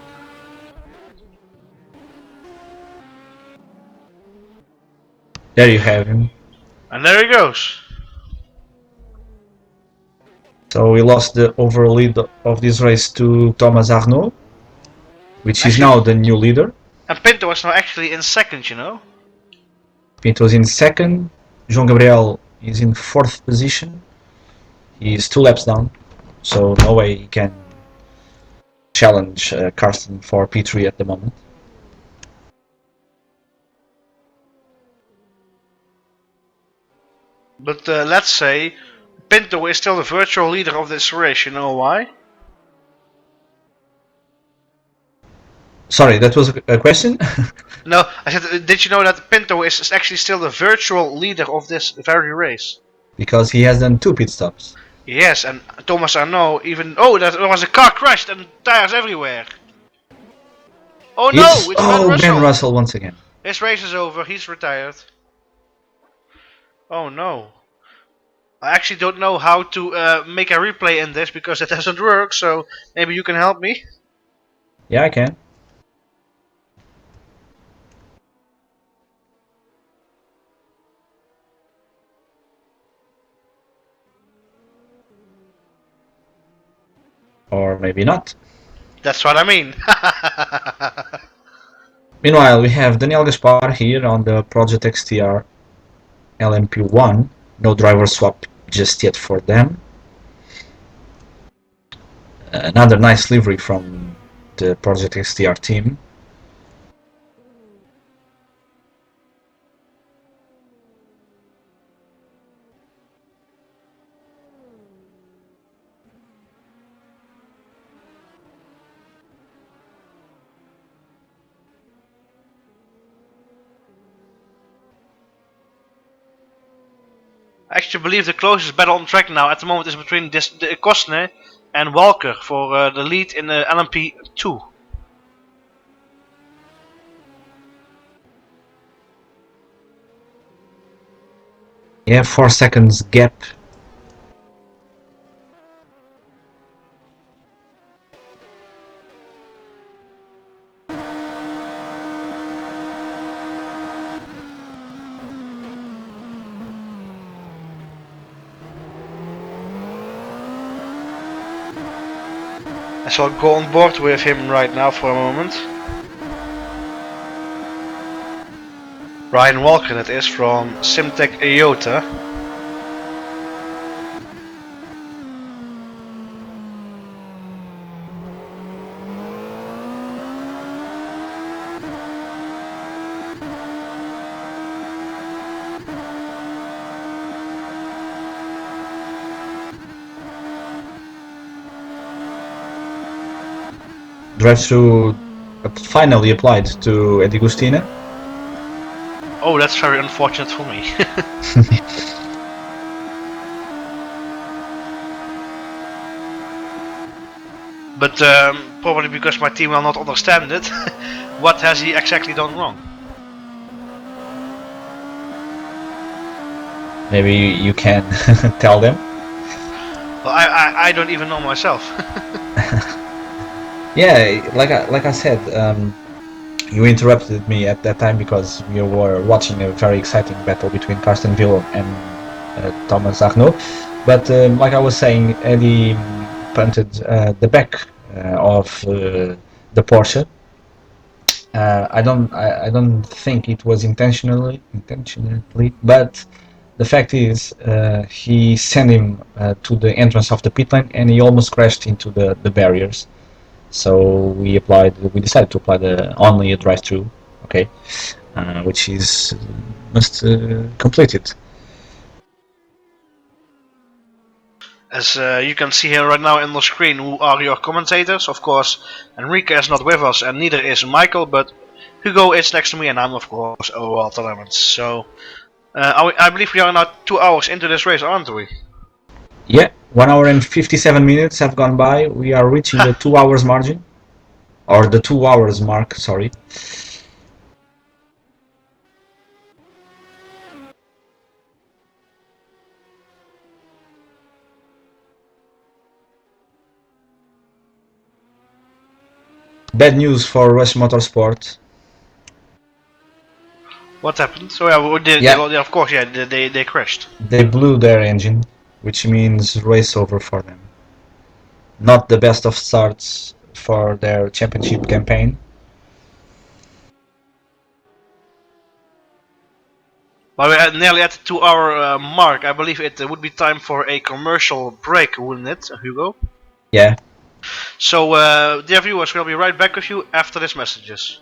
There you have him. And there he goes. So we lost the overall lead of this race to Thomas Arnaud, which is now the new leader. And Pinto is now actually in second, you know. Pinto's in second. João Gabriel is in fourth position. He's 2 laps down, so no way he can challenge Carsten for P3 at the moment. But let's say Pinto is still the virtual leader of this race. You know why? Sorry, that was a question? No, I said, did you know that Pinto is actually still the virtual leader of this very race? Because he has done 2 pit stops. Yes, and Thomas Arnaud even... Oh, there was a car crashed and tires everywhere. Oh no, it's Ben Russell. Ben Russell once again. His race is over, he's retired. Oh no. I actually don't know how to make a replay in this because it doesn't work, so maybe you can help me? Yeah, I can. Or maybe not. That's what I mean. Meanwhile, we have Daniel Gaspar here on the Project XTR LMP1. No driver swap just yet for them. Another nice livery from the Project XTR team. I actually believe the closest battle on track now at the moment is between Kostner and Walker for the lead in the LMP2. Yeah, 4 seconds gap. So I'll go on board with him right now for a moment. Ryan Walker, that is, from Simtech IOTA. Drive-through finally applied to Eddie Gustina. Oh, that's very unfortunate for me. But probably because my team will not understand it. What has he exactly done wrong? Maybe you can tell them. Well, I don't even know myself. Yeah, like I said, you interrupted me at that time because we were watching a very exciting battle between Carsten Ville and Thomas Arnaud. But like I was saying, Eddie punted the back of the Porsche. I don't think it was intentionally, but the fact is he sent him to the entrance of the pit lane and he almost crashed into the barriers. So we decided to apply only a drive-through, okay, which is must complete it. As you can see here right now on the screen, who are your commentators? Of course, Enrique is not with us, and neither is Michael, but Hugo is next to me, and I'm of course Walter Lemons. So I believe we are now 2 hours into this race, aren't we? Yeah, 1 hour and 57 minutes have gone by. We are reaching the 2 hours margin, or the 2 hours mark. Sorry. Bad news for Rush Motorsport. What happened? So yeah, of course, yeah, they crashed. They blew their engine. which means race over for them. Not the best of starts for their championship campaign. But we're nearly at the 2 hour mark. I believe it would be time for a commercial break, wouldn't it, Hugo? Yeah. So, dear viewers, we'll be right back with you after these messages.